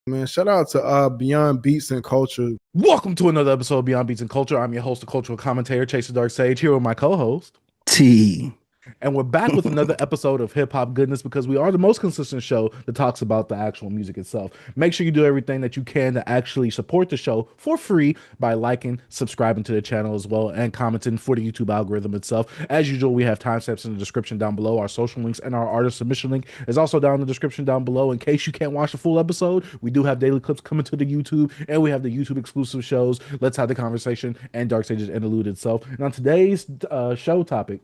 Man, shout out to Beyond Beats and Culture. Welcome to another episode of Beyond Beats and Culture. I'm your host, the cultural commentator, Chase the Dark Sage, here with my co-host. T. And we're back with another episode of Hip Hop Goodness because we are the most consistent show that talks about the actual music itself. Make sure you do everything that you can to actually support the show for free by liking, subscribing to the channel as well, and commenting for the YouTube algorithm itself. As usual, we have timestamps in the description down below. Our social links and our artist submission link is also down in the description down below. In case you can't watch the full episode, we do have daily clips coming to the YouTube, and we have the YouTube exclusive shows, Let's Have the Conversation, and Dark Sage's Interlude itself. And on today's show topic,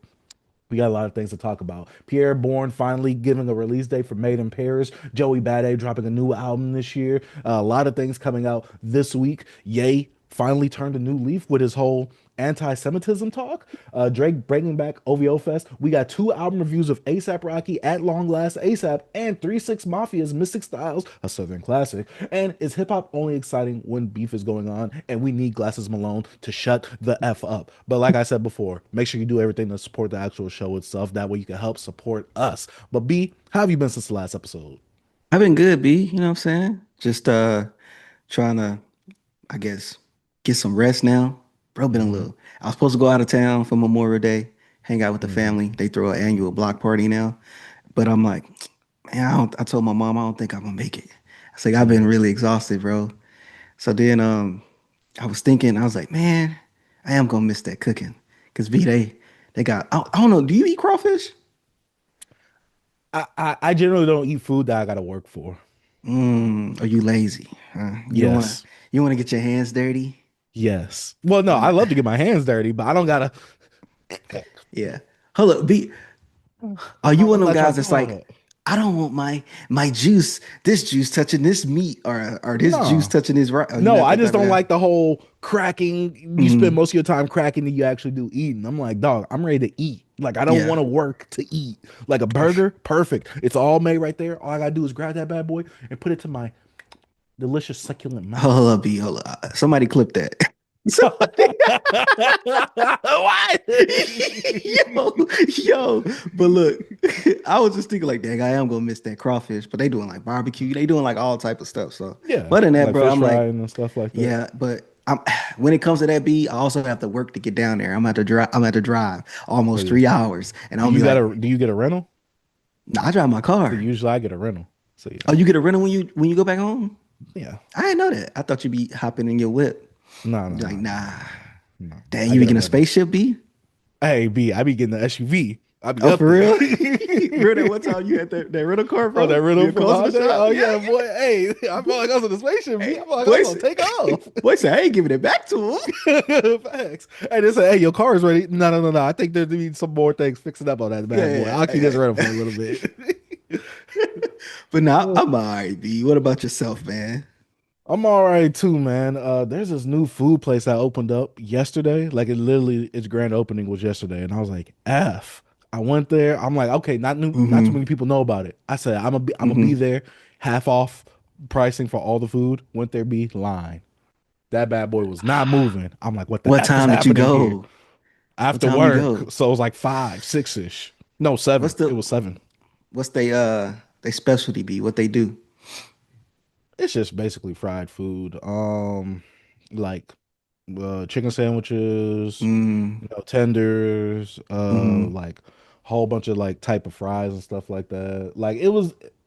we got a lot of things to talk about. Pierre Bourne finally giving a release date for Made in Paris. Joey Bada dropping a new album this year. A lot of things coming out this week. Ye finally turned a new leaf with his whole anti-Semitism talk. Drake bringing back OVO Fest. We got 2 album reviews of ASAP Rocky, At.LONG.LAST.A and 3-6 Mafia's Mystic Stylez, a Southern classic. And is hip-hop only exciting when beef is going on and we need Glasses Malone to shut the F up? But like I said before, make sure you do everything to support the actual show itself. That way you can help support us. But B, how have you been since the last episode? I've been good, B. You know what I'm saying? Just trying to, I guess, get some rest now. Bro, been a little. I was supposed to go out of town for Memorial Day, hang out with the family. They throw an annual block party now. But I'm like, man, I told my mom I don't think I'm gonna make it. I was like, I've been really exhausted, bro. So then I was thinking, I was like, man, I am gonna miss that cooking. Cause B, they got, I don't know, do you eat crawfish? I generally don't eat food that I gotta work for. Are you lazy? Yes. You wanna get your hands dirty? Yes. Well, no, I love to get my hands dirty, but I don't gotta. Yeah. Hold up, B. Are you one of them guys that's like, it. I don't want my juice, this juice touching this meat or this No. juice touching this right? No, I just don't like the whole cracking. You Mhm. spend most of your time cracking than you actually do eating. I'm like, dog, I'm ready to eat. Like, I don't Yeah. want to work to eat. Like a burger, perfect. It's all made right there. All I gotta do is grab that bad boy and put it to my delicious succulent mouth. Hold up, B. Hold up. Somebody clip that. Why? yo, but look, I was just thinking like, dang, I am gonna miss that crawfish, but they doing like barbecue, they doing like all type of stuff. So Yeah. but in that, Like bro, fish I'm like, frying and stuff like that. yeah, but when it comes to that, B, I also have to work to get down there. I'm at to drive. I'm at to drive almost Yeah. 3 hours, and I'll Do be you like, do you get a rental? nah, I drive my car. So usually I get a rental. So yeah. Oh, you get a rental when you go back home? Yeah. I didn't know that. I thought you'd be hopping in your whip. No, You're like, nah. no. Dang, I you get be getting a rental. spaceship, B? Hey, B, I be getting the SUV. I be Oh, up for there. real? Bro, that one time you had that rental car, bro? Oh, that rental You for the close to the holiday? shop? Oh yeah, boy. Hey, I felt like I was in the spaceship. B. I Hey, felt like I was boy, gonna take off. boy said, I ain't giving it back to him. Facts. Hey, they say, hey, your car is ready. No. I think there needs some more things fixing up on that bad Yeah, boy. yeah, I'll keep yeah. this rental for a little bit. But now I'm all right, B. What about yourself, man? I'm all right too, man. There's this new food place that opened up yesterday. Like it literally, its grand opening was yesterday, and I was like, F. I went there. I'm like, okay, not too Mm-hmm. many people know about it. I said, I'm gonna be Mm-hmm. there, half off pricing for all the food. Went there, be line. That bad boy was not moving. I'm like, what the What F is time did you happening here? go? What After time you work, go? so it was like 5, 6 ish. No, 7. What's It the was 7. what's they specialty, B? What they do? It's just basically fried food. Like chicken sandwiches, Mm, tenders, mm-hmm. like whole bunch of like type of fries and stuff like that. Like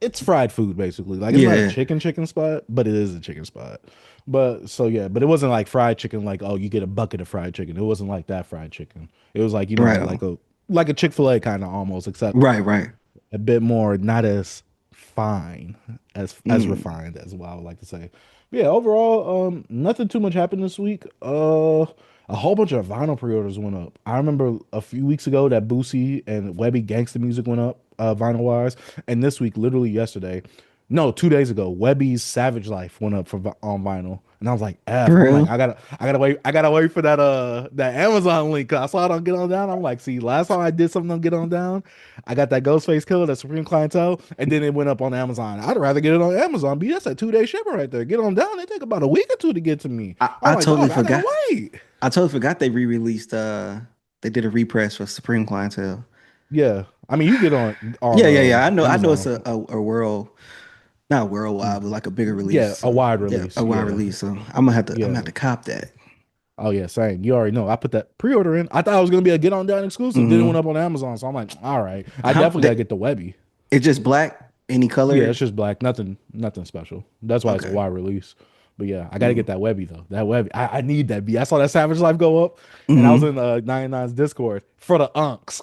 it's fried food basically. Like it's not a Yeah. chicken spot, but it is a chicken spot. But so yeah, but it wasn't like fried chicken like, oh, you get a bucket of fried chicken. It wasn't like that fried chicken. It was like, Right like on. a Chick-fil-A kind of almost, except Right, right. a bit more not as fine as Mm. refined as what I would like to say. But yeah, overall, nothing too much happened this week. A whole bunch of vinyl pre-orders went up. I remember a few weeks ago that Boosie and Webby Gangsta Music went up, vinyl wise, and this week, literally yesterday, no, 2 days ago, Webby's Savage Life went up on vinyl, and I was like, F. For I'm like, real? I gotta wait for that Amazon link. 'Cause I saw it on Get On Down. I'm like, see, last time I did something on Get On Down, I got that Ghostface Killer, that Supreme Clientele, and then it went up on Amazon. I'd rather get it on Amazon. But that's a 2 day shipping right there. Get On Down, they take about a week or two to get to me. I'm I like, totally dog, I gotta forgot. wait. I totally forgot they re-released they did a repress for Supreme Clientele. Yeah, I mean, you get on Yeah, yeah, yeah. I know it's Amazon. a world not worldwide, but Mhm. like a bigger release. Yeah, a So wide yeah, release. a wide Yeah, release. So I'm gonna have to yeah. cop that. Oh yeah, same. You already know. I put that pre-order in. I thought it was gonna be a get on down exclusive. Then it went Mm-hmm. up on Amazon, so I'm like, all right. I How definitely gotta that get the Webby. it's just black, any Yeah, color. it's just black. Nothing special. That's why it's a Okay. wide release. But yeah, I gotta Mm. get that Webby though. That Webby. I need that B. I saw that Savage Life go up, and I was Mm-hmm. in 99's Discord for the unks.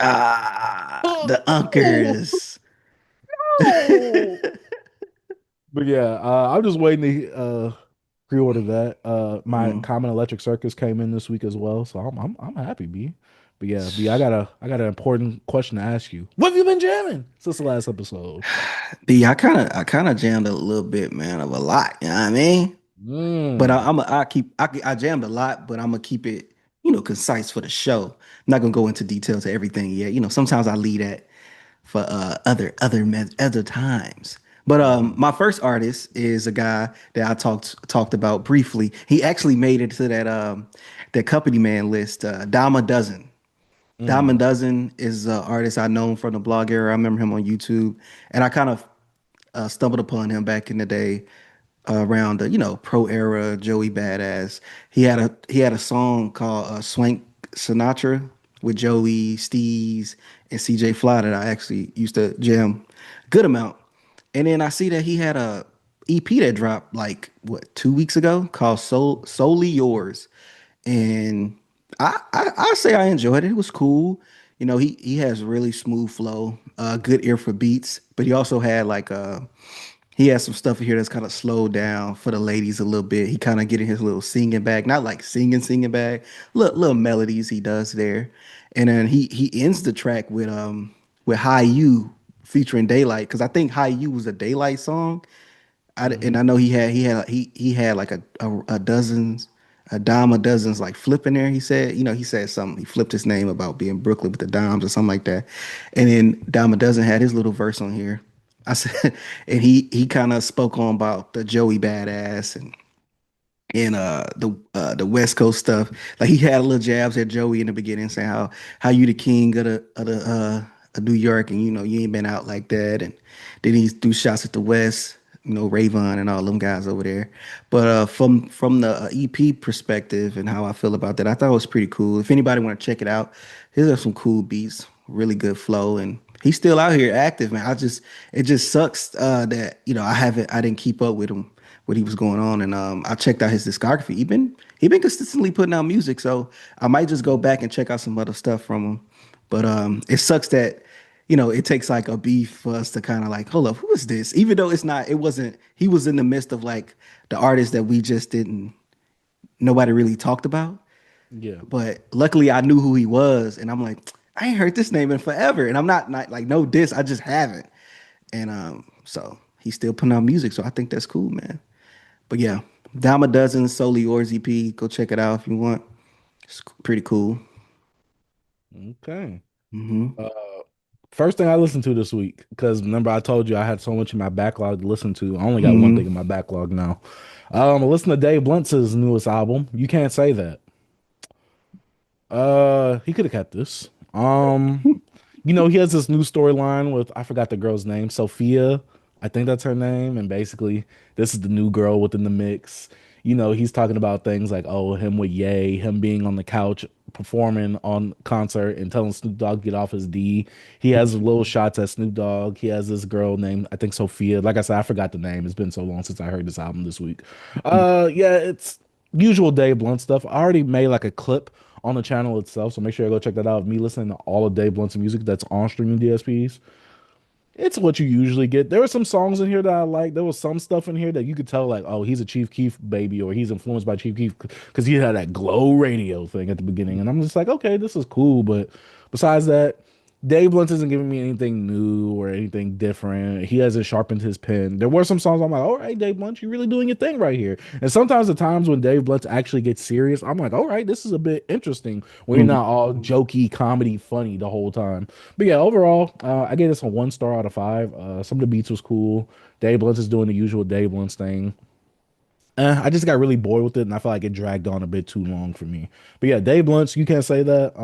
Ah, Oh, the Unkers. no. But yeah, I'm just waiting to pre-order that. My Mm. Common Electric Circus came in this week as well, so I'm happy, B. But yeah, B, I got an important question to ask you. What have you been jamming since the last episode? B, I kind of jammed a little bit, man, of a lot. You know what I mean? But Mm, I jammed a lot, but I'm gonna keep it, concise for the show. I'm not gonna go into details of everything yet. Sometimes I leave that for other times. But mm, my first artist is a guy that I talked about briefly. He actually made it to that company man list. Dama Dozen. mm, Dama Dozen is an artist I known from the blog era. I remember him on YouTube, and I kind of stumbled upon him back in the day around the pro era Joey Badass. He had a song called Swank Sinatra with Joey, Steez, and CJ Fly that I actually used to jam a good amount. And then I see that he had a EP that dropped like what 2 weeks ago called Solely Yours. And I say I enjoyed it. It was cool. He has really smooth flow, good ear for beats, but he also had like he has some stuff in here that's kind of slowed down for the ladies a little bit. He kind of getting his little singing back, not like singing back, little melodies he does there. And then he ends the track with High You featuring Daylight, because I think High You was a Daylight song. And mm-hmm, I know he had like a dozens a dime a dozens like flipping there. He said something. He flipped his name about being Brooklyn with the dimes or something like that. And then Dime a Dozen had his little verse on here. I said, and he kind of spoke on about the Joey Badass and the West Coast stuff. Like he had a little jabs at Joey in the beginning, saying how you the king of New York, and you ain't been out like that. And then he threw shots at the West, Rayvon and all them guys over there. But from the EP perspective and how I feel about that, I thought it was pretty cool. If anybody want to check it out, here's some cool beats, really good flow, and he's still out here active, man. It just sucks that I didn't keep up with him what he was going on, and I checked out his discography. He been consistently putting out music, so I might just go back and check out some other stuff from him. But it sucks that it takes like a beef for us to kind of like, hold up, who is this? Even though it wasn't. He was in the midst of like the artist that we just didn't nobody really talked about. yeah. But luckily, I knew who he was, and I'm like, I ain't heard this name in forever, and I'm not like no diss, I just haven't. And so he's still putting out music, so I think that's cool, man. But yeah, Dime a Dozen, Solely Yours EP. Go check it out if you want. It's pretty cool. Okay. Hmm. Uh, First thing I listened to this week, because remember I told you I had so much in my backlog to listen to. I only got one thing Hmm. in my backlog now. Listen to Dave Blunt's newest album. You can't say that. He could have kept this. He has this new storyline with I forgot the girl's name, Sophia. I think that's her name. And basically, this is the new girl within the mix. He's talking about things like, oh, him with Ye, him being on the couch performing on concert and telling Snoop Dogg to get off his D. He has little shots at Snoop Dogg. He has this girl named, I think, Sophia. Like I said, I forgot the name. It's been so long since I heard this album this week. Yeah, it's usual Dave Blunt stuff. I already made like a clip on the channel itself, so make sure you go check that out. Me listening to all of Dave Blunt's music that's on streaming DSPs. It's what you usually get. There were some songs in here that I like. There was some stuff in here that you could tell, like, oh, he's a Chief Keef baby, or he's influenced by Chief Keef because he had that glow radio thing at the beginning. And I'm just like, okay, this is cool. But besides that, Dave Blunt isn't giving me anything new or anything different. He hasn't sharpened his pen. There were some songs I'm like, all right, Dave Blunt, you're really doing your thing right here. And sometimes the times when Dave Blunt actually gets serious, I'm like, all right, this is a bit interesting when you're not all jokey, comedy, funny the whole time. But yeah, overall, I gave this a 1 star out of 5. Some of the beats was cool. Dave Blunt is doing the usual Dave Blunt thing. I just got really bored with it, and I felt like it dragged on a bit too long for me. But yeah, Dave Blunt's, you can't say that.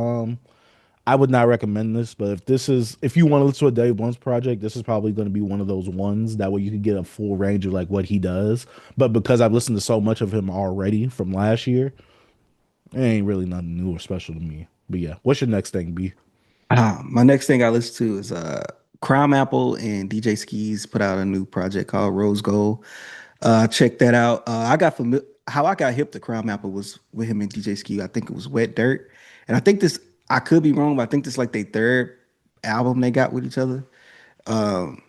I would not recommend this, but if you want to listen to a Dave One's project, this is probably going to be one of those ones that way you can get a full range of like what he does. But because I've listened to so much of him already from last year, it ain't really nothing new or special to me. But yeah, what's your next thing, B? My next thing I listen to is CRIMEAPPLE and DJ Skizz put out a new project called Rose Gold. Check that out. I got familiar. How I got hip to CRIMEAPPLE was with him and DJ Ski. I think it was Wet Dirt, and I think this. I could be wrong, but I think this is like their third album they got with each other. Um,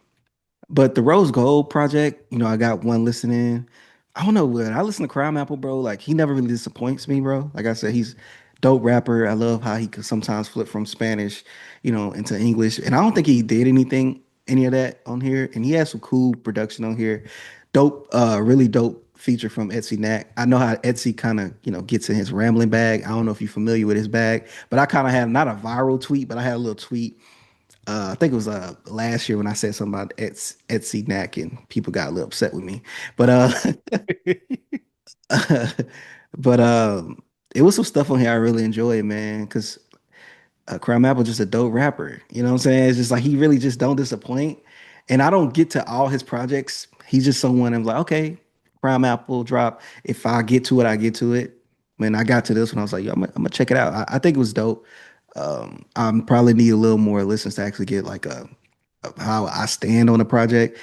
but the Rose Gold project, I got one listening. I don't know what I listen to Crime Apple, bro. Like he never really disappoints me, bro. Like I said, he's dope rapper. I love how he could sometimes flip from Spanish, into English. And I don't think he did any of that on here. And he has some cool production on here. Dope, really dope feature from Etsy Knack. I know how Etsy kind of, gets in his rambling bag. I don't know if you're familiar with his bag, but I kind of had not a viral tweet, but I had a little tweet I think it was last year when I said something about Etsy Knack and people got a little upset with me. But but it was some stuff on here I really enjoyed, man. Because Crime Apple just a dope rapper. You know what I'm saying? It's just like he really just don't disappoint. And I don't get to all his projects. He's just someone I'm like, okay, Crime Apple drop. If I get to it, I get to it. When I got to this one, I was like, yo, I'm gonna check it out. I think it was dope. I probably need a little more listens to actually get like a how I stand on the project.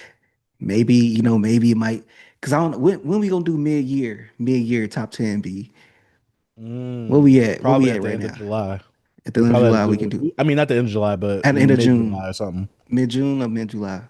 Maybe, maybe it might because I don't when we gonna do mid year top 10 be where we at? Where Probably we at at the right end of now? July. At the We end of probably had to July, we do can do it. I mean, not the end of July, but at the end of mid July June, or something. mid June or mid July.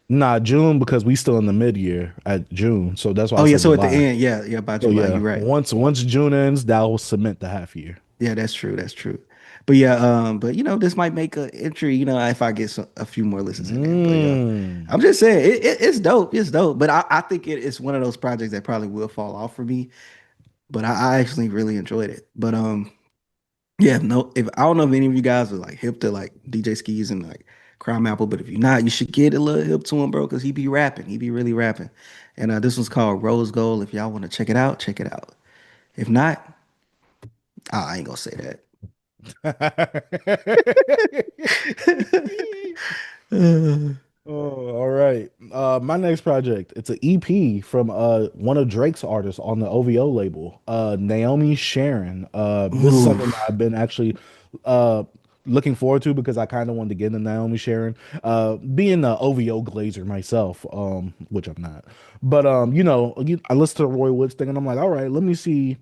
Nah, June because we still in the mid year at June, so that's why Oh I yeah, said so at the July. end, yeah, yeah, by So July, yeah, you're right. once June ends, that will cement the half year. Yeah, that's true. That's true. But yeah, but this might make an entry, if I get a few more listens in there. But yeah, Mm. I'm just saying it's dope. It's dope. But I think it's one of those projects that probably will fall off for me. But I actually really enjoyed it. But yeah, no, if I don't know if any of you guys are like hip to like DJ Skis and like Crime Apple, but if you're not, you should get a little hip to him, bro, because he be rapping. He be really rapping. And this one's called Rose Gold. If y'all want to check it out, check it out. If not, I ain't gonna say that. Oh, all right. My next project, it's an EP from one of Drake's artists on the OVO label, Naomi Sharon. This is something that Oof. I've been actually uh looking forward to because I kind of wanted to get into Naomi Sharon. Being an OVO glazer myself, which I'm not. But I listened to the Roy Woods thing and I'm like, all right, let me see.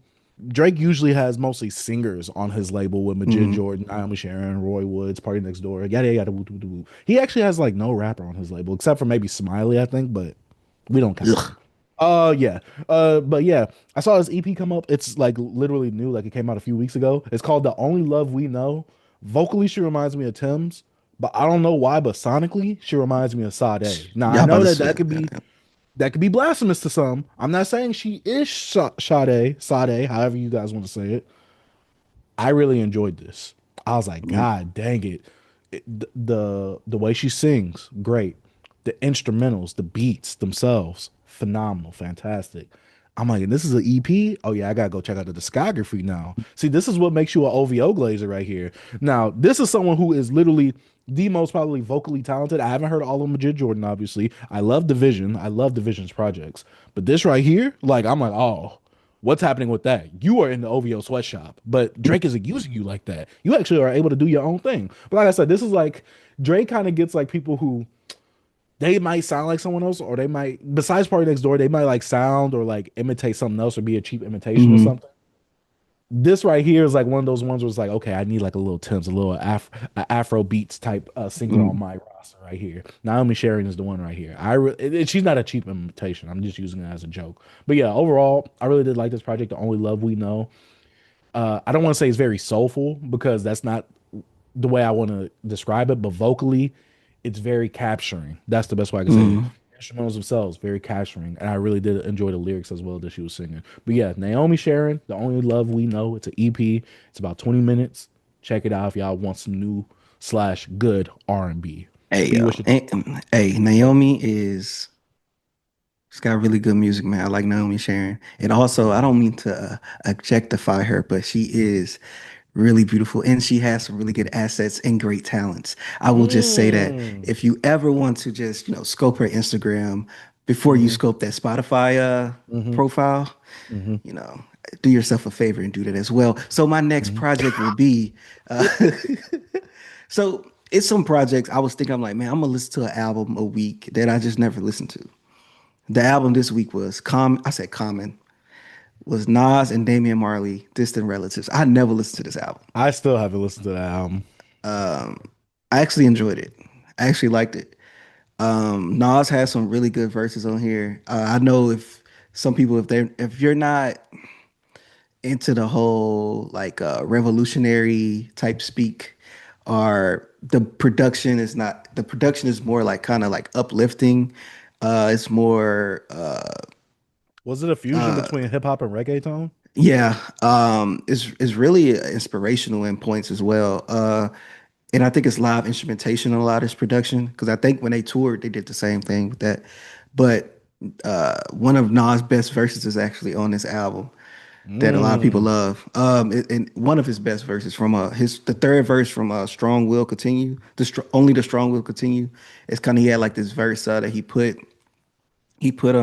Drake usually has mostly singers on his label with Majid Mhm. Jordan, Naomi Sharon, Roy Woods, Party Next Door, yada yada. Woo, woo, woo, woo. He actually has like no rapper on his label except for maybe Smiley, I think, but we don't count Ugh. him. Yeah. But yeah, I saw his EP come up. It's like literally new, like it came out a few weeks ago. It's called The Only Love We Know. Vocally, she reminds me of Tim's, but I don't know why, but sonically, she reminds me of Sade. Now I Y'all about know to that say that could be blasphemous to some. I'm not saying she is Sade, however you guys want to say it. I really enjoyed this. I was like, mm, God dang it. The way she sings, great. The instrumentals, the beats themselves, phenomenal, fantastic. I'm like, and this is an EP. Oh yeah, I gotta go check out the discography now. See, this is what makes you an OVO glazer right here. Now, this is someone who is literally the most probably vocally talented. I haven't heard all of Majid Jordan, obviously. I love Division. I love Division's projects. But this right here, like, I'm like, oh, what's happening with that? You are in the OVO sweatshop, but Drake isn't using you like that. You actually are able to do your own thing. But like I said, this is like Drake kind of gets like people who they might sound like someone else, or they might, besides Party Next Door, they might like sound or like imitate something else or be a cheap imitation of mhm, something. This right here is like one of those ones where it's like, okay, I need like a little Tim's, a little Afro beats type singer on mhm. my roster right here. Naomi Sharon is the one right here. She's not a cheap imitation. I'm just using it as a joke. But yeah, overall, I really did like this project. The Only Love We Know. I don't want to say it's very soulful because that's not the way I want to describe it, but vocally, it's very capturing. That's the best way I can say it. Mhm. Instrumentals themselves, very capturing. And I really did enjoy the lyrics as well that she was singing. But yeah, Naomi Sharon, The Only Love We Know. It's an EP. It's about 20 minutes. Check it out if y'all want some new slash good R&B. Hey B, yo, what's your hey, Naomi is she's got really good music, man. I like Naomi Sharon, and also I don't mean to objectify her, but she is really beautiful, and she has some really good assets and great talents. I will just say that Mm. if you ever want to just, scope her Instagram before you Mm-hmm. scope that Spotify Mm-hmm. profile, Mm-hmm. you know, do yourself a favor and do that as well. So my next Mm-hmm. project will be, uh, so it's some projects I was thinking, I'm like, man, I'm gonna listen to an album a week that I just never listened to. The album this week was Common, was Nas and Damian Marley, Distant Relatives. I never listened to this album. I still haven't listened to that album. I actually enjoyed it. I actually liked it. Nas has some really good verses on here. I know if some people, if you're not into the whole like revolutionary type speak, or the production is more like kind of like uplifting. It's more Was it a fusion between hip hop and reggaeton? yeah, it's really inspirational in points as well. And I think it's live instrumentation on a lot of his production, because I think when they toured, they did the same thing with that. But one of Nas' best verses is actually on this album that a lot of people Mm. love. And one of his best verses from the third verse from Strong Will Continue, only the Strong Will Continue. It's kind of, he had like this verse that he put he put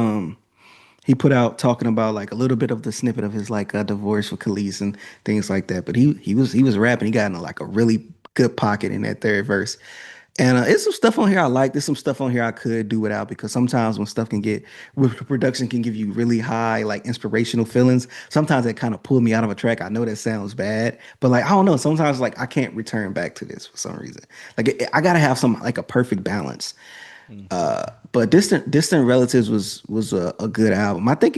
out talking about like a little bit of the snippet of his like divorce with Khalees and things like that. But he was rapping. He got in like a really good pocket in that third verse. And it's some stuff on here I like. There's some stuff on here I could do without, because sometimes when production can give you really high, like inspirational feelings, sometimes that kind of pull me out of a track. I know that sounds bad, but like, I don't know. Sometimes like I can't return back to this for some reason. Like I gotta have some like a perfect balance. Mhm. But Distant Relatives was a good album. I think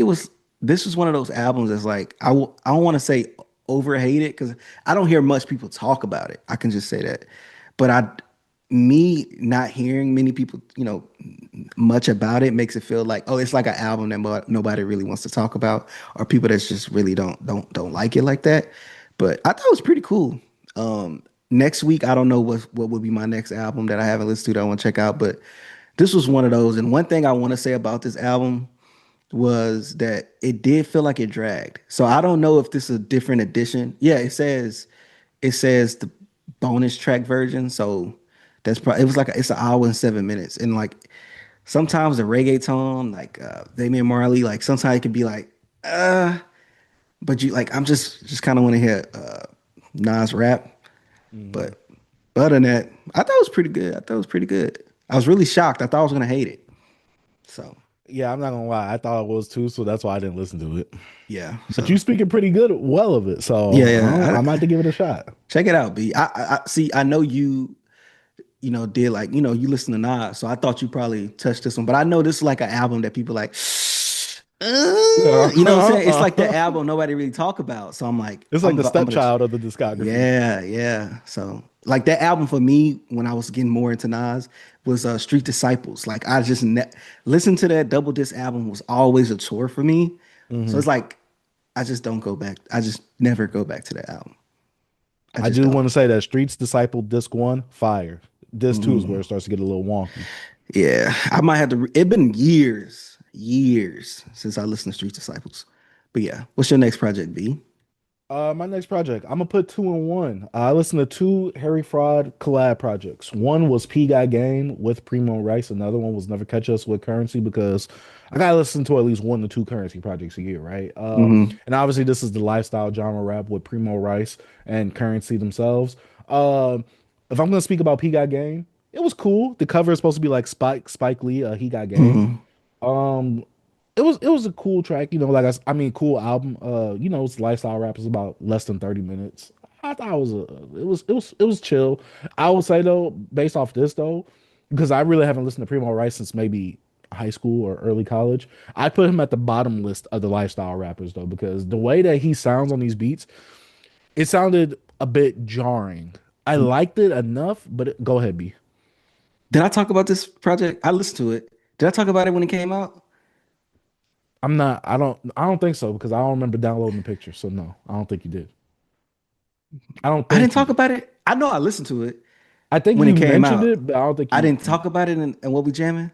this was one of those albums that's like, I don't want to say overhated, because I don't hear much people talk about it. I can just say that. But me not hearing many people, much about it, makes it feel like, oh, it's like an album that nobody really wants to talk about, or people that just really don't like it like that. But I thought it was pretty cool. Next week, I don't know what would be my next album that I haven't listened to that I want to check out, but this was one of those. And one thing I want to say about this album was that it did feel like it dragged. So I don't know if this is a different edition. Yeah, it says the bonus track version. So that's probably, it was like it's an hour and 7 minutes. And like sometimes the reggaeton, like Damian Marley, like sometimes it can be like, but you like, I'm just kind of want to hear Nas rap. Mhm. But other than that, I thought it was pretty good. I thought it was pretty good. I was really shocked. I thought I was gonna hate it. So Yeah, I'm not gonna lie. I thought it was too, so that's why I didn't listen to it. yeah. But So you speaking pretty good, well of it, so yeah, yeah. I might have to give it a shot. Check it out, B. I see. I know you. Did like you listen to Nas, so I thought you probably touched this one. But I know this is like an album that people like. You know what I'm saying? It's like the album nobody really talk about. So I'm like, It's like the I'm gonna. stepchild of the discography. Yeah, yeah. So like that album for me, when I was getting more into Nas, was Street Disciples. Like I just listened to that double disc album, was always a chore for me. So Hmm. it's like I just don't go back. I just never go back to that album. I I just do don't. want to say that Streets Disciple Disc One, fire. Disc Two is where Mhm. it starts to get a little wonky. Yeah, I might have to. It been years since I listened to Street Disciples. But yeah, what's your next project, B? My next project, I'm gonna put two in one. I listened to two Harry Fraud collab projects. One was P Guy Game with Premo Rice. Another one was Never Catch Us with Currency, because I gotta listen to at least 1 to 2 Currency projects a year, right? Hmm. And obviously this is the lifestyle genre rap with Premo Rice and Currency themselves. Um, if I'm gonna speak about P Guy Game, it was cool. The cover is supposed to be like Spike Lee. He got game. Hmm. Um, it was a cool track, like I mean, cool album. It's lifestyle rap. It's about less than 30 minutes. I thought it was chill. I would say though, based off this though, because I really haven't listened to Primo Rice since maybe high school or early college. I put him at the bottom list of the lifestyle rappers though, because the way that he sounds on these beats, it sounded a bit jarring. I liked it enough, but go ahead, B. Did I talk about this project? I listened to it. Did I talk about it when it came out? I'm not. I don't think so, because I don't remember downloading the picture. So no, I don't think you did. I don't I didn't think you talk did. about it. I know I listened to it I think when you it came mentioned out. it, but I don't think I you. didn't talk about it in what we jamming.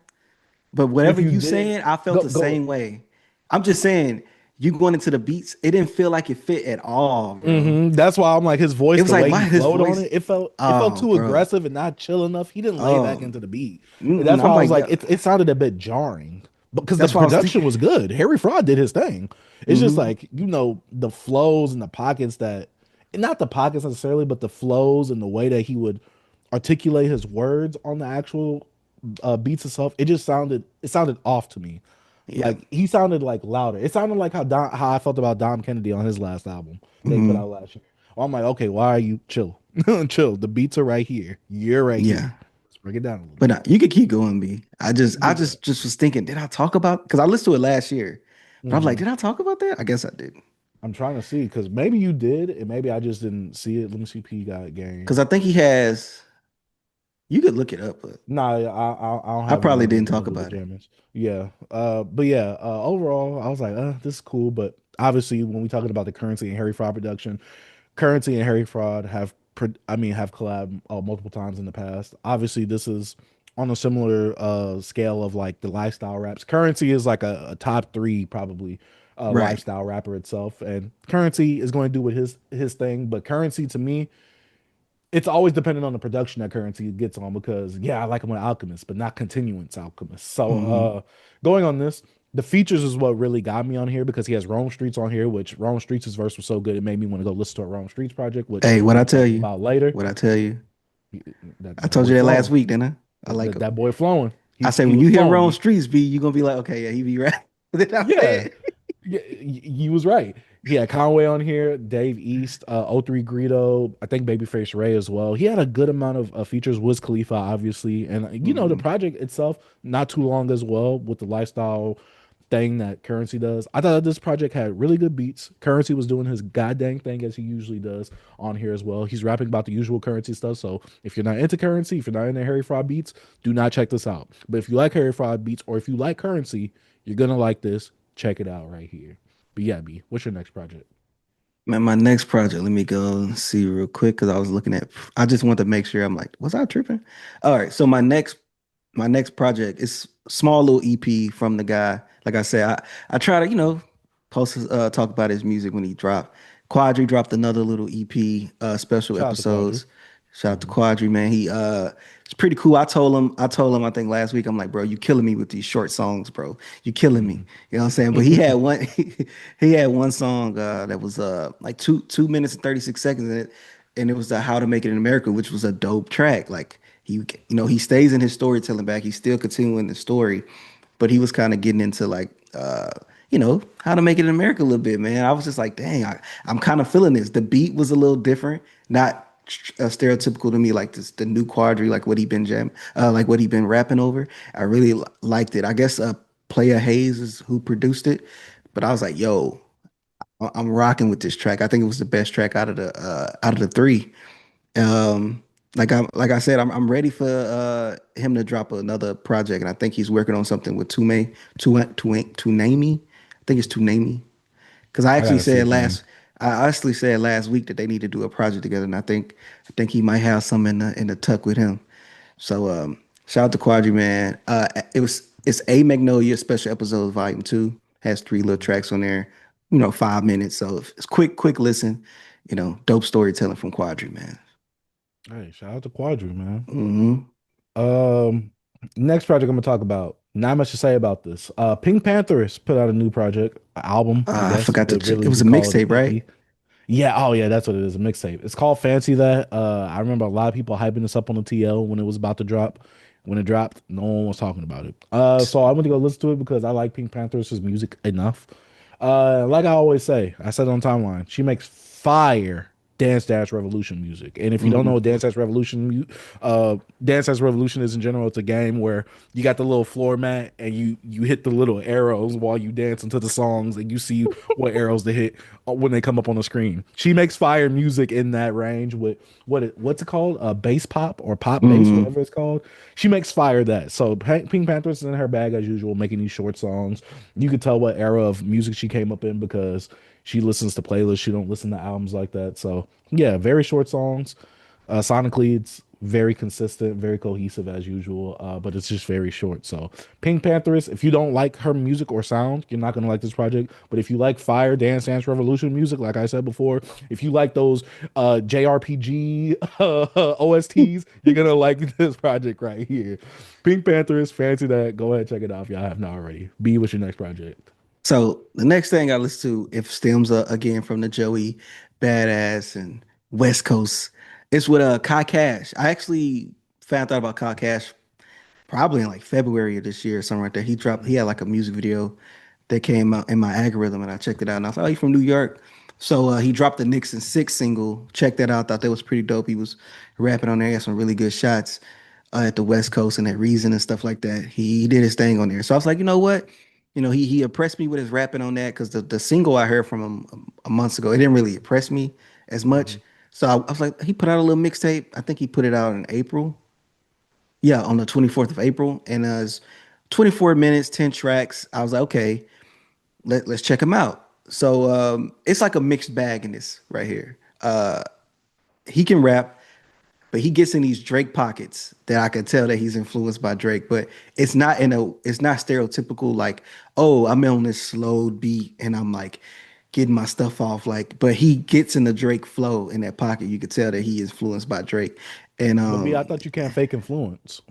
But If whatever you you did, saying, I felt go the go. same way. I'm just saying, you going into the beats, it didn't feel like it fit at all, bro. That's why I'm like his It voice, was the like, way he why his flowed on voice? it, it felt Oh, too bro. aggressive and not chill enough. He didn't lay back Oh, into the beat. That's why I'm I was like like, that. it sounded a bit jarring because the That's why I was production thinking. was good. Harry Fraud did his thing. It's just Hmm. like, the flows and the pockets that, not the pockets necessarily, but the flows and the way that he would articulate his words on the actual beats itself. It sounded off to me. Yeah. Like he sounded like louder. It sounded like how I felt about Dom Kennedy on his last album that he put Hmm. out last year. I'm like, okay, why are you chill? Chill. The beats are right here. You're right Yeah. here. Let's break it down a little But bit. you could keep going, B. I Yeah. just was thinking, did I talk about? Because I listened to it last year, but I'm like, Mhm. did I talk about that? I guess I did. I'm trying to see because maybe you did, and maybe I just didn't see it. Let me see. P got game. Because I think he has. You could look it up, but Nah, I don't I have it in probably front of me. didn't Let me go talk do the about it. jammers. Yeah. But yeah. Overall, I was like, this is cool. But obviously, when we talking about the Currency and Harry Fraud production, Currency and Harry Fraud have collabed multiple times in the past. Obviously, this is on a similar scale of like the lifestyle raps. Currency is like a top three probably Right. lifestyle rapper itself, and Currency is going to do with his thing. But Currency to me, it's always dependent on the production that Currency gets on because yeah, I like him with Alchemist, but not Continuance Alchemist. So Hmm. going on this, the features is what really got me on here because he has Rome Streets on here, which Rome Streets' verse was so good it made me want to go listen to a Rome Streets project, which Hey, what we'll I be tell talking you? about later. What I tell you? That I that told boy you that last flowing. week, didn't I? I like That, him. that boy flowing. I He said he when was you hear flowing, Rome B. Streets, B, you gonna be like, okay, yeah, he be right. Then I Yeah. said, Yeah, he was right. He had Conway on here, Dave East, O3 Greedo, I think Babyface Ray as well. He had a good amount of features. Wiz Khalifa, obviously, and the hmm, project itself not too long as well with the lifestyle thing that Currency does. I thought this project had really good beats. Currency was doing his goddamn thing as he usually does on here as well. He's rapping about the usual Currency stuff. So if you're not into Currency, if you're not into Harry Fraud beats, do not check this out. But if you like Harry Fraud beats or if you like Currency, you're gonna like this. Check it out right here. But yeah, B, what's your next project? man, my next project. Let me go and see real quick because I was looking at. I just want to make sure. I'm like, was I tripping? All right, so my next project is a small little EP from the guy. Like I said, I try to post talk about his music when he dropped. Quadry dropped another little EP, special Shout out to Quadri. episodes. Shout out to Hmm. Quadry, man. It's pretty cool. I told him I think last week, I'm like, bro, you killing me with these short songs, bro. You killing me. Hmm. You know what I'm saying? But he had one he had one song that was like two minutes and 36 seconds in it, and it was the How to Make It in America, which was a dope track. Like he stays in his storytelling back. He's still continuing the story, but he was kind of getting into like how to make it in America a little bit, man. I was just like, dang, I'm kind of feeling this. The beat was a little different, not stereotypical to me, like this the new Quadry, like like what he been rapping over. I really liked it. I guess Playa Hayes is who produced it, but I was like, yo, I'm rocking with this track. I think it was the best track out of the three. Um, like I said, I'm ready for him to drop another project, and I think he's working on something with Tunami. I think it's Tunami. Because I gotta see his name. I actually said last week that they need to do a project together, and I think he might have some in the tuck with him. So shout out to Quadry, man. It's a Magnolia special episodes volume 2. Has 3 little tracks on there, 5 minutes. So it's quick listen. Dope storytelling from Quadry, man. Hey, shout out to Quadri, man. Hmm. Um, Next project I'm gonna talk about. Not much to say about this. PinkPantheress put out a new project, album, I I guess, forgot but it really you was a could call it an mixtape, right? EP. Yeah, oh yeah, that's what it is, a mixtape. It's called Fancy That. I remember a lot of people hyping this up on the TL when it was about to drop. When it dropped, no one was talking about it. So I went to go listen to it because I like Pink Panthers' music enough. Like I always say, I said it on timeline, she makes fire Dance Revolution music. And if you don't know Hmm. what Dance Dance Revolution is in general, it's a game where you got the little floor mat and you hit the little arrows while you dance into the songs and you see what arrows to hit when they come up on the screen. She makes fire music in that range with what's it called? Bass pop or pop bass, Hmm. whatever it's called. She makes fire that. So Pink Panthers is in her bag as usual, making these short songs. You could tell what era of music she came up in because she listens to playlists. She don't listen to albums like that. So yeah, very short songs. Sonically, it's very consistent, very cohesive as usual, but it's just very short. So PinkPantheress, if you don't like her music or sound, you're not gonna like this project. But if you like fire, dance, dance revolution music, like I said before, if you like those JRPG OSTs, you're gonna like this project right here. PinkPantheress, fancy that. Go ahead, check it out if y'all have not already. B, what's your next project? So the next thing I listen to, if stems again from the Joey Badass and West Coast, it's with Kai Cash. I actually found out about Kai Cash probably in like February of this year or something like that. He had like a music video that came out in my algorithm and I checked it out and I thought, oh, he's from New York. So he dropped the Nixon 6 single. Checked that out. Thought that was pretty dope. He was rapping on there. He had some really good shots at the West Coast and at Reason and stuff like that. He did his thing on there. So I was like, you know what? He impressed me with his rapping on that because the single I heard from him a months ago, it didn't really impress me as much. Mhm. So I was like, he put out a little mixtape. I think he put it out in April. Yeah, on the 24th of April. And it's 24 minutes, 10 tracks. I was like, okay, let's check him out. So it's like a mixed bag in this right here. He can rap, but he gets in these Drake pockets that I can tell that he's influenced by Drake. But it's not stereotypical like, oh, I'm on this slow beat and I'm like getting my stuff off. Like, but he gets in the Drake flow in that pocket. You could tell that he is influenced by Drake. And But B, I thought you can't fake influence.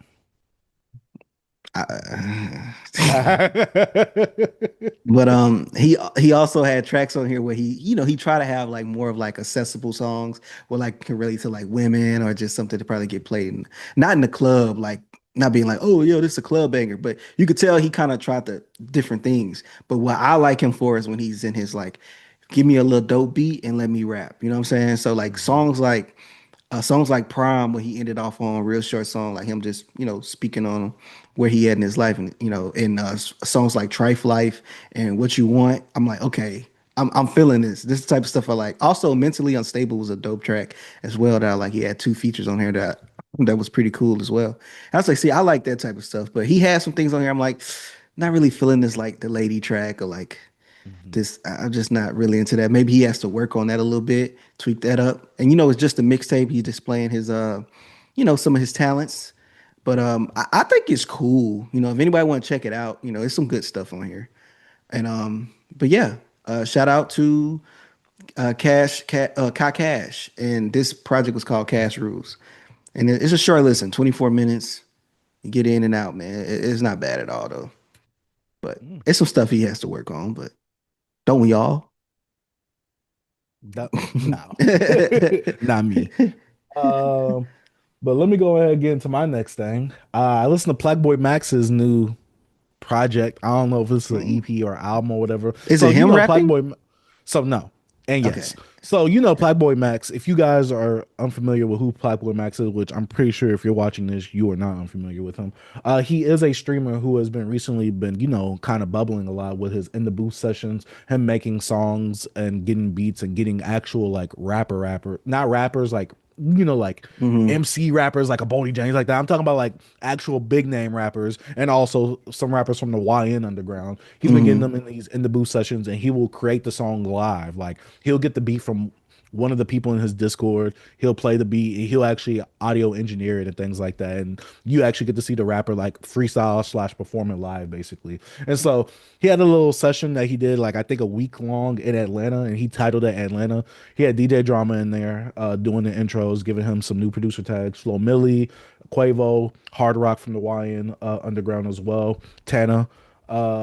but he also had tracks on here where he tried to have like more of like accessible songs where like can relate to like women or just something to probably get played not in the club, like not being like, oh yo, this is a club banger, but you could tell he kind of tried the different things. But what I like him for is when he's in his like give me a little dope beat and let me rap, you know what I'm saying? So like songs like Prime, where he ended off on a real short song, like him just, speaking on where he at in his life, and in songs like Trife Life and What You Want. I'm like, okay, I'm feeling this. This is the type of stuff I like. Also, Mentally Unstable was a dope track as well that I like. He had two features on here that was pretty cool as well. I was like, see, I like that type of stuff, but he had some things on here. I'm like, not really feeling this like the lady track or like Mhm. this. I'm just not really into that. Maybe he has to work on that a little bit, tweak that up. And it's just a mixtape. He's displaying his some of his talents. But I think it's cool. If anybody want to check it out, it's some good stuff on here. And but yeah, shout out to Kai Cash. And this project was called Cash Rules. And it's a short listen, 24 minutes. You get in and out, man. It's not bad at all though. But Mm. it's some stuff he has to work on, but don't we all? No, not me. Um, but let me go ahead and get into my next thing. I listened to Plague Max's new project. I don't know if it's an EP or album or whatever. Is So it you him know Plague rapping? Boy. So no, and yes. Okay. So Plague Max. If you guys are unfamiliar with who Plague Max is, which I'm pretty sure if you're watching this, you are not unfamiliar with him. He is a streamer who has been recently been kind of bubbling a lot with his in the booth sessions, him making songs and getting beats and getting actual like rapper, not rappers like like Hmm. MC rappers like a Bodie James like that. I'm talking about like actual big name rappers and also some rappers from the YN underground. He's been getting Hmm. them in these in the booth sessions and he will create the song live. Like he'll get the beat from one of the people in his Discord. He'll play the beat and he'll actually audio engineer it and things like that. And you actually get to see the rapper like freestyle slash perform it live basically. And so he had a little session that he did like I think a week long in Atlanta and he titled it Atlanta. He had DJ Drama in there doing the intros, giving him some new producer tags. Flo Milli, Quavo, Hard Rock from the YN Underground as well. Tana.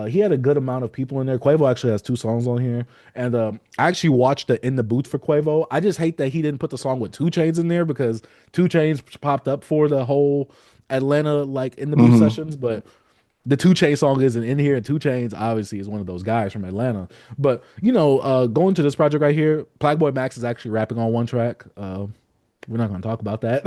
He had a good amount of people in there. Quavo actually has two songs on here, and I actually watched the in the booth for Quavo. I just hate that he didn't put the song with Two Chains in there because Two Chains popped up for the whole Atlanta like in the booth Hmm. sessions, but the Two Chain song isn't in here. And Two Chains obviously is one of those guys from Atlanta. But going to this project right here, Plague Max is actually rapping on one track. We're not gonna talk about that.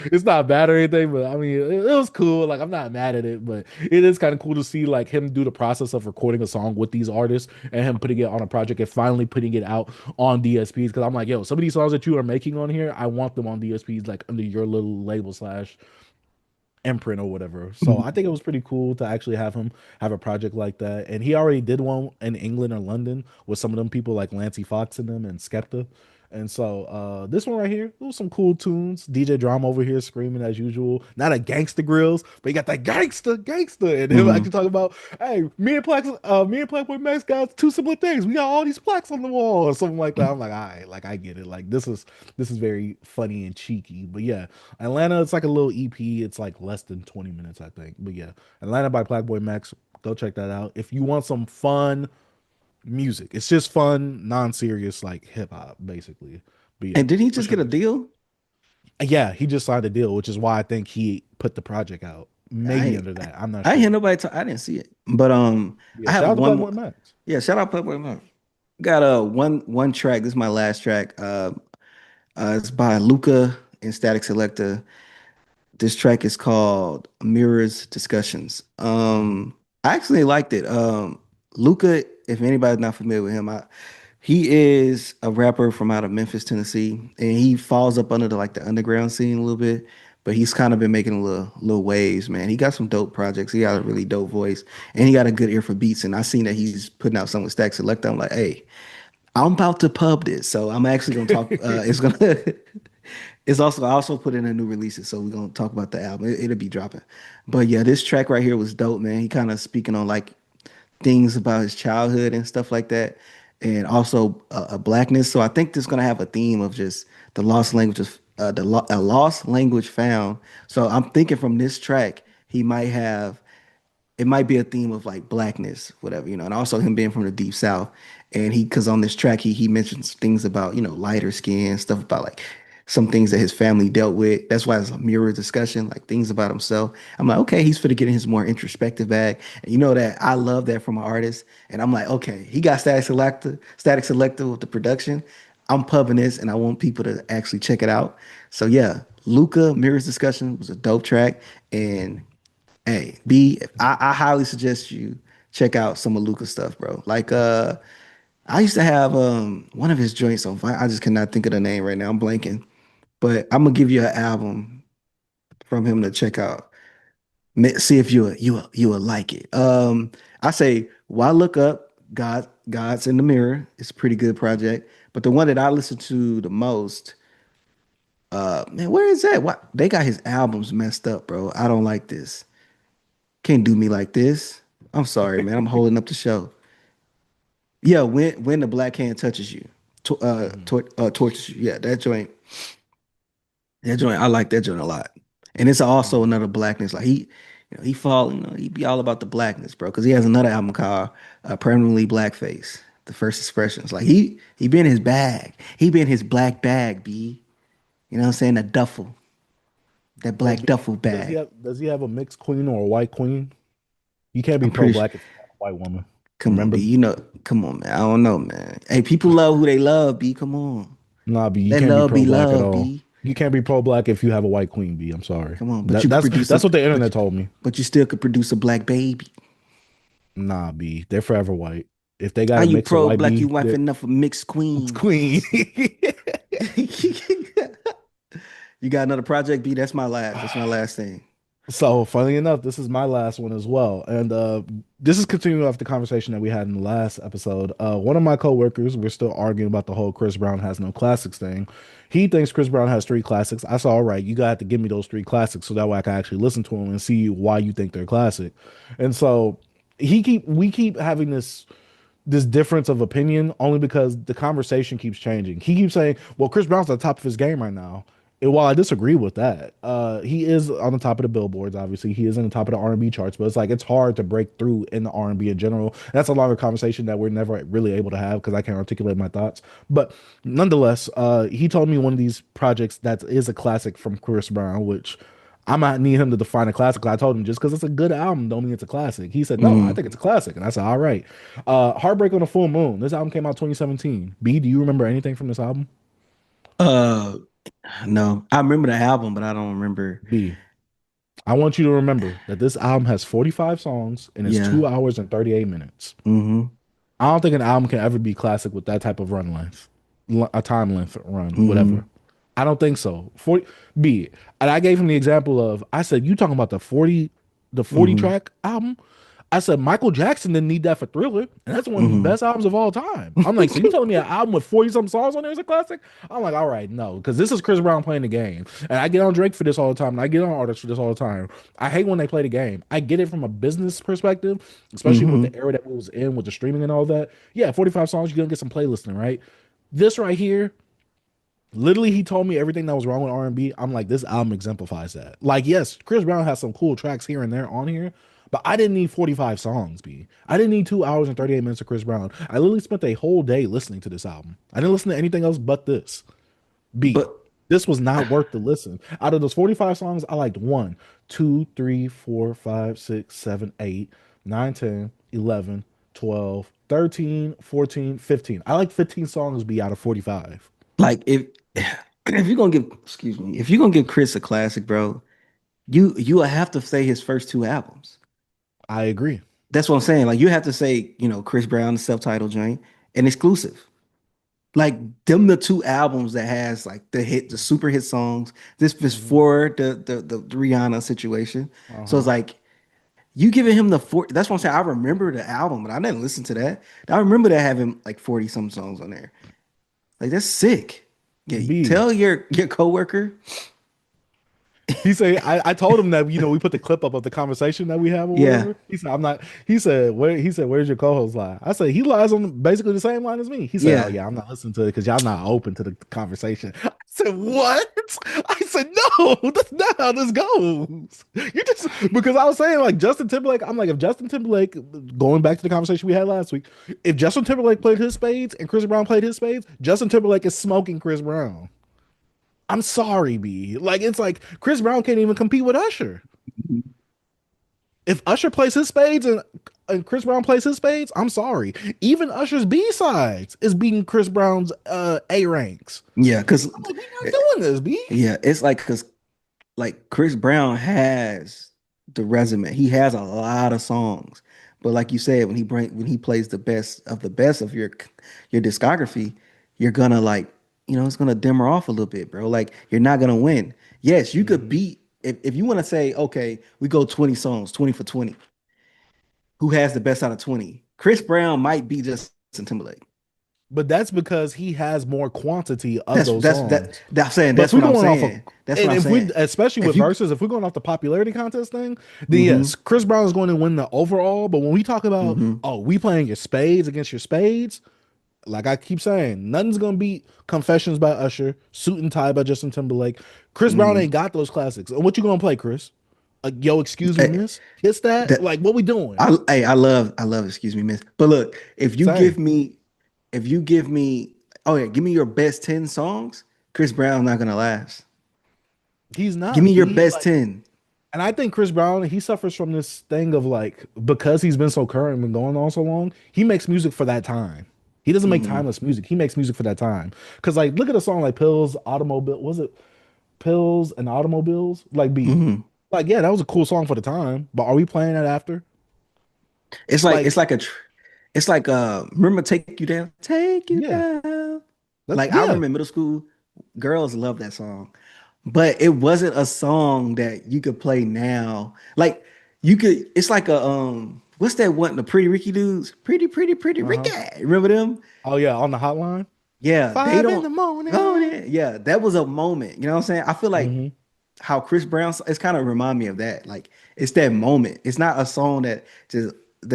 It's not bad or anything, but I mean, it was cool. Like I'm not mad at it, but it is kind of cool to see like him do the process of recording a song with these artists and him putting it on a project and finally putting it out on DSPs. Because I'm like, yo, some of these songs that you are making on here, I want them on DSPs, like under your little label slash imprint or whatever. So I think it was pretty cool to actually have him have a project like that. And he already did one in England or London with some of them people like Lancey Fox in them and Skepta. And so this one right here, it was some cool tunes. DJ Drama over here screaming as usual. Not a gangster grills, but he got that gangster. And him Mm-hmm. actually talking about, hey, me and Blackboy Max got two similar things. We got all these plaques on the wall or something like that. I'm like, all right, like I get it. Like this is very funny and cheeky. But yeah, Atlanta, it's like a little EP. It's like less than 20 minutes, I think. But yeah, Atlanta by Blackboy Max. Go check that out. If you want some fun music. It's just fun, non-serious like hip hop, basically. But yeah, And did he for just sure. get a deal? Yeah, he just signed a deal, which is why I think he put the project out. Maybe I under that. I'm not I ain't hear sure. nobody talk. I didn't see it, but I Yeah, have shout out to one. Playboy Max. Yeah, shout out Playboy Monk. Got one track. This is my last track. It's by Luca and Static Selector. This track is called Mirrors Discussions. Mhm. I actually liked it. Luca, if anybody's not familiar with him, he is a rapper from out of Memphis, Tennessee, and he falls up under the underground scene a little bit. But he's kind of been making a little waves, man. He got some dope projects. He got a really dope voice, and he got a good ear for beats. And I seen that he's putting out some with Stack Select. I'm like, hey, I'm about to pub this, so I'm actually gonna talk. It's gonna. It's also I also put in a new releases, so we're gonna talk about the album. It'll be dropping. But yeah, this track right here was dope, man. He kind of speaking on like things about his childhood and stuff like that, and also a blackness. So I think this is gonna have a theme of just the lost languages, a lost language found. So I'm thinking from this track, he might have it might be a theme of like blackness, whatever, and also him being from the deep south. And because on this track he mentions things about, lighter skin, stuff about like some things that his family dealt with. That's why it's a mirror discussion, like things about himself. I'm like, okay, he's fit to get in his more introspective bag. And you know that I love that from an artist. And I'm like, okay, he got static selector with the production. I'm pubbing this and I want people to actually check it out. So yeah, Luca Mirrors Discussion was a dope track. And hey, I highly suggest you check out some of Luca's stuff, bro. Like I used to have one of his joints on I just cannot think of the name right now. I'm blanking. But I'm gonna give you an album from him to check out. See if you will like it. I say why look up God's in the Mirror. It's a pretty good project. But the one that I listen to the most, man, where is that? What they got his albums messed up, bro. I don't like this. Can't do me like this. I'm sorry, man. I'm holding up the show. Yeah, when the black hand touches you, Mhm. tortures you. Yeah, that joint. I like that joint a lot. And it's also Mhm. another blackness. Like he fall. He be all about the blackness, bro. Because he has another album called "Permanently Blackface." The first expressions. Like he been in his bag. He been in his black bag. B. You know what I'm saying? That duffel, that Well, black B, duffel bag. does he have a mixed queen or a white queen? You can't be I'm pretty sure. pro-black if you have a white woman. Come on, B. Remember? Come on, man. I don't know, man. Hey, people love who they love, B. Come on. Nah, B, you Let can't be love be pro-black at love, all. B. You can't be pro-black if you have a white queen, B. I'm sorry. Come on, but That, you could that's produce a that's what the but internet told me. but you still could produce a black baby. Nah, B. They're forever white. If they How got a you mix of pro white black? You B, wife they're enough of mixed it's queens. queen. You got another project, B? That's my last. That's my last thing. So, funny enough, this is my last one as well. And this is continuing off the conversation that we had in the last episode. One of my coworkers, we're still arguing about the whole Chris Brown has no classics thing. He thinks Chris Brown has three classics. I said, all right, you got to give me those three classics so that way I can actually listen to them and see why you think they're classic. And so we keep having this difference of opinion only because the conversation keeps changing. He keeps saying, "Well, Chris Brown's at the top of his game right now." And while I disagree with that, he is on the top of the billboards. Obviously, he is in the top of the R&B charts. But it's like it's hard to break through in the R&B in general. That's a longer conversation that we're never really able to have because I can't articulate my thoughts. But nonetheless, he told me one of these projects that is a classic from Chris Brown, which I might need him to define a classic. I told him just because it's a good album don't mean it's a classic. He said, no, I Mm. think it's a classic. And I said, all right. Heartbreak on a Full Moon. This album came out 2017. B, do you remember anything from this album? Uh, no, I remember the album, but I don't remember. B, I want you to remember that this album has 45 songs and it's Yeah. 2 hours and 38 minutes. Mm-hmm. I don't think an album can ever be classic with that type of run length, a time length run, Mm-hmm. whatever. I don't think so. 40 B. And I gave him the example of I said, you talking about the 40 Mm-hmm. track album? I said Michael Jackson didn't need that for Thriller, and that's one of the Hmm. best albums of all time. I'm like, so you telling me an album with 40 some songs on there is a classic? I'm like, all right, no, because this is Chris Brown playing the game, and I get on Drake for this all the time, and I get on artists for this all the time. I hate when they play the game. I get it from a business perspective, especially with Hmm. the era that we was in with the streaming and all that. Yeah, 45 songs, you're gonna get some playlisting, right? This right here, literally, he told me everything that was wrong with R&B. I'm like, this album exemplifies that. Like, yes, Chris Brown has some cool tracks here and there on here, but I didn't need 45 songs, B. I didn't need 2 hours and 38 minutes of Chris Brown. I literally spent a whole day listening to this album. I didn't listen to anything else but this. B. But This was not worth the listen. Out of those 45 songs, I liked 1, 2, 3, 4, 5, 6, 7, 8, 9, 10, 11, 12, 13, 14, 15. I like 15 songs, B, out of 45. like if you're gonna give, excuse me, if you're gonna give Chris a classic, bro, you will have to say his first two albums. I agree. That's what I'm saying. Like you have to say, Chris Brown, the self-titled joint, and exclusive. Like them the two albums that has like the super hit songs. This is Mhm. for the Rihanna situation. So it's Uh-huh. like you giving him the four. That's what I'm saying. I remember the album, but I didn't listen to that. I remember that having like 40 some songs on there. Like that's sick. Yeah, B. tell your coworker. He said, I told him that, we put the clip up of the conversation that we have or Yeah, whatever. He said, I'm not, where's your co-host lie? I said, he lies on basically the same line as me. He said, oh yeah. yeah, I'm not listening to it because y'all not open to the conversation. I said, what? I said, no, that's not how this goes. You just, because I was saying like Justin Timberlake, I'm like, if Justin Timberlake, going back to the conversation we had last week, if Justin Timberlake played his spades and Chris Brown played his spades, Justin Timberlake is smoking Chris Brown. I'm sorry, B. Like it's like Chris Brown can't even compete with Usher. If Usher plays his spades and Chris Brown plays his spades, I'm sorry. Even Usher's B sides is beating Chris Brown's A ranks. Yeah, because I'm like, we're not doing this, B. yeah, it's like because like Chris Brown has the resume. He has a lot of songs. But like you said, when he plays the best of your discography, you're gonna like, it's gonna dimmer off a little bit, bro. Like you're not gonna win. Yes, you could Mhm. beat if you want to say, okay, we go 20 songs, 20 for 20. Who has the best out of 20? Chris Brown might be Justin Timberlake. But that's because he has more quantity of That's those that's that songs. that's saying But if that's we're what I'm going off of, saying. That's what and I'm if we, saying. especially If with you verses, if we're going off the popularity contest thing, then mm-hmm, yes, Chris Brown is going to win the overall. But when we talk about, mm-hmm, oh, we playing your spades against your spades, like I keep saying, nothing's gonna beat Confessions by Usher, Suit and Tie by Justin Timberlake. Chris Brown mm-hmm. ain't got those classics. And what you gonna play, Chris? Yo, excuse me, miss. Kiss that. That Like, what we doing? I love excuse me, miss. But look, Same. if you give me oh yeah, give me your best 10 songs, Chris Brown not gonna last. He's Give me not your B. best Like, 10. and I think Chris Brown, he suffers from this thing of like, because he's been so current and been going on so long, he makes music for that time. He doesn't make Mm-hmm. timeless music. He makes music for that time. Cause like, look at a song like Pills, Automobile. Was it Pills and Automobiles? Like, B. Mm-hmm. Like, yeah, that was a cool song for the time. But are we playing that after? It's like Like, it's like remember Take You yeah, Down. that's Like I yeah. remember in middle school, girls love that song. But it wasn't a song that you could play now. Like you could, it's like a what's that one? The Pretty Ricky dudes, pretty Ricky. Uh-huh. Remember them? Oh yeah, on the hotline. Yeah, they 5 in don't the own morning. it. Yeah, that was a moment. You know what I'm saying? I feel like Hmm. how Chris Brown, it's kind of remind me of that. Like it's that moment. It's not a song that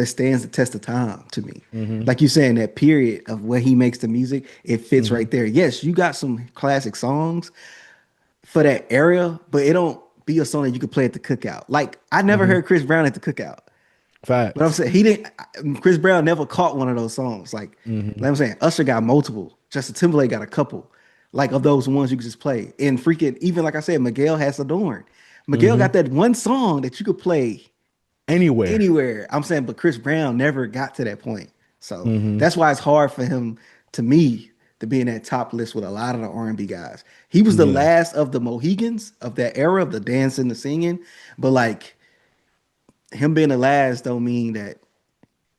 stands the test of time to me. Hmm. Like you saying, that period of where he makes the music, it fits Hmm. right there. Yes, you got some classic songs for that area, but it don't be a song that you could play at the cookout. Like I never Hmm. heard Chris Brown at the cookout. But I'm Facts. saying he didn't. Chris Brown never caught one of those songs. Hmm. Like I'm saying, Usher got multiple. Justin Timberlake got a couple. Like of those ones you could just play. And freaking even like I said, Miguel has Adorn. Miguel got Hmm. that one song that you could play Anywhere. anywhere. I'm saying, but Chris Brown never got to that point. So Hmm. that's why it's hard for him to me to be in that top list with a lot of the R&B guys. He was the Yeah. last of the Mohegans of that era of the dancing, the singing, but like him being the last don't mean that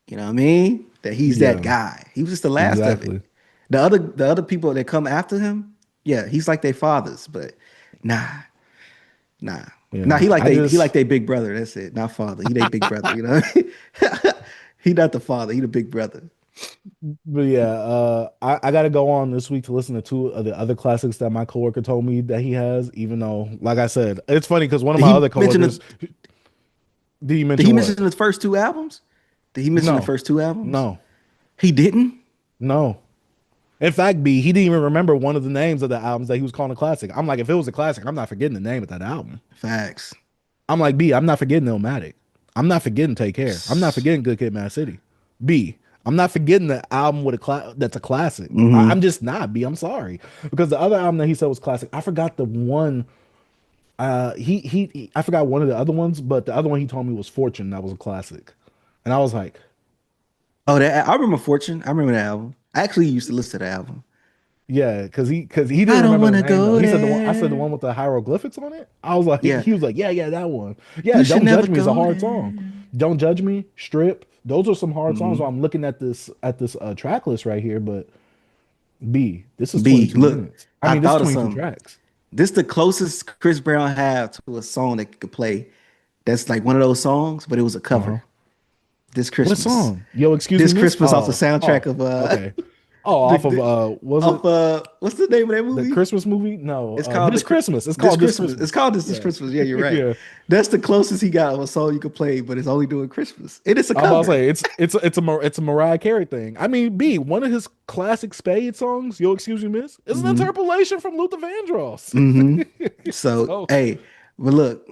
you know what I mean that he's that Yeah. guy. He was just the last of it. Exactly. The other people that come after him, yeah, he's like their fathers, but nah, nah. Now Yeah, he like I he like just they big brother. That's it. Not father. He they big brother. You know, he not the father. He the big brother. but yeah, I gotta go on this week to listen to two of the other classics that my coworker told me that he has. Even though, like I said, it's funny because one of Did my he other mention coworkers did he did mention he mention what? the first two albums? Did he mention the No, first two albums? no, He didn't. no. In fact, B, he didn't even remember one of the names of the albums that he was calling a classic. I'm like, if it was a classic, I'm not forgetting the name of that album. Facts. I'm like, B, I'm not forgetting Illmatic. I'm not forgetting Take Care. I'm not forgetting Good Kid, Mad City. B, I'm not forgetting the album with that's a classic. I'm Mm-hmm. just not, B. I'm sorry. Because the other album that he said was classic, I forgot the one. I forgot one of the other ones, but the other one he told me was Fortune. That was a classic. And I was like, Oh, that I remember Fortune. I remember that album. I actually used to listen to the album. yeah, because he didn't I don't remember want the to name though. go He said the one I said the there. one with the hieroglyphics on it. I was like, Yeah, he was like, yeah, yeah, that one. Yeah, you should Don't never Judge Me is a go hard song. there. Don't Judge Me, Strip. Those are some hard songs. Mhm. While I'm looking at this track list right here, but B, this is B, 22 look, minutes. I I mean, this is thought of 22 something. tracks. This the closest Chris Brown have to a song that could play. That's like one of those songs, but it was a Uh-huh. cover. This What Christmas. song? Yo, excuse me, This miss. Christmas off the soundtrack Oh, of okay. Oh, the, off of the was it of what's the name of that the movie? Christmas movie? No, It's called This Christmas. It's This called This Christmas. It's Christmas. called This Yeah. Christmas. Yeah, you're right. Yeah. That's the closest he got of a song you could play, but it's only doing Christmas. And it's a I'm about to cover. say it's a Mariah Carey thing. I mean, B, one of his classic Spade songs, Yo Excuse Me Miss, is an Hmm. interpolation from Luther Vandross. Hmm. So, So hey, but look,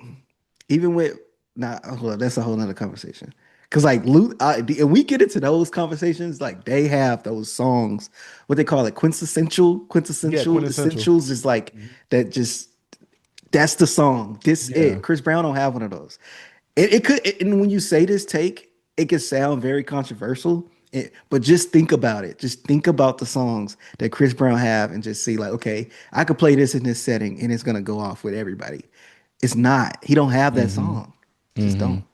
even with nah, hold on, that's a whole nother conversation. Cause like Luke, and we get into those conversations, like they have those songs, what they call it, yeah, quintessential. essentials is like Mhm. that. Just that's the song. This Yeah. it. Chris Brown don't have one of those. And when you say this take, it can sound very controversial. But just think about it. Just think about the songs that Chris Brown have, and just see like, okay, I could play this in this setting, and it's gonna go off with everybody. It's not. He don't have that Hmm. song. Just Hmm. don't.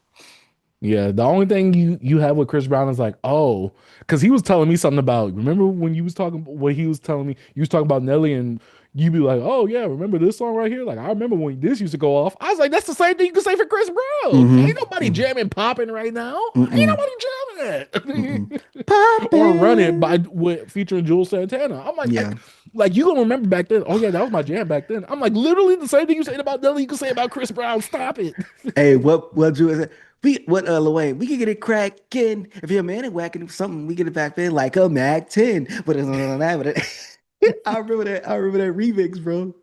Yeah, the only thing you have with Chris Brown is like, oh, because he was telling me something about. Remember when you was talking? What he was telling me, you was talking about Nelly, and you be like, oh yeah, remember this song right here? Like I remember when this used to go off. I was like, that's the same thing you can say for Chris Brown. Ain't nobody Mm-hmm. jamming popping right now. Ain't Mm-mm. nobody jamming Mm-mm. it. Or Run It by Poppin'. with featuring Jules Santana. I'm like, Yeah. like you gonna remember back then? Oh yeah, that was my jam back then. I'm like, literally the same thing you saying about Nelly, you can say about Chris Brown. Stop it. Hey, what Drew is it? What Lil Wayne, we can get it cracking. If you're a man and whacking something, we get it back then like a Mac 10. But it's not that. But I remember that. I remember that remix, bro.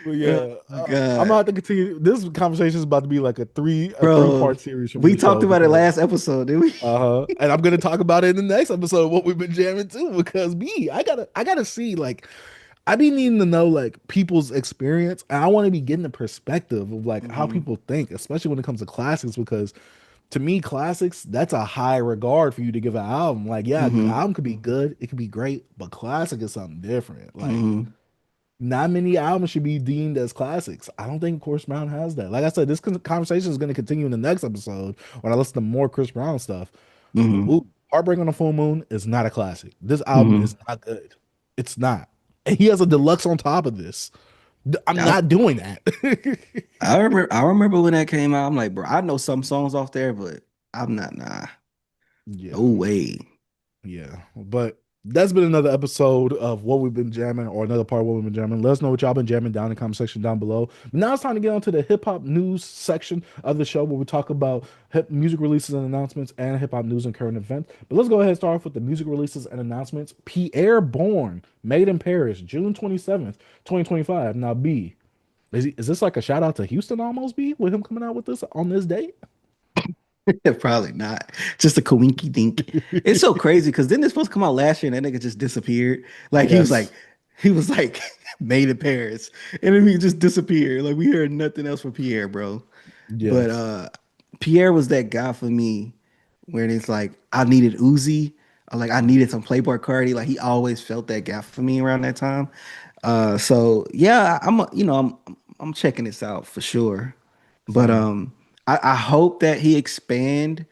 But Oh yeah, my I'm gonna God. have to continue. This conversation is about to be like a three Bro, part series for me we to talked show about it because last episode, did we? and I'm gonna talk about it in the next episode of what we've been jamming too because me I gotta see like I be needing to know like people's experience and I want to be getting the perspective of like how Hmm. people think, especially when it comes to classics because to me classics that's a high regard for you to give an album. Like yeah, Hmm. album could be good, it could be great, but classic is something different. Like Hmm. not many albums should be deemed as classics. I don't think Chris Brown has that. Like I said, this conversation is going to continue in the next episode when I listen to more Chris Brown stuff. But Hmm. Woo, Heartbreak on the Full Moon is not a classic. This album Hmm. is not good. It's not. And he has a deluxe on top of this. I'm I, not doing that. I remember when that came out. I'm like, bro, I know some songs off there, but I'm not, nah. No Yeah. way. Yeah, but that's been another episode of what we've been jamming, or another part of what we've been jamming. Let us know what y'all been jamming down in the comment section down below. But now it's time to get on to the hip hop news section of the show, where we talk about hip music releases and announcements, and hip hop news and current events. But let's go ahead and start off with the music releases and announcements. Pierre Bourne, made in Paris, June 27th, 2025. Now, B, is this like a shout out to Houston almost? B, with him coming out with this on this date? Probably not. Just a coinky dink. It's so crazy because didn't this supposed to come out last year and that nigga just disappeared? Like Yes. he was like made in Paris. And then he just disappeared. Like we heard nothing else from Pierre, bro. But Yes. Pierre was that guy for me where it's like I needed Uzi or like I needed some Playboy Cardi. Like he always felt that gap for me around that time. So yeah, I'm checking this out for sure. But Same. I hope that he expand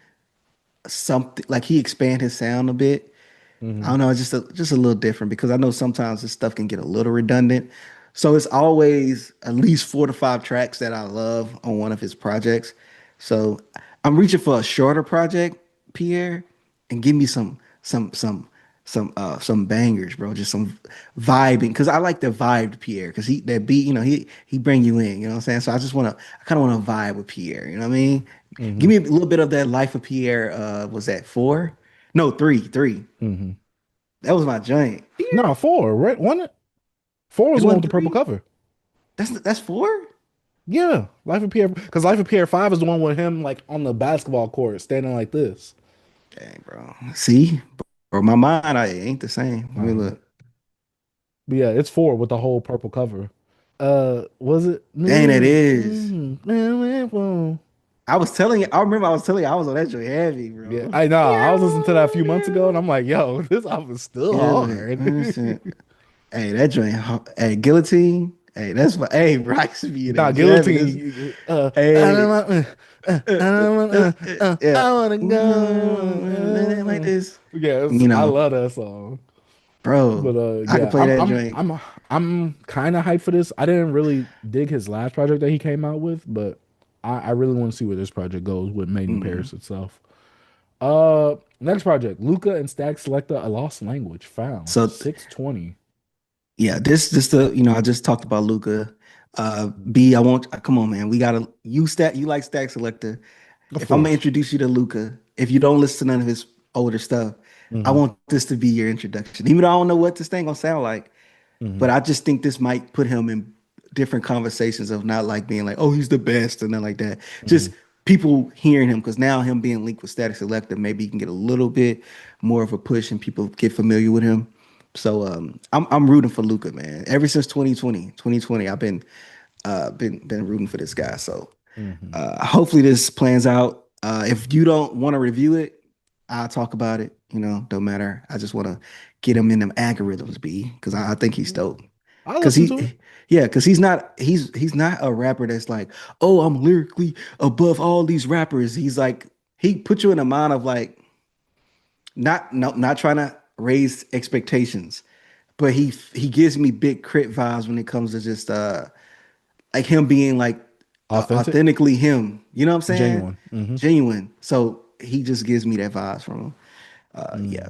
something like he expand his sound a bit. I Hmm. don't know, just a little different because I know sometimes this stuff can get a little redundant. So it's always at least 4 to 5 tracks that I love on one of his projects. So I'm reaching for a shorter project, Pierre, and give me some bangers, bro. Just some vibing, because I like the vibe to Pierre, because he that beat, he bring you in. You know what I'm saying? So I kind of want to vibe with Pierre. You know what I mean? Give Hmm. me a little bit of that life of Pierre. Was that 4? No, 3. Hmm. That was my joint. Pierre, No, four, right? One, four was it the one with wasn't the purple 3. cover. That's 4. Yeah, Life of Pierre, because Life of Pierre 5 is the one with him like on the basketball court standing like this. Dang, bro. See, bro, my mind, I ain't the same. Let me Uh-huh. look. But yeah, it's four with the whole purple cover. Was it Dang, that new? is. Mhm. I remember I was telling you I was on that joint heavy, Yeah, bro. I know. I was listening to that a few months ago, and I'm like, yo, this album is still Yeah, like, hard. hey, that joint, hey, Guillotine. Hey, that's my, hey, bro, I used to be in Nah, that jamming. This, Guillotine. I don't hey, want, yeah. I wanna Like go. this, Yeah, you I know, love that song. bro, But I could yeah, play that joint. I'm kind of hyped for this. I didn't really dig his last project that he came out with, but I really want to see where this project goes with Made in Mhm. Paris itself. Next project, Luca and Stack Selecta, A Lost Language, found So 620. yeah, this the I just talked about Luca. B, I want come on, man. We gotta you like Stack Selector. Of If I'm gonna course. introduce you to Luca, if you don't listen to none of his older stuff, I Hmm. want this to be your introduction. Even though I don't know what this thing gonna sound like, Hmm. but I just think this might put him in different conversations of not like being like, oh, he's the best and nothing like that. Hmm. Just people hearing him, because now him being linked with Static Selector, maybe he can get a little bit more of a push and people get familiar with him. So I'm rooting for Luca, man. Ever since 2020, I've been rooting for this guy. So Hmm. hopefully this plans out. If you don't want to review it, I'll talk about it. Don't matter. I just want to get him in them algorithms, B, because I think he's dope. I'll Cause listen to it. yeah, because he's not a rapper that's like, oh, I'm lyrically above all these rappers. He's like, he put you in a mind of like, not trying to raise expectations, but he gives me big crit vibes when it comes to just like him being like Authentic, authentically him. You know what I'm saying? genuine. Hmm. Genuine. So he just gives me that vibes from him. Yeah.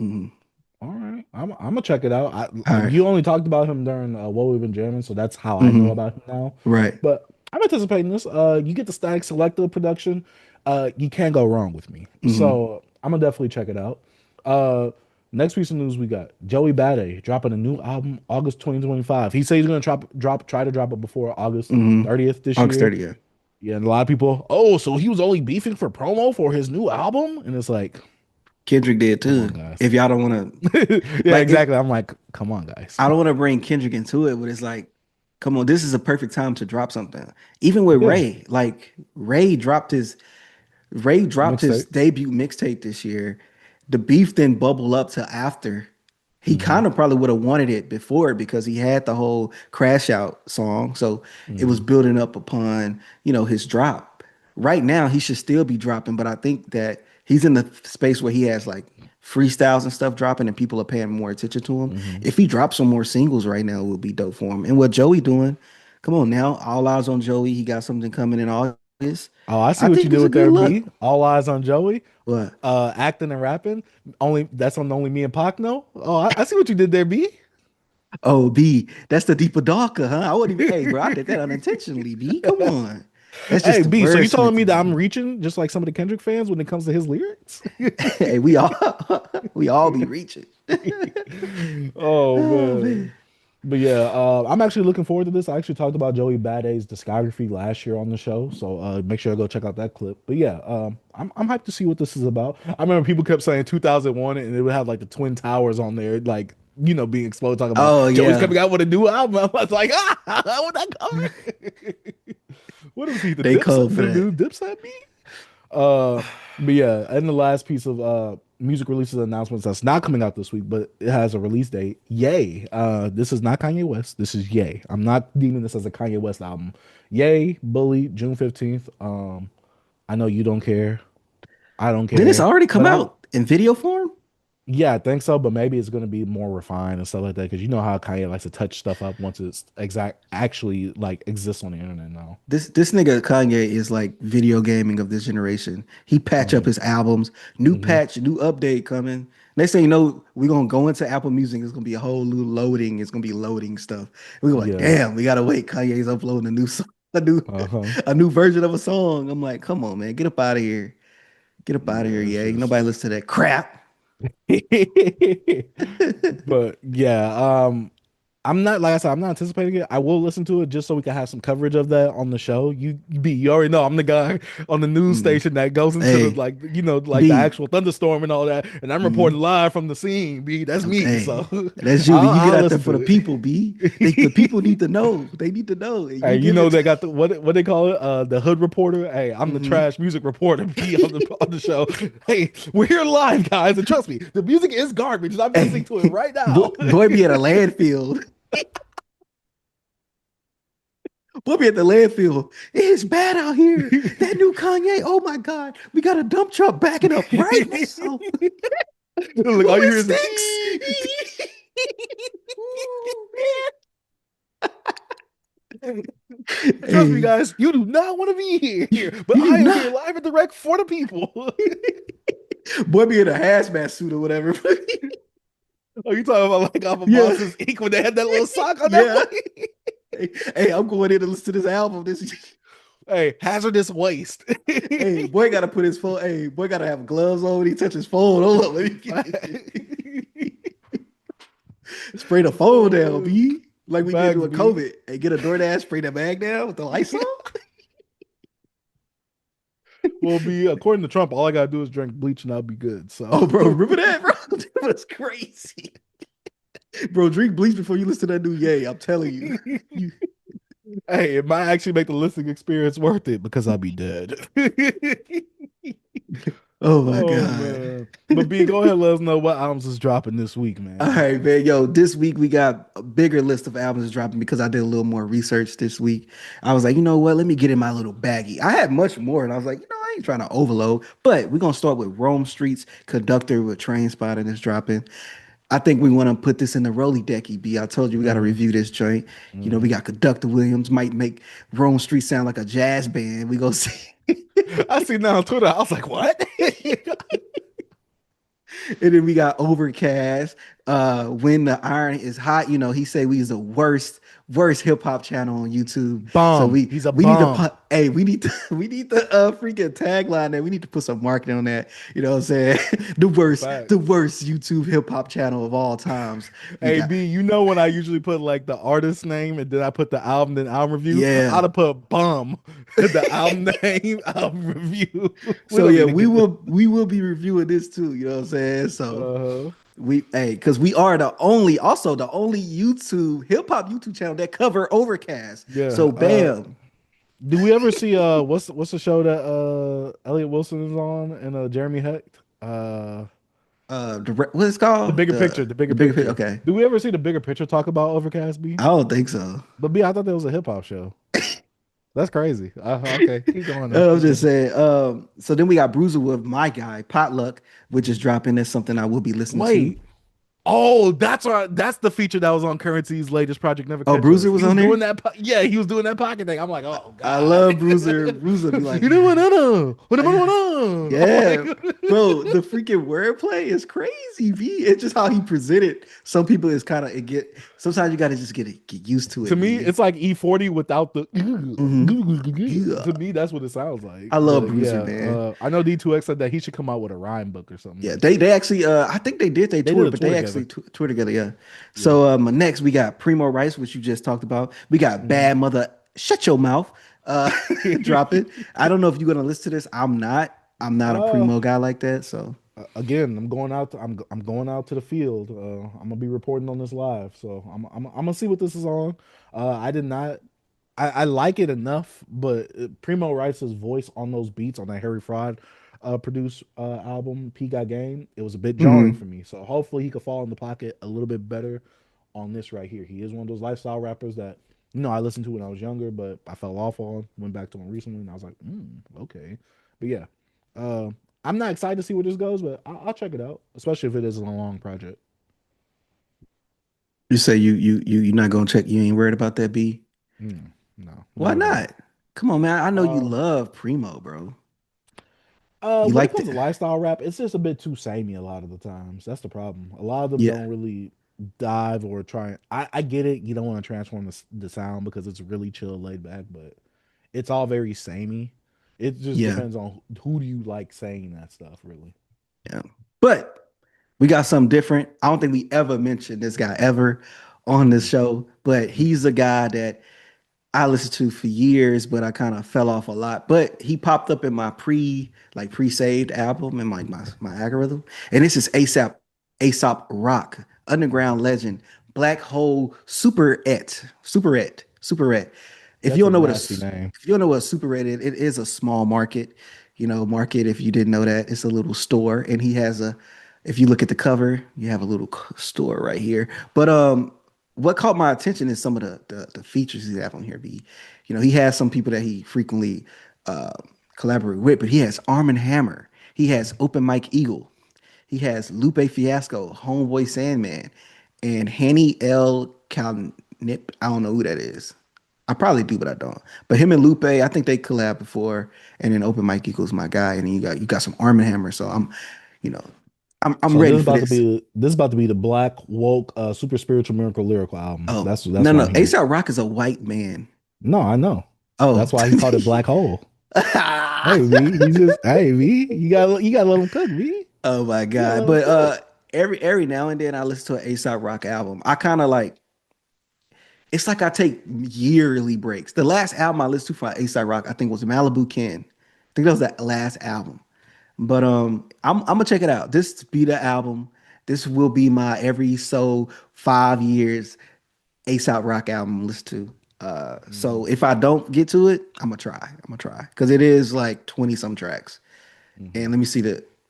Mhm. All right, I'm gonna check it out. All right. You only talked about him during what we've been jamming, so that's how I know Hmm. about him now. Right. But I'm anticipating this. You get the Static Selector production. You can't go wrong with me. Hmm. So I'm gonna definitely check it out. Uh, Next piece of news we got Joey Bada dropping a new album August 2025. He said he's gonna try to drop it before August Hmm. 30th this August year. 30th. Yeah, and a lot of people, oh, so he was only beefing for promo for his new album, and it's like, Kendrick did come on, too. guys. If y'all don't want to, Yeah, like, exactly. I'm like, come on, guys. I don't want to bring Kendrick into it, but it's like, come on, this is a perfect time to drop something. Even with Yeah, Ray, like Ray dropped his mixtape. debut mixtape this year. The beef didn't bubble up to after. He Hmm. kind of probably would have wanted it before because he had the whole Crash Out song. So it was Hmm. building up upon, his drop. Right now, he should still be dropping, but I think that he's in the space where he has like freestyles and stuff dropping and people are paying more attention to him. Hmm. If he drops some more singles right now, it would be dope for him. And what Joey doing? Come on now, all eyes on Joey. He got something coming in August. Oh, I see I what you think did it's a with good there, look. B. All eyes on Joey. What? Acting and rapping. Only that's on only me and Pac know. Oh, I see what you did there, B. Oh, B, that's the deeper darker, huh? I wouldn't even, hey, bro, I did that unintentionally, B. Come on. That's Hey, just the B. So you telling wordsmith me in that I'm me. reaching just like some of the Kendrick fans when it comes to his lyrics? Hey, we all we all be reaching. Oh Oh man. man. But yeah, I'm actually looking forward to this. I actually talked about Joey Bada's discography last year on the show, so make sure to go check out that clip. But yeah, I'm hyped to see what this is about. I remember people kept saying 2001, and it would have like the Twin Towers on there, like being exploded, talking about Oh Joey's yeah. coming out with a new album. I was like, what that cover? What was he? They code for The that. new Dipset beat? Uh, but yeah, and the last piece of music releases announcements that's not coming out this week, but it has a release date. Yay! This is not Kanye West. This is Yay. I'm not deeming this as a Kanye West album. Yay, Bully, June 15th. I know you don't care. I don't Did this care, already but come out in video form? Yeah, I think so, but maybe it's gonna be more refined and stuff like that because you know how Kanye likes to touch stuff up once it's exact actually like exists on the internet now. This nigga Kanye is like video gaming of this generation. He patch up Hmm. his albums, new Hmm. patch, new update coming. Next thing you know, we're gonna go into Apple Music. It's gonna be a whole new loading. It's gonna be loading stuff. We're like, Yeah. damn, we gotta wait. Kanye's uploading a new song, a new Uh-huh. a new version of a song. I'm like, come on, man, get up out of here. Get up out of here. Yeah, it's Yeah, ain't just nobody listen to that crap. but yeah, I'm not like I said, I'm not anticipating it. I will listen to it just so we can have some coverage of that on the show. You already know I'm the guy on the news Mm. station that goes into the Hey, like like the B. actual thunderstorm and all that, and I'm Mm. reporting live from the scene. B, that's me. Hey, So that's you. You get I'll out there listen for the to people, B. The people it. need to know. They need to know. And Hey, you you give know it. they got the what they call it? The hood reporter. Hey, I'm the Mhm. trash music reporter. Be on the show. Hey, we're here live, guys, and trust me, the music is garbage. I'm listening Hey, to it right now. boy be at a landfill. Boy be at the landfill. It's bad out here. That new Kanye. Oh my God. We got a dump truck backing up right now. Look, Ooh, all you it hear is the stinks. Ooh, beep. man. Trust me, Hey, guys, you do not want to be here, but you I do am here not. live and direct for the people. Boy be in a hazmat suit or whatever. Are you talking about like off of Yeah. Monsters Inc. when they had that little sock on that Yeah. boy? Hey, I'm going in to listen to this album. This Hey, hazardous waste. Hey, boy gotta put his phone. Hey, boy gotta have gloves on when he touch his phone. Hold up, let me get this shit. Spray the phone down, Oh, B. Like we did facts, with B. COVID. Hey, get a DoorDash, spray that bag down with the lights on. Well, B, according to Trump, all I gotta do is drink bleach and I'll be good. Oh, So, bro, remember that, bro? That was crazy. Bro, drink bleach before you listen to that new Yay. I'm telling you. You hey, it might actually make the listening experience worth it because I'll be dead. Oh my Oh God. man. But B, go ahead, let us know what albums is dropping this week, All man. right, man. Yo, this week we got a bigger list of albums dropping because I did a little more research this week. I was like, you know what? Let me get in my little baggie. I had much more, and I was like, I ain't trying to overload. But we're gonna start with Rome Street's Conductor with Train Spotting is dropping. I think we want to put this in the Rolly Decky, B. I told you we got to Hmm. review this joint. We Hmm. got Conductor Williams, might make Rome Street sound like a jazz band. We go see. I see now on Twitter. I was like, what? And then we got Overcast. When the iron is hot, he say we is the worst hip hop channel on YouTube. So Bum. we He's a we need to bum. put hey, we need to we need the freaking tagline there. We need to put some marketing on that. You know what I'm saying? The Facts. worst YouTube hip hop channel of all times. We Hey got B, you know when I usually put like the artist name and then I put the album, then album review, yeah. I'd have put bum, the album name, album review. We So don't yeah, need to we get will we will be reviewing this too. You know what I'm saying? So uh because we are the only YouTube hip hop YouTube channel that cover Overcast. yeah. So bam. Do we ever see what's the show that Elliot Wilson is on and Jeremy Hecht? What it's called? The The bigger bigger picture. picture. Okay. Do we ever see the bigger picture talk about Overcast B? I don't think so. But B, I thought that was a hip hop show. That's crazy. Okay, keep going then. I'm Keep just going. saying. So then we got Bruiser with my guy, Potluck, which is dropping. That's something I will be listening to. Wait. Oh, that's the feature that was on Currency's latest project, Never Oh, Catch Bruiser Us. was He was on doing there? that. Yeah, he was doing that pocket thing. I'm like, oh I god. love Bruiser. Bruiser be like, You know what? No, what am I, I? I'm yeah, bro, like, the freaking wordplay is crazy, V. It's just how he presented. Some people is kind of it get. Sometimes you got to just get used to to it, me, V. it's like E40 without the. Hmm. Yeah, To me, that's what it sounds like. I love But Bruiser, yeah, man. I know D2X said that he should come out with a rhyme book or something. Yeah, they actually I think they They did toured, a but tour they together. actually tour together. Yeah. Yeah. So next we got Premo Rice, which you just talked about. We got Hmm. Bad Mother. Shut your mouth. Uh, drop it. I don't know if you're gonna listen to this. I'm not. I'm not a uh, Premo guy like that. So. again, I'm going out to the field. I'm gonna be reporting on this live, so I'm gonna see what this is on. I did not. I like it enough, but Primo Rice's voice on those beats on that Harry Fraud produced album P Got Game, it was a bit jarring Hmm. for me. So hopefully he could fall in the pocket a little bit better on this right here. He is one of those lifestyle rappers that I listened to when I was younger, but I fell off on. Went back to him recently, and I was like, okay. But yeah, uh, I'm not excited to see where this goes, but I'll check it out, especially if it is a long project. You say you're not gonna check. You ain't worried about that, B? No, Why not at all. not? Come on, man. I know you Um, love Primo, bro. You when it like comes that? to lifestyle rap, it's just a bit too samey a lot of the times. That's the problem. A lot of them Yeah, don't really dive or try. I get it. You don't want to transform the sound because it's really chill, laid back, but it's all very samey. It just yeah, depends on who do you like saying that stuff, really. yeah. But we got something different. I don't think we ever mentioned this guy ever on this Mm-mm, show, but he's a guy that I listened to for years, but I kind of fell off a lot. But he popped up in my pre-saved album in my algorithm. And this is ASAP Rock, underground legend, Black Hole Superette. If you That's a don't know what nasty name. if you don't know what a Superette is, it is a small market, market. If you didn't know that, it's a little store. And he has if you look at the cover, you have a little store right here. But what caught my attention is some of the features he have on here. He has some people that he frequently uh, collaborate with, but he has Arm& Hammer, he has Open Mike Eagle, he has Lupe Fiasco, Homeboy Sandman, and Hanny L. Calnip. I don't know who that is. I probably do, but I don't. But him and Lupe, I think they collabed before. And then Open Mike Eagle's my guy, and then you got some Arm& Hammer. So you know, I'm So ready for this. this is about to be the Black Woke Super Spiritual Miracle Lyrical album. Oh That's no, what no, I'm hearing. ASAP Rock is a white man. No, I know. Oh. That's why he called it Black Hole. Hey V, he's just hey V, you gotta let him cook V. Oh my You gotta God. let him But cook. every now and then I listen to an ASAP Rock album. I kind of like it's like I take yearly breaks. The last album I listened to for ASAP Rock, I think was Malibu Ken. I think that was that last album. But I'm gonna check it out. This be the album. This will be my every so 5 years ASAP Rock album listen to. So Hmm. if I don't get to it, I'm gonna try. I'm gonna try because it is like 20 some tracks. And Hmm.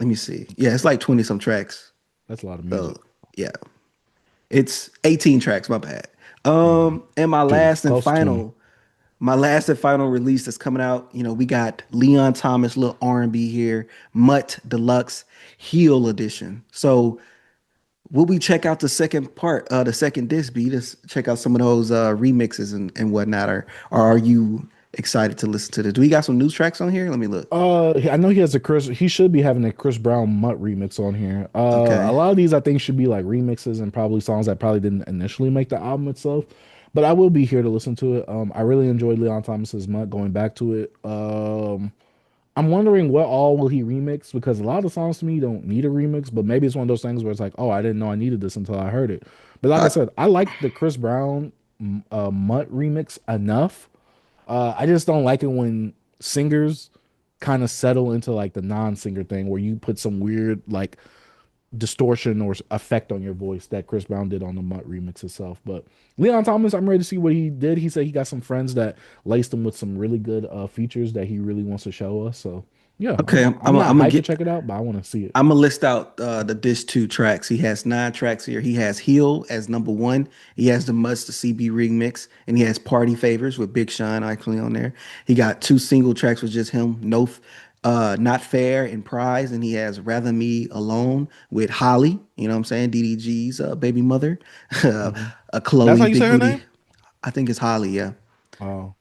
let me see. Yeah, it's like 20 some tracks. That's a lot of So music. yeah, it's 18 tracks, my bad. Hmm. And Dude, close to 20. my last and final release that's coming out, we got Leon Thomas, little R&B here, Mutt Deluxe Heel Edition. So will we check out the second part, the second disc B, to check out some of those remixes and whatnot, or are you excited to listen to this? Do we got some new tracks on here? Let me look. I know he has a Chris. He should be having a Chris Brown Mutt remix on here. A Okay. lot of these I think should be like remixes and probably songs that probably didn't initially make the album itself. But I will be here to listen to it. I really enjoyed Leon Thomas's Mutt. Going back to it, I'm wondering what all will he remix because a lot of the songs to me don't need a remix. But maybe it's one of those things where it's like, oh, I didn't know I needed this until I heard it. But like I Uh, said, I like the Chris Brown Mutt remix enough. I just don't like it when singers kind of settle into like the non-singer thing where you put some weird like distortion or effect on your voice that Chris Brown did on the Mutt remix itself. But Leon Thomas, I'm ready to see what he did. He said he got some friends that laced him with some really good features that he really wants to show us. So yeah, okay, I'm not I'm gonna hyped to get check it out, but I want to see it. I'm gonna list out the disc two tracks. He has 9 tracks here. He has Heal as number one. He has the Must the CB remix, and he has Party Favors with Big Sean actually on there. He got 2 single tracks with just him, Not Fair and Prize, and he has Rather Me Alone with Holly. You know what I'm saying? DDG's baby mother, Hmm. a That's how Chloe you say Big her Booty. name? I think it's Holly, yeah. Oh,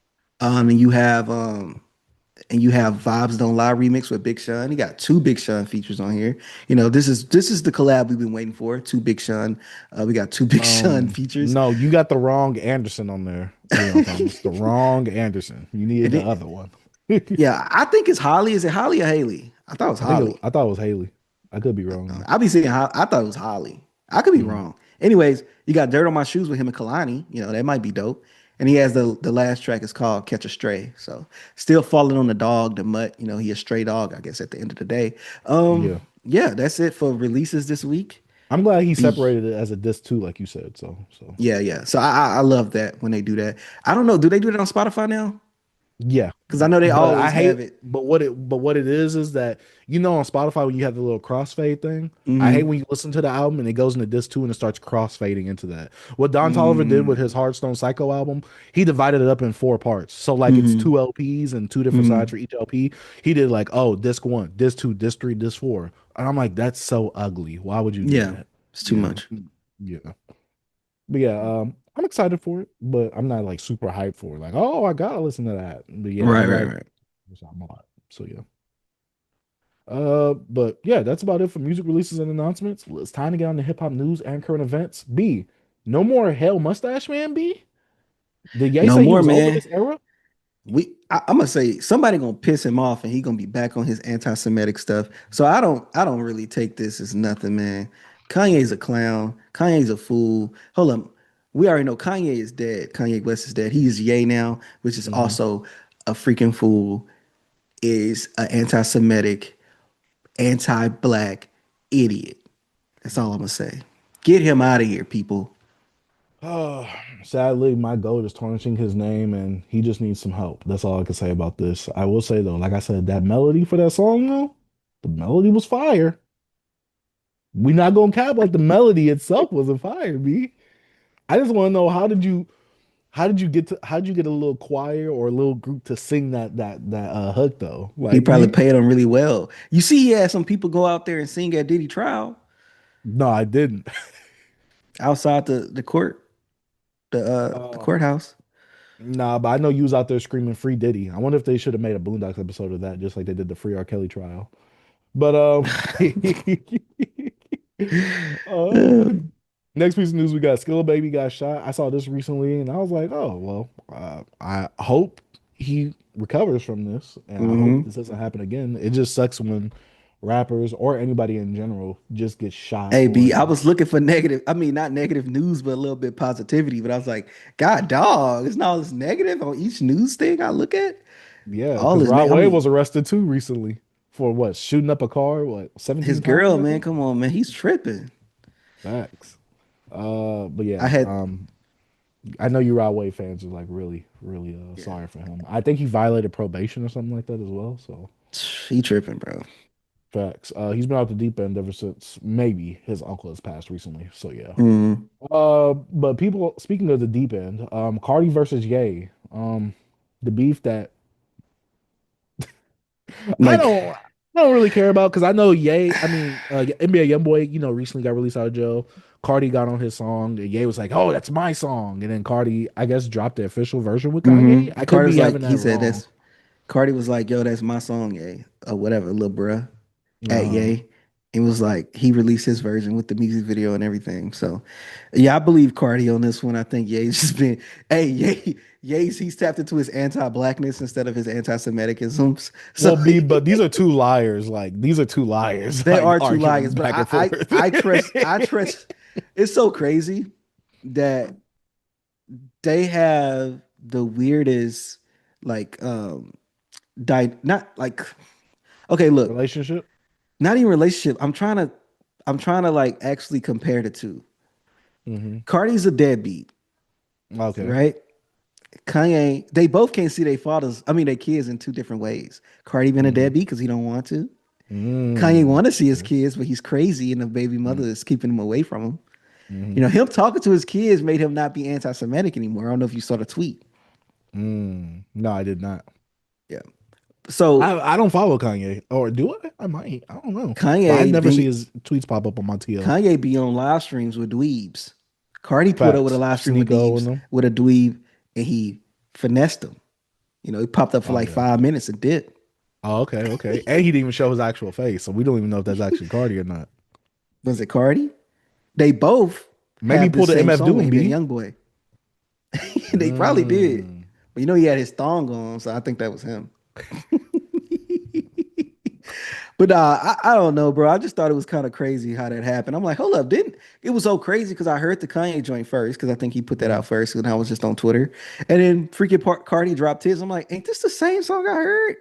And you have Vibes Don't Lie remix with Big Sean. You got 2 Big Sean features on here. This is the collab we've been waiting for. 2 Big Sean. We got 2 Big Sean features. no, you got the wrong Anderson on there, Leon Thomas. The wrong Anderson. You needed And the then, other one. I yeah, I think it's Holly. Is it Holly or Haley? I thought it was Holly. I thought it was Haley. I could be wrong though. I be saying I thought it was Holly. I could be Mhm. wrong. Anyways, you got Dirt on My Shoes with him and Kalani. That might be dope. And he has the last track is called Catch a Stray. So still falling on the dog, the mutt. He a stray dog, I guess, at the end of the day. Yeah. Yeah, that's it for releases this week. I'm glad he Be separated it as a disc too, like you said. So Yeah, yeah. So I love that when they do that. I don't know. Do they do that on Spotify now? Yeah, Because I know they but I always hate. have it. But what it is that on Spotify when you have the little crossfade thing. I hate Mm-hmm. when you listen to the album and it goes into disc two and it starts crossfading into that. What Don Toliver did with Mm-hmm. his Heartstone Psycho album, he divided it up in four parts. So like it's Mm-hmm. two LPs and two different sides for each LP. He did like, oh, disc one, disc two, disc three, disc four, and I'm like, that's so ugly. Why would you do Yeah, that? it's too Yeah, much. yeah. But yeah, I'm excited for it, but I'm not like super hyped for it. Like, oh, I gotta listen to that. But yeah, Right, I'm right, glad right. this album a lot. So yeah. But yeah, that's about it for music releases and announcements. It's time to get on the hip hop news and current events. B, no more Hell Mustache Man. B, did Ye No say he more, was over man. this era? I'm gonna say somebody gonna piss him off and he gonna be back on his anti-Semitic stuff. So I don't really take this as nothing, man. Kanye's a clown. Kanye's a fool. Hold up. We already know Kanye is dead. Kanye West is dead. He is Ye now, which is Hmm. also a freaking fool, is an anti-Semitic, anti-black idiot. That's all I'm gonna say. Get him out of here, people. Oh, sadly, my goat is tarnishing his name, and he just needs some help. That's all I can say about this. I will say though, like I said, that melody for that song though, the melody was fire. We not gonna cap like the melody itself wasn't fire, B. I just want to know how did you get a little choir or a little group to sing that hook though? He Like probably you paid him really well. You see, he had some people go out there and sing at Diddy trial no, I didn't. outside the court, the Uh, courthouse. nah, but I know you was out there screaming free Diddy. I wonder if they should have made a Boondocks episode of that, just like they did the free R. Kelly trial. But uh, next piece of news, we got Skilla Baby got shot. I saw this recently, and I was like, oh well. I hope he recovers from this, and I hope Hmm. this doesn't happen again. It just sucks when rappers or anybody in general just get shot Hey or B, I was looking for negative. I mean, not negative news, but a little bit positivity. But I was like, God, dog, it's not all this negative on each news thing I look at. yeah, All because this, Rod I Wave was mean, arrested too recently for what shooting up a car, what his 17 times girl, I man, think. come on, man, he's tripping. Facts. But I yeah, had, I know you Rod Wave fans are like really, really yeah, sorry for him. I think he violated probation or something like that as well. So he tripping, bro. facts. He's been out the deep end ever since maybe his uncle has passed recently. So yeah. Mm. But people speaking of the deep end, Cardi versus Ye, the beef that I Like, don't I don't really care about because I know Ye. I mean, NBA YoungBoy, recently got released out of jail. Cardi got on his song. And Ye was like, "Oh, that's my song," and then Cardi, I guess, dropped the official version with Kanye. I could Carter's be like, having he that said wrong. that's Cardi was like, yo, that's my song, yay, or whatever, little bruh, at Uh, yay. It was like he released his version with the music video and everything. So, yeah, I believe Cardi on this one. I think Ye's just been, hey, he's tapped into his anti-blackness instead of his anti-Semiticisms. So well, B, but these are two liars. Like these are two liars, they like are two liars, arguing but back and I, forth. I trust, I trust. It's so crazy that they have the weirdest, like, not like, okay, look, Relationship. not even relationship. I'm trying to like actually compare the two. Hmm. Cardi's a deadbeat, Okay. right? Kanye, they both can't see their fathers, I mean their kids in two different ways. Cardi been a Hmm. deadbeat because he don't want to. Kanye Mm. want to see his Okay. kids, but he's crazy and the baby mother is keeping him away from him. Hmm. Him talking to his kids made him not be anti-Semitic anymore. I don't know if you saw the tweet. No, I did not. Yeah. So I don't follow Kanye, or do I? I might. I don't know, but I Kanye never see be his tweets pop up on my TL. Kanye be on live streams with dweebs. Cardi pulled up with a Facts. live stream with Sneeko and dweebs them. with a dweeb and he finessed him. He popped up for like Okay. 5 minutes and did. Oh, okay, okay. And he didn't even show his actual face, so we don't even know if that's actually Cardi or not. Was it Cardi? They both Maybe he have the pulled an same MF song with Doom him being B. young boy. They probably did. Mm. But he had his thong on, so I think that was him. But I don't know, bro. I just thought it was kind of crazy how that happened. I'm like, hold up, didn't it was so crazy because I heard the Kanye joint first because I think he put that Mm. out first and I was just on Twitter, and then freaking Cardi dropped his. I'm like, ain't this the same song I heard?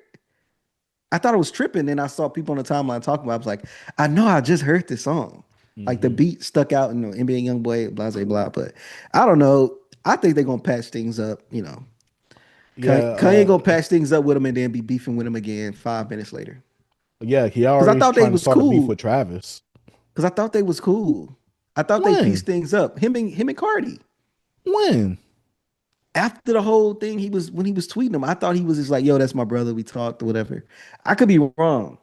I thought it was tripping. Then I saw people on the timeline talking about. It. I was like, I know I just heard this song. Like the Hmm. beat stuck out in the NBA YoungBoy, blah blah blah. But I don't know. I think they're gonna patch things up. Yeah, Kanye gonna patch things up with him and then be beefing with him again 5 minutes later. yeah, he Because I already thought they trying to was start a beef cool. with Travis. Because I thought they was cool. I thought they pieced When? things up. Him and Cardi. When? After the whole thing, when he was tweeting him, I thought he was just like, "Yo, that's my brother. We talked or whatever." I could be wrong.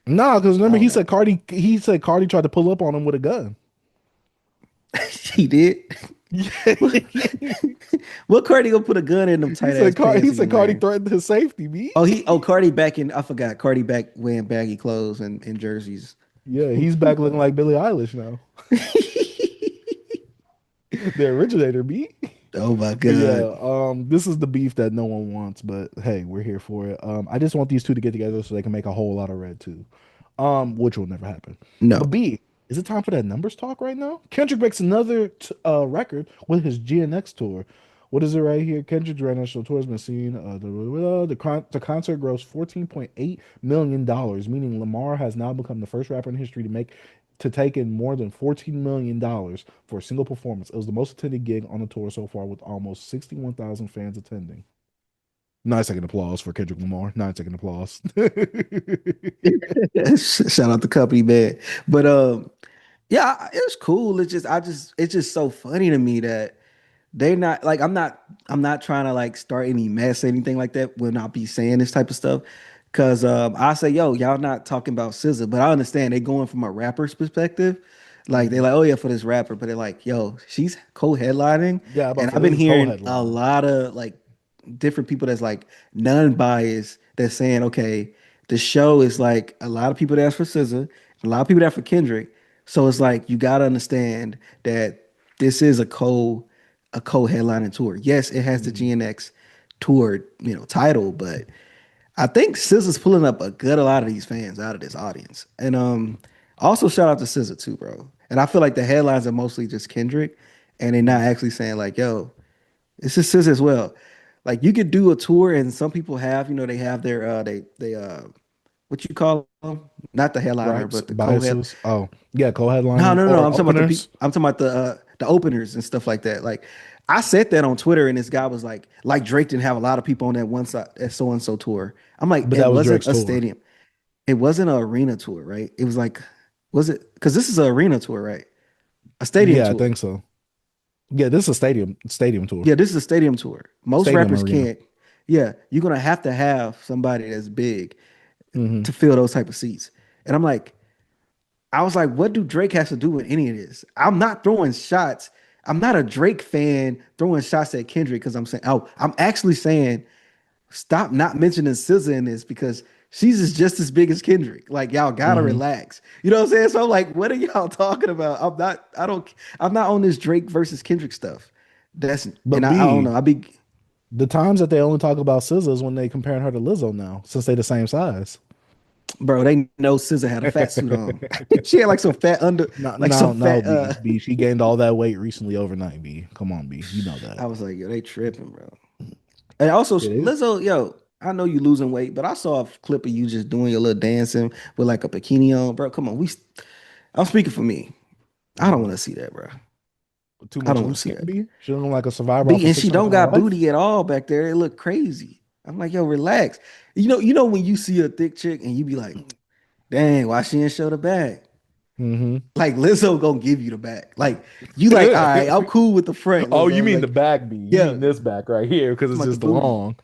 Nah, because I remember don't know. He said Cardi tried to pull up on him with a gun. He did. Yeah. What Cardi gonna put a gun in them tight ass He pants he said been Cardi wearing? threatened his safety, me. Cardi back in. I forgot. Cardi back wearing baggy clothes and jerseys. Yeah, he's back looking like Billie Eilish now. The originator, me. Oh my But god. yeah, this is the beef that no one wants, but hey, we're here for it. I just want these two to get together so they can make a whole lot of red too. Which will never happen. But No. B, is it time for that numbers talk right now? Kendrick breaks another record with his GNX tour. What is it right here? Kendrick's international tour has been seen. The concert grossed $14.8 million, meaning Lamar has now become the first rapper in history to take in more than $14 million for a single performance. It was the most attended gig on the tour so far, with almost 61,000 fans attending. 9 second applause for Kendrick Lamar. 9 second applause. Shout out the company, man. But yeah, it's cool. It's just so funny to me that they're not like I'm not trying to like start any mess or anything like that when I be saying this type of stuff. Cause I say, yo, y'all not talking about SZA, but I understand they going from a rapper's perspective. Like they're Mhm. like, oh yeah, for this rapper, but they're like, yo, she's co-headlining. Yeah, I'm about And to say I've this been is hearing a co-headline. lot of like different people that's like non-biased that's saying, okay, the show is like a lot of people that's for SZA, a lot of people that for Kendrick. So it's like you gotta understand that this is a co-headlining tour. Yes, it has the Mhm. GNX tour, title, but I think SZA's pulling up a lot of these fans out of this audience. And also shout out to SZA too, bro. And I feel like the headlines are mostly just Kendrick, and they're not Mhm. actually saying like, yo, this is SZA as well. Like you could do a tour, and some people have, they have their what you call them? Not the headliner, Gripes, but the co-head. biases. Oh, yeah, No, co-headlining no, no. or I'm talking about openers. I'm talking about the openers and stuff like that. Like I said that on Twitter, and this guy was like Drake didn't have a lot of people on that one side that so and so tour. I'm like, But it that was wasn't Drake's a tour. stadium. It wasn't an arena tour, right? It was like, was it? Because this is an arena tour, right? A stadium Yeah, I tour. think so. Yeah, this is a stadium tour. Yeah, this is a stadium tour. Most Stadium rappers arena. can't. Yeah, you're gonna have to have somebody that's big Hmm. to fill those type of seats. And I was like, what do Drake has to do with any of this? I'm not throwing shots. I'm not a Drake fan throwing shots at Kendrick because I'm saying, oh, I'm actually saying, stop not mentioning SZA in this because she's just as big as Kendrick. Like, y'all gotta Hmm. relax. You know what I'm saying? So I'm like, what are y'all talking about? I'm not on this Drake versus Kendrick stuff. But I don't B, know. I be, the times that they only talk about SZA is when they comparing her to Lizzo now, since they the same size. bro, they know SZA had a fat suit on. She had like some fat under, No, like some no, no, fat, B. She gained all that weight recently overnight, B. Come on, B. You know that. I was like, yo, they tripping, bro. And also, It is. Lizzo, yo, I know you losing weight, but I saw a clip of you just doing your little dancing with like a bikini on, bro. Come on, I'm speaking for me. I don't want to see that, bro. Too I much don't want loose to see skin, that. B. She looking like a survivor off B a and she 600 don't pound got life. booty at all back there. It look crazy. I'm like, yo, relax. You know when you see a thick chick and you be like, dang, why she didn't show the back? Hmm. Like Lizzo gonna give you the back. Like you like, all right, I'm cool with the front, Oh, you Lizzo. mean the Like, back, B? You yeah, mean this back right here because I'm it's about the just booty. long.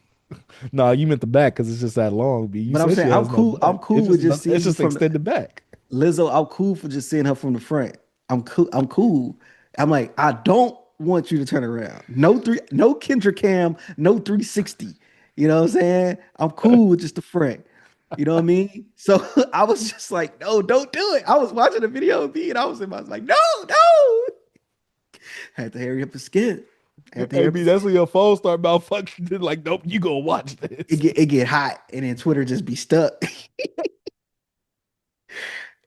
No, you meant the back because it's just that long, B. You But I'm said she saying has no butt. I'm cool with just seeing It's you just from the extended back. Lizzo, I'm cool for just seeing her from the front. I'm cool. I'm cool. I'm like, I don't want you to turn around. No Kendra Cam, no 360. You know what I'm saying? I'm cool with just the front. You know what I mean? So I was just like, no, don't do it. I was watching the video of me and I was like, no, no. Had to hurry up and skip. Had to hurry Hey, up B, and that's skip. when your phone start malfunctioning. Like, nope, you gonna watch this. It get hot and then Twitter just be stuck.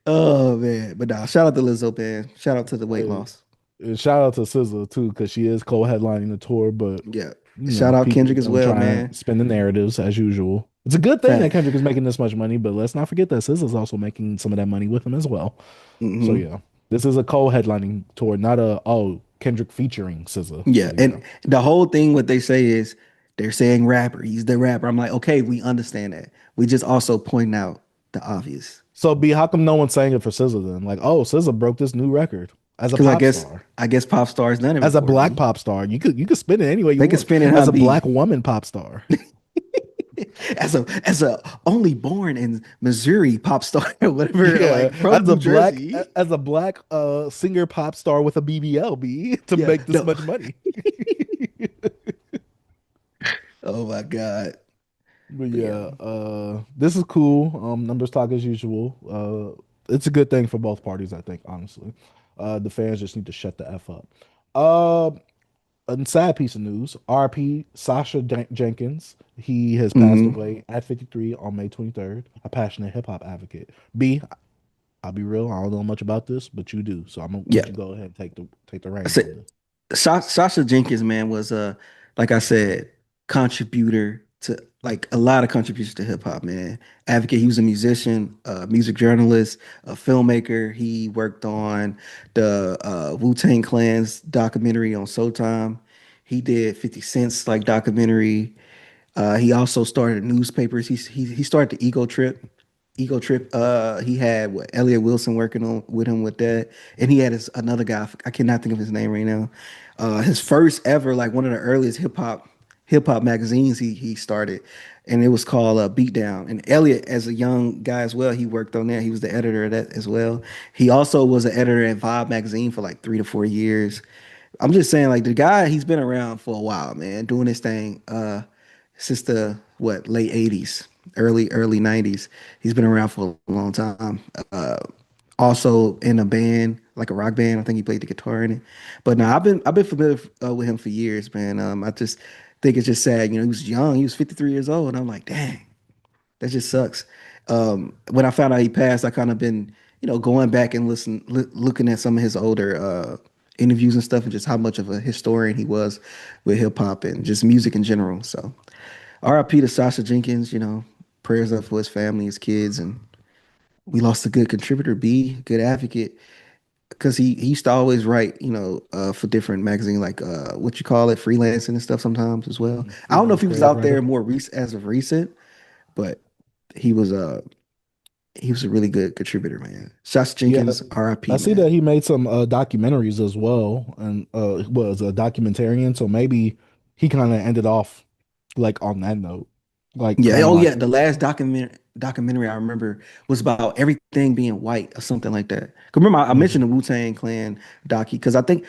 Oh man. But nah, shout out to Lizzo, man. Shout out to the weight Hey, loss. shout out to SZA too, because she is co-headlining the tour. But Yeah. you Shout know, out people Kendrick as gonna well, try and man. spin the narratives as usual. It's a good thing that Fact. Kendrick is making this much money, but let's not forget that SZA's also making some of that money with him as well. So Hmm. yeah, this is a co-headlining tour, not a Kendrick featuring SZA. Yeah. So yeah. And the whole thing, what they say is They're saying rapper. He's the rapper. I'm like, okay, we understand that. We just also point out the obvious. So B, how come no one's saying it for SZA then? Like, oh, SZA broke this new record as a Because pop star. I guess pop stars done it As a before, black B. pop star. You could spin it any way you They can want. spin it, huh, As a B? black woman pop star. As a only born in Missouri pop star, or whatever, Yeah, like from New Jersey. as a black singer pop star with a BBL to Yeah, make this no. much money. Oh my God. But But yeah. yeah, this is cool. Numbers talk as usual. It's a good thing for both parties, I think, honestly. The fans just need to shut the F up. Uh, a sad piece of news. RP Sasha Jenkins. He has passed Hmm. away at 53 on May 23rd. A passionate hip hop advocate. B, I'll be real. I don't know much about this, but you do. So I'm gonna Yeah. let you go ahead and take the I reins said on this. Sasha Jenkins, man, was like I said, contributor to like a lot of contributions to hip hop, man. Advocate, he was a musician, music journalist, a filmmaker. He worked on the Wu-Tang Clan's documentary on Showtime. He did 50 Cent's like documentary. He also started newspapers. He started the Ego Trip. Ego Trip. He had what Elliot Wilson working on with him with that, and he had another guy. I cannot think of his name right now. His first ever, like one of the earliest hip hop magazines he started, and it was called Beatdown. And Elliot, as a young guy as well, he worked on that. He was the editor of that as well. He also was an editor at Vibe magazine for like 3 to 4 years. I'm just saying, like the guy, he's been around for a while, man, doing this thing since the what late '80s, early '90s. He's been around for a long time. Also in a band, like a rock band. I think he played the guitar in it. But no, I've been familiar with him for years, man. I just think it's just sad. You know, he was young. He was 53 years old, and I'm like, dang, that just sucks. When I found out he passed, I kind of been, going back and looking at some of his older interviews and stuff, and just how much of a historian he was with hip hop and just music in general. So, R.I.P. to Sasha Jenkins. Prayers up for his family, his kids, and we lost a good contributor, B, good advocate, because he used to always write, for different magazines like what you call it, freelancing and stuff sometimes as well. I don't know if Freelance he was creative out writer. there more as of recent, but he was he was a really good contributor, man. Shots Yeah, Jenkins, I R.I.P. see man. that he made some documentaries as well, and was a documentarian. So maybe he kind of ended off like on that note, like Yeah. kind of Oh like yeah. The last documentary I remember was about everything being white or something like that. 'Cause remember I mentioned Mhm. the Wu-Tang Clan doc because I think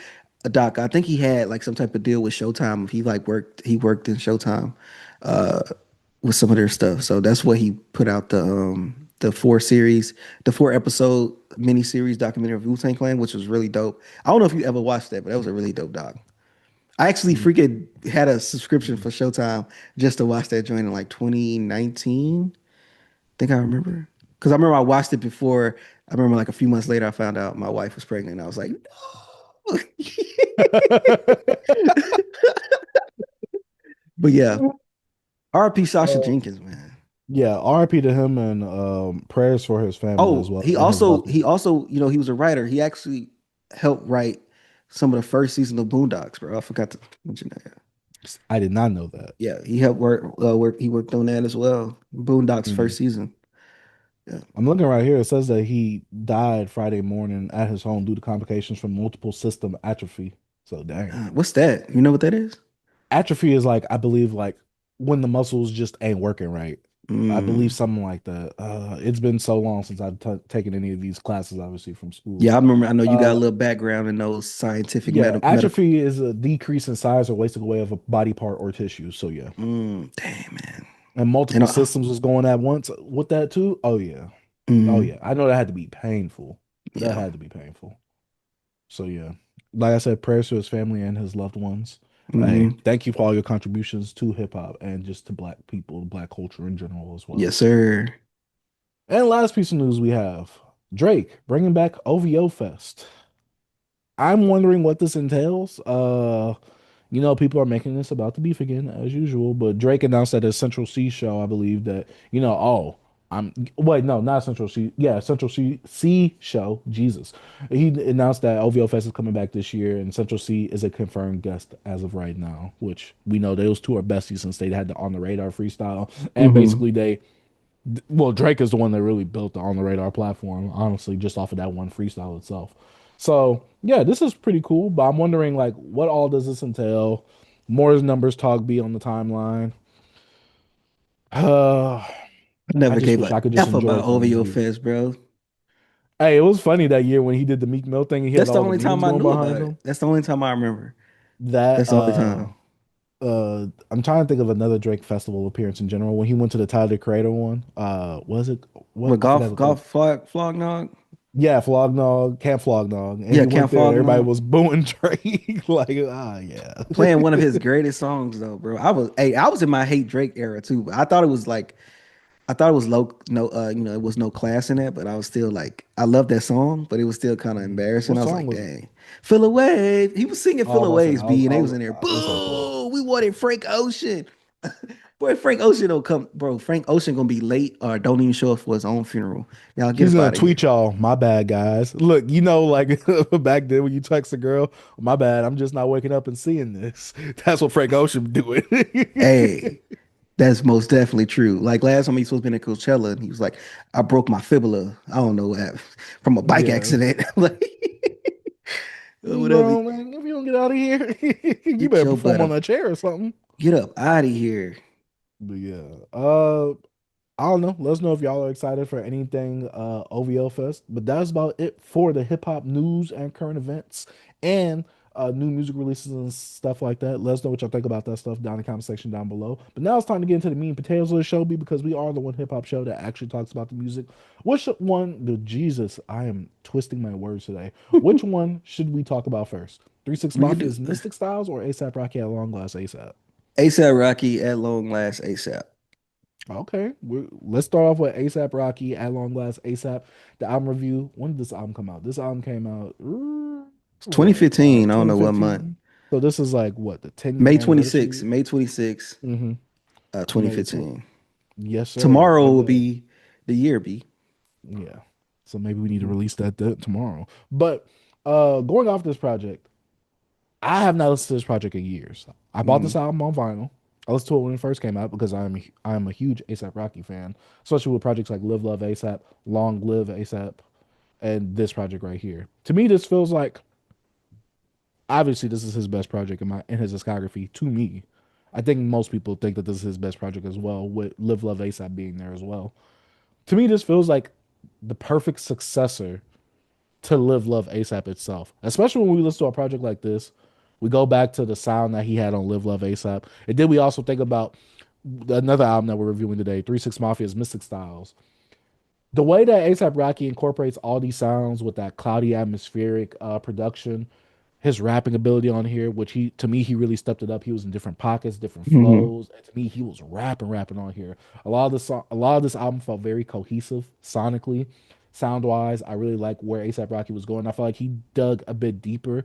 he had like some type of deal with Showtime. He worked in Showtime uh with some of their stuff. So that's what he put out the 4 episode mini series documentary of Wu-Tang Clan, which was really dope. I don't know if you ever watched that, but that was a really dope doc. I actually freaking had a subscription for Showtime just to watch that joint in like 2019. Think I remember. Because I remember I watched it before. I remember like a few months later, I found out my wife was pregnant. I was like, no. But yeah, RP Sasha Uh, Jenkins, man. yeah, RIP to him and prayers for his family as Oh, well and his loved he ones. also, he was a writer. He actually helped write some of the first season of Boondocks, bro. I forgot to mention that. I did not know that. Yeah, he helped work. He worked on that as well. Boondocks Mhm. first season. Yeah. I'm looking right here. It says that he died Friday morning at his home due to complications from multiple system atrophy. So dang. What's that? You know what that is? Atrophy is like I believe like when the muscles just ain't working right. I believe Mm. something like that. It's been so long since I've taken any of these classes, obviously from school. Yeah, I remember. I know you got a Uh, little background in those scientific yeah, medical. atrophy is a decrease in size or wasting away of a body part or tissue. So yeah, Damn, man. and And multiple systems was going at once with that too. Oh mm, yeah. I know that had to be painful. That yeah. had to be painful. So yeah, like I said, prayers to his family and his loved ones. Hey, Hmm. thank you for all your contributions to hip hop and just to black people, black culture in general as well. Yes, sir. And last piece of news we have Drake bringing back OVO Fest. I'm wondering what this entails. People are making this about the beef again as usual, but Drake announced at his Central C show, I believe that, oh, I'm wait, no, not Central C. Yeah, Central C show. Jesus, he announced that OVO Fest is coming back this year, and Central C is a confirmed guest as of right now. Which we know those two are besties since they had the on the radar freestyle, and Hmm. basically they, well, Drake is the one that really built the on the radar platform. Honestly, just off of that one freestyle itself. So yeah, this is pretty cool. But I'm wondering like, what all does this entail? More numbers talk be on the timeline. Uh, I I never just gave wish a I could just F enjoy about it for the OVO music. Fest, bro. Hey, it was funny that year when he did the Meek Mill thing and he had That's the all the only memes time I going knew about behind it. him. That's the only time I remember. That That's the only time. I'm trying to think of another Drake festival appearance in general. When he went to the Tyler the Creator one, was it what What I forgot what the flog nog? yeah, Flognog, Camp Flognog, and Yeah, he Camp went there and Flog everybody Nog. was booing Drake like yeah. Playing one of his greatest songs though, bro. I was in my hate Drake era too. But I thought it was like I thought it was low no it was no class in that, but I was still like I love that song, but it was still kind of embarrassing. What I was song like, was it? dang. Feel a Wave. He was singing Oh, Feel I'm a about to say Waves, B, and they was in there. it's so close. Boo! We wanted Frank Ocean. Boy, Frank Ocean don't come, bro. Frank Ocean gonna be late or don't even show up for his own funeral. Y'all get He's up gonna out of tweet here. y'all, my bad guys. Look, like back then when you text a girl, my bad, I'm just not waking up and seeing this. That's what Frank Ocean doing. Hey, that's most definitely true. Like last time he was supposed to be in Coachella, and he was like, "I broke my fibula. I don't know from a bike Yeah. accident. Like whatever. Bro, man, if you don't get out of here, you Get better your butt perform on up. that chair or something. Get up out of here. But yeah. I don't know. Let us know if y'all are excited for anything OVO Fest. But that's about it for the hip hop news and current events and new music releases and stuff like that. Let us know what y'all think about that stuff down in the comment section down below. But now it's time to get into the meat and potatoes of the show because we are the one hip hop show that actually talks about the music. Which one, the Jesus, I am twisting my words today. Which one should we talk about first? 3 6 We could do Mafia's Mystic Styles or ASAP Rocky at Long Last ASAP? ASAP Rocky at long last ASAP. Okay, let's start off with ASAP Rocky at Long Last ASAP. The album review. When did this album come out? This album came out It's what 2015. I don't know what month. 2015. So this is like what the 10-year May 26th. anniversary. May 26th, Mm-hmm. May 12th. 2015. Yes, sir. Tomorrow And will be the year, B. yeah, so maybe we need to Mhm. release that tomorrow. But going off this project, I have not listened to this project in years. I bought this Mhm. album on vinyl. I listened to it when it first came out because I'm a huge ASAP Rocky fan, especially with projects like Live Love ASAP, Long Live ASAP, and this project right here. To me, this feels like obviously this is his best project in his discography. To me, I think most people think that this is his best project as well, with Live Love ASAP being there as well. To me, this feels like the perfect successor to Live Love ASAP itself. Especially when we listen to a project like this, we go back to the sound that he had on Live Love ASAP, and then we also think about another album that we're reviewing today, 3 6 Mafia's Mystic Styles. The way that ASAP Rocky incorporates all these sounds with that cloudy atmospheric production, his rapping ability on here, which he to me he really stepped it up. He was in different pockets, different Mhm. flows, and to me he was rapping on here. A lot of this album felt very cohesive sonically, sound wise. I really like where ASAP Rocky was going. I felt like he dug a bit deeper,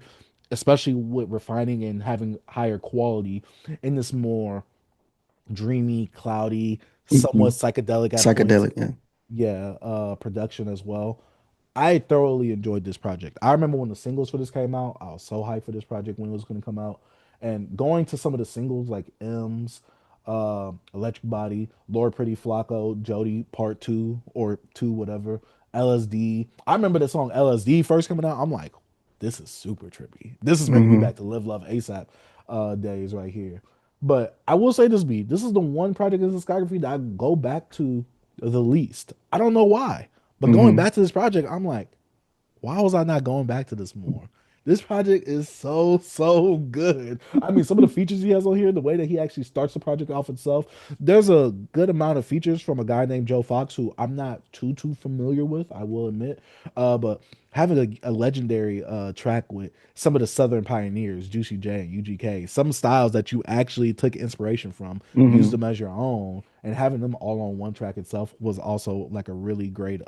especially with refining and having higher quality in this more dreamy, cloudy, somewhat Mhm. psychedelic at points. Psychedelic. Yeah. Yeah, production as well. I thoroughly enjoyed this project. I remember when the singles for this came out, I was so hyped for this project when it was going to come out. And going to some of the singles like M's, Electric Body, Lord Pretty Flacco, Jody Part 2 or 2, whatever, LSD. I remember the song LSD first coming out. I'm like, this is super trippy. This is bringing me Mhm. back to Live Love ASAP days right here. But I will say this, B, this is the one project in discography that I go back to the least. I don't know why. But going Mhm. back to this project, I'm like, why was I not going back to this more? This project is so good. I mean, some of the features he has on here, the way that he actually starts the project off itself, there's a good amount of features from a guy named Joe Fox, who I'm not too familiar with, I will admit. But having a legendary track with some of the Southern pioneers, Juicy J and UGK, some styles that you actually took inspiration from, used Mhm. them as your own, and having them all on one track itself was also like a really great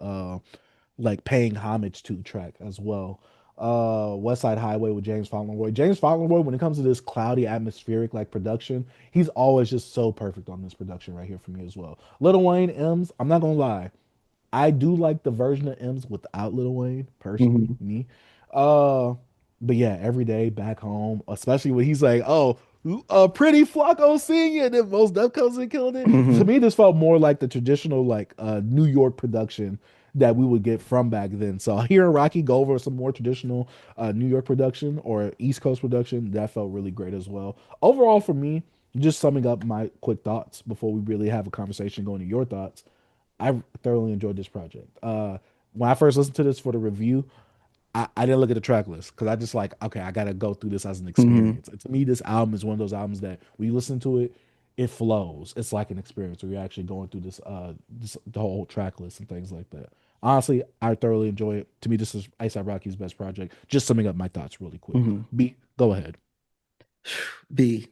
like paying homage to track as well. West Side Highway with James Fauntleroy. James Fauntleroy, when it comes to this cloudy atmospheric like production, he's always just so perfect on this production right here for me as well. Lil Wayne M's, I'm not gonna lie, I do like the version of M's without Lil Wayne, personally, Mhm. me. Uh, but yeah, every day back home, especially when he's like, "Oh, pretty Flacco singing," and then Most Def comes and killing it. To Mhm. me, this felt more like the traditional like New York production that we would get from back then. So hearing Rocky go over some more traditional New York production or East Coast production, that felt really great as well. Overall, for me, just summing up my quick thoughts before we really have a conversation going to your thoughts. I thoroughly enjoyed this project. When I first listened to this for the review, I didn't look at the track list because I just like, okay, I gotta go through this as an Mhm. experience. And to me, this album is one of those albums that when you listen to it, it flows. It's like an experience where you're actually going through this the whole track list and things like that. Honestly, I thoroughly enjoy it. To me, this is A$AP Rocky's best project. Just summing up my thoughts really quick. Mhm. B, go ahead. B.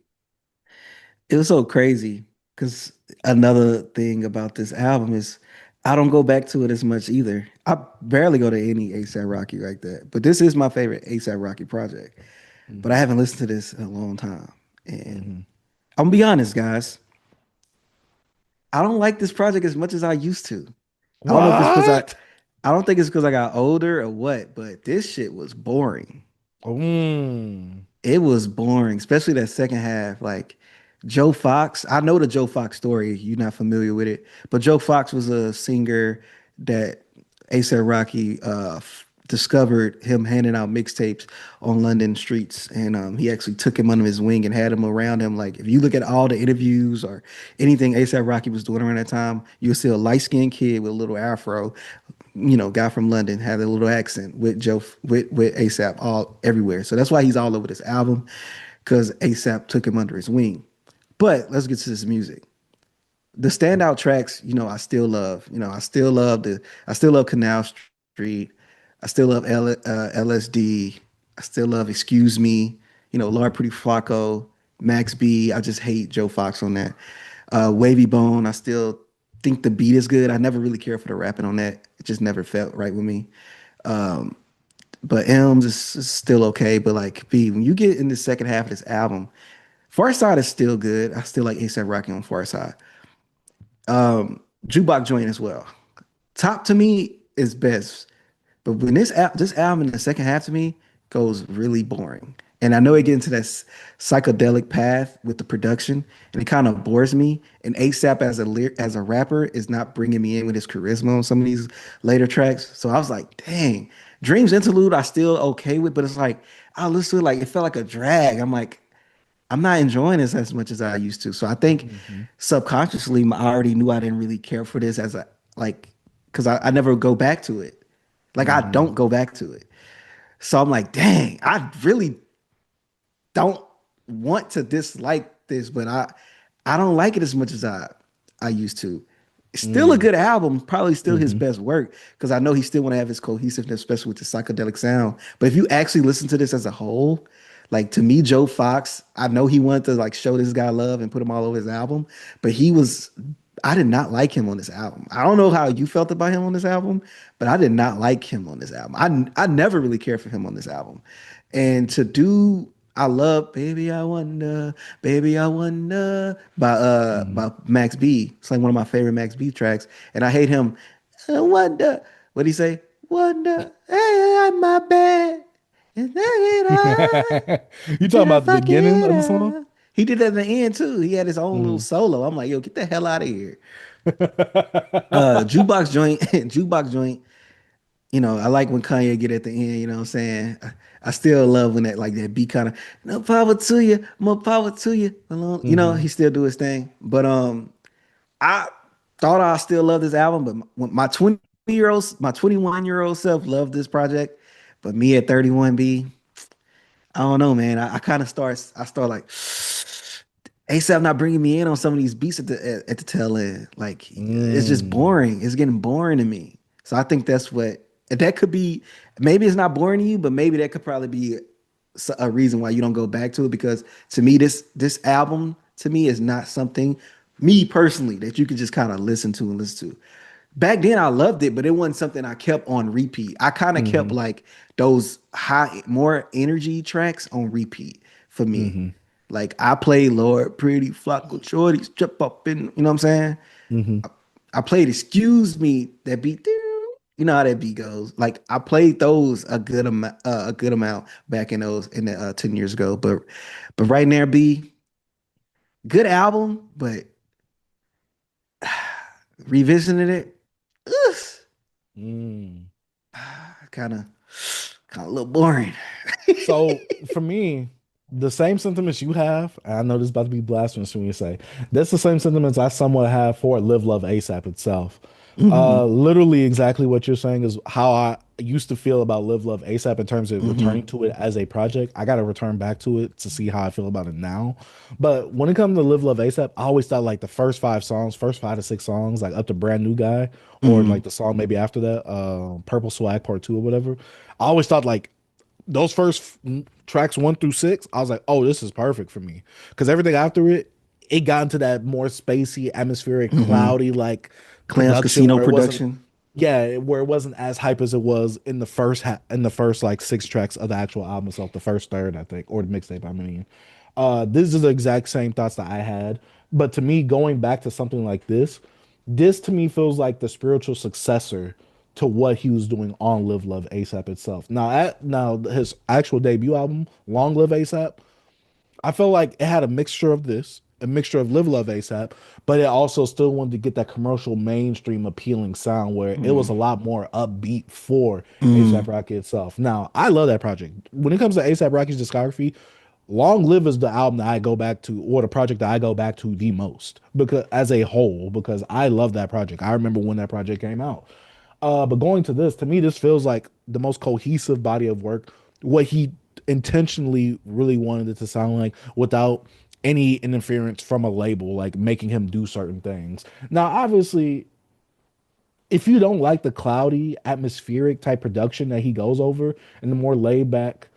It was so crazy because another thing about this album is I don't go back to it as much either. I barely go to any ASAP Rocky like that. But this is my favorite ASAP Rocky project. But I Hmm. haven't listened to this in a long time. And Hmm. I'm gonna be honest, guys. I don't like this project as much as I used to. I don't know if it's because What? I don't think it's because I got older or what, but this shit was boring. Mm. It was boring, especially that second half. Like Joe Fox, I know the Joe Fox story. You're not familiar with it, but Joe Fox was a singer that A$AP Rocky discovered him handing out mixtapes on London streets, and he actually took him under his wing and had him around him. Like if you look at all the interviews or anything A$AP Rocky was doing around that time, you'll see a light skinned kid with a little afro, guy from London had a little accent with Joe with ASAP all everywhere. So that's why he's all over this album because ASAP took him under his wing. But let's get to this music. The standout tracks, I still love. I still love Canal Street. I still love LSD. I still love Excuse Me. Lord Pretty Flacco, Max B. I just hate Joe Fox on that. Wavy Bone. I still think the beat is good. I never really cared for the rapping on that. It just never felt right with me. Um, but M's is still okay. But like B, when you get in the second half of this album, Far Side is still good. I still like ASAP Rocky on Far Side. Jukebox Joint as well. Top to me is best. But when this album in the second half to me goes really boring. And I know it gets into that psychedelic path with the production, and it kind of bores me. And ASAP as a rapper is not bringing me in with his charisma on some of these later tracks. So I was like, dang. Dreams Interlude I still okay with, but it's like I listen to it like it felt like a drag. I'm like, I'm not enjoying this as much as I used to. So I think Hmm. subconsciously I already knew I didn't really care for this as a like because I never go back to it. Like I Hmm. don't go back to it. So I'm like, dang, I really don't want to dislike this, but I don't like it as much as I used to. It's still a Hmm. good album, probably still his Hmm. best work because I know he still want to have his cohesiveness, especially with the psychedelic sound. But if you actually listen to this as a whole, like to me, Joe Fox, I know he wanted to like show this guy love and put him all over his album, but I did not like him on this album. I don't know how you felt about him on this album, but I did not like him on this album. I never really cared for him on this album. And to do I love Baby I Wonder Hmm. by Max B. It's like one of my favorite Max B tracks. And I hate him. I wonder. What'd he say? Wonder, hey, I'm my bed. And then You talking did I about the fuck beginning it of the song? up? He did that in the end too. He had his own little Mm. solo. I'm like, yo, get the hell out of here. Jukebox joint, jukebox joint. I like when Kanye get at the end, you know what I'm saying? I still love when that beat kind of no power to you, more power to you. Alone. Hmm. He still do his thing. But I thought I still love this album, but my 20-year-old, my 21-year-old self loved this project. But me at 31 B, I don't know, man. I kind of start like ASAP not bringing me in on some of these beats at the tail end. Like it's just Mm. boring. It's getting boring to me. So I think that could be. Maybe it's not boring to you, but maybe that could probably be a reason why you don't go back to it. Because to me, this album to me is not something me personally that you could just kind of listen to and listen to. back then I loved it, but it wasn't something I kept on repeat. I kind of kept Hmm. like those high, more energy tracks on repeat for me. Hmm. Like I play Lord Pretty Flocko Shorties, jump up in, you know what I'm saying? Hmm. I played Excuse Me, that beat. You know how that beat goes. Like I played those a good amount back in those in the 10 years ago. But right now, B, good album, but revisiting it, ugh, Mm. kind of a little boring. So for me, the same sentiments you have, and I know this is about to be blasphemous when you say, that's the same sentiments I somewhat have for Live Love ASAP itself. Hmm. Literally exactly what you're saying is how I used to feel about Live Love ASAP in terms of returning Hmm. to it as a project. I got to return back to it to see how I feel about it now. But when it comes to Live Love ASAP, I always thought like the first five songs, first 5 to 6 songs, like up to Brand New Guy, or like Hmm. the song maybe after that, Purple Swag Part 2 or whatever. I always thought like those first tracks 1 through 6, I was like, oh, this is perfect for me. Because everything after it, it got into that more spacey, atmospheric, Hmm. cloudy like Clams production Casino where it wasn't, production. yeah, where it wasn't as hype as it was in the in the first like 6 tracks of the actual album itself, the first third, I think, or the mixtape, I mean. This is the exact same thoughts that I had. But to me, going back to something like this to me feels like the spiritual successor to what he was doing on Live Love ASAP itself. Now his actual debut album, Long Live ASAP, I felt like it had a mixture of this, a mixture of Live Love ASAP, but it also still wanted to get that commercial mainstream appealing sound where it was a Mm. lot more upbeat for ASAP Mm. Rocky itself. Now, I love that project. When it comes to ASAP Rocky's discography, Long Live is the album that I go back to, or the project that I go back to the most, because as a whole, because I love that project. I remember when that project came out. But going to this, to me, this feels like the most cohesive body of work, what he intentionally really wanted it to sound like without any interference from a label, like making him do certain things. Now, obviously, if you don't like the cloudy, atmospheric type production that he goes over and the more laid back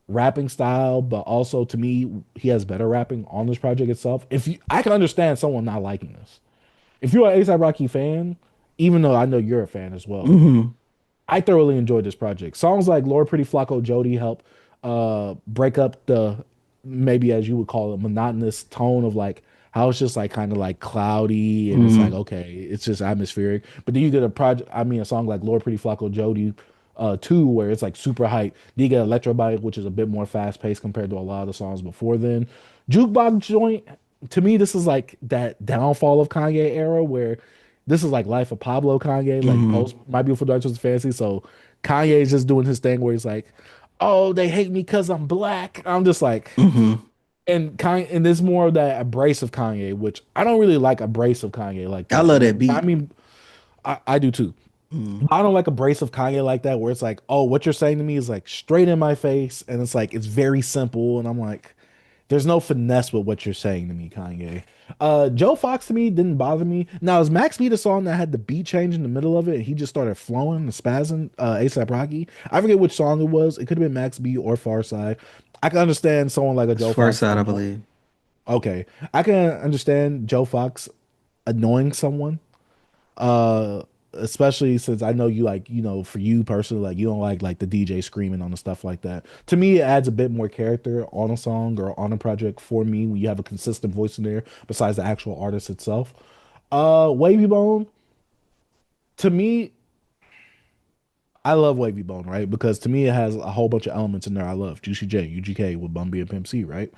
rapping style, but also to me, he has better rapping on this project itself. If you, I can understand someone not liking this. If you're an ASAP Rocky fan, even though I know you're a fan as well, Hmm. I thoroughly enjoyed this project. Songs like Lord Pretty Flocko Jody help break up the, maybe as you would call it, monotonous tone of like how it's just like kind of like cloudy and it's like Hmm. okay, it's just atmospheric. But then you get a project, I mean a song like Lord Pretty Flocko Jody 2 where it's like super hype. Then you get Electro Bike, which is a bit more fast paced compared to a lot of the songs before then. Jukebox Joint, to me, this is like that downfall of Kanye era where this is like Life of Pablo Kanye, like Hmm. post My Beautiful Dark Twisted Fantasy. So Kanye is just doing his thing where he's like, "Oh, they hate me because I'm black." I'm just like, Hmm. and Kanye, and there's more of that abrasive Kanye, which I don't really like abrasive Kanye like I that. love that I beat. mean, I do too. Mm. I don't like abrasive Kanye like that, where it's like, "Oh, what you're saying to me is like straight in my face," and it's like it's very simple, and I'm like, there's no finesse with what you're saying to me, Kanye. Joe Fox to me didn't bother me. Now, is Max Beat a song that had the beat change in the middle of it and he just started flowing and spazzing ASAP Rocky? I forget which song it was. It could have been Max Beat or Far Side. I can understand someone like a It's Joe first Fox out, I annoying. believe. Okay. I can understand Joe Fox annoying someone, uh, especially since I know you like, for you personally, like you don't like the DJ screaming on the stuff like that. To me, it adds a bit more character on a song or on a project for me when you have a consistent voice in there besides the actual artist itself. Wavy Bone, to me, I love Wavy Bone, right? Because to me it has a whole bunch of elements in there I love. Juicy J, UGK with Bumby and Pimp C, right?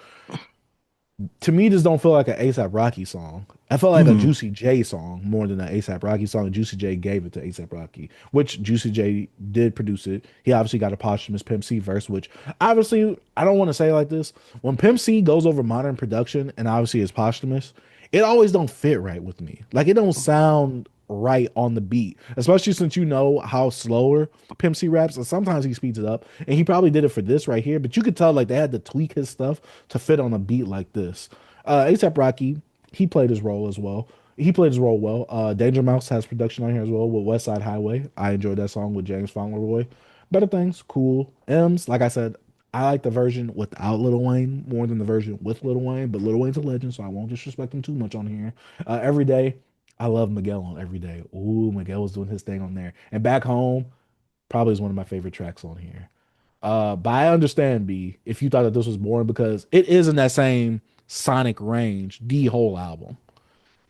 To me, this don't feel like an ASAP Rocky song. I felt like a Hmm. Juicy J song more than an ASAP Rocky song. Juicy J gave it to ASAP Rocky, which Juicy J did produce it. He obviously got a posthumous Pimp C verse, which obviously I don't want to say like this. When Pimp C goes over modern production and obviously is posthumous, it always don't fit right with me. Like it don't sound right on the beat, especially since you know how slower Pimp C raps, and sometimes he speeds it up. And he probably did it for this right here, but you could tell like they had to tweak his stuff to fit on a beat like this. ASAP Rocky, he played his role as well. He played his role well. Danger Mouse has production on here as well with West Side Highway. I enjoyed that song with James Fauntleroy. Better Things, cool. M's, like I said, I like the version without Lil Wayne more than the version with Lil Wayne, but Lil Wayne's a legend, so I won't disrespect him too much on here. Every Day, I love Miguel on Every Day. Ooh, Miguel was doing his thing on there. And Back Home probably is one of my favorite tracks on here. But I understand B if you thought that this was boring because it is in that same sonic range, the whole album.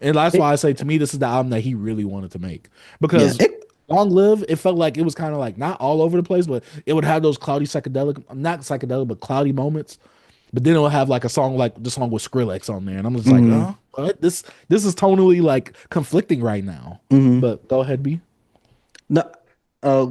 And that's why I It, say to me, this is the album that he really wanted to make. yeah, Because Long Live, it felt like it was kind of like not all over the place, but it would have those cloudy psychedelic, not psychedelic, but cloudy moments. But then it would have like a song like the song with Skrillex on there. And I'm just like, hmm what? This is tonally like conflicting right now. hmm But go ahead, B. No, uh,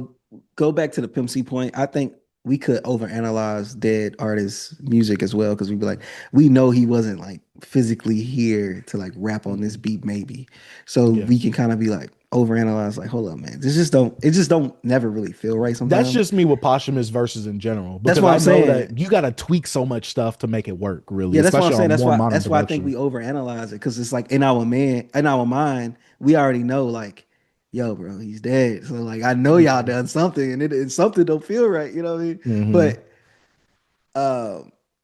go back to the Pimp C point. I think we could overanalyze dead artists' music as well because we'd be like, we know he wasn't like physically here to like rap on this Mhm. beat, maybe. So Yeah. we can kind of be like overanalyze, like, hold up, man, this just don't, it just don't never really feel right That's sometimes. just me with posthumous verses in general That's because what I I'm know saying. that you got to tweak so much stuff to make it work, really, Yeah, that's what I'm especially saying. on more modern That's why I think production. we overanalyze it because it's like in our mind, we already know like, yo, bro, he's dead. So like I know y'all Mhm. done something and it something don't feel right, you know what I mean? Hmm. But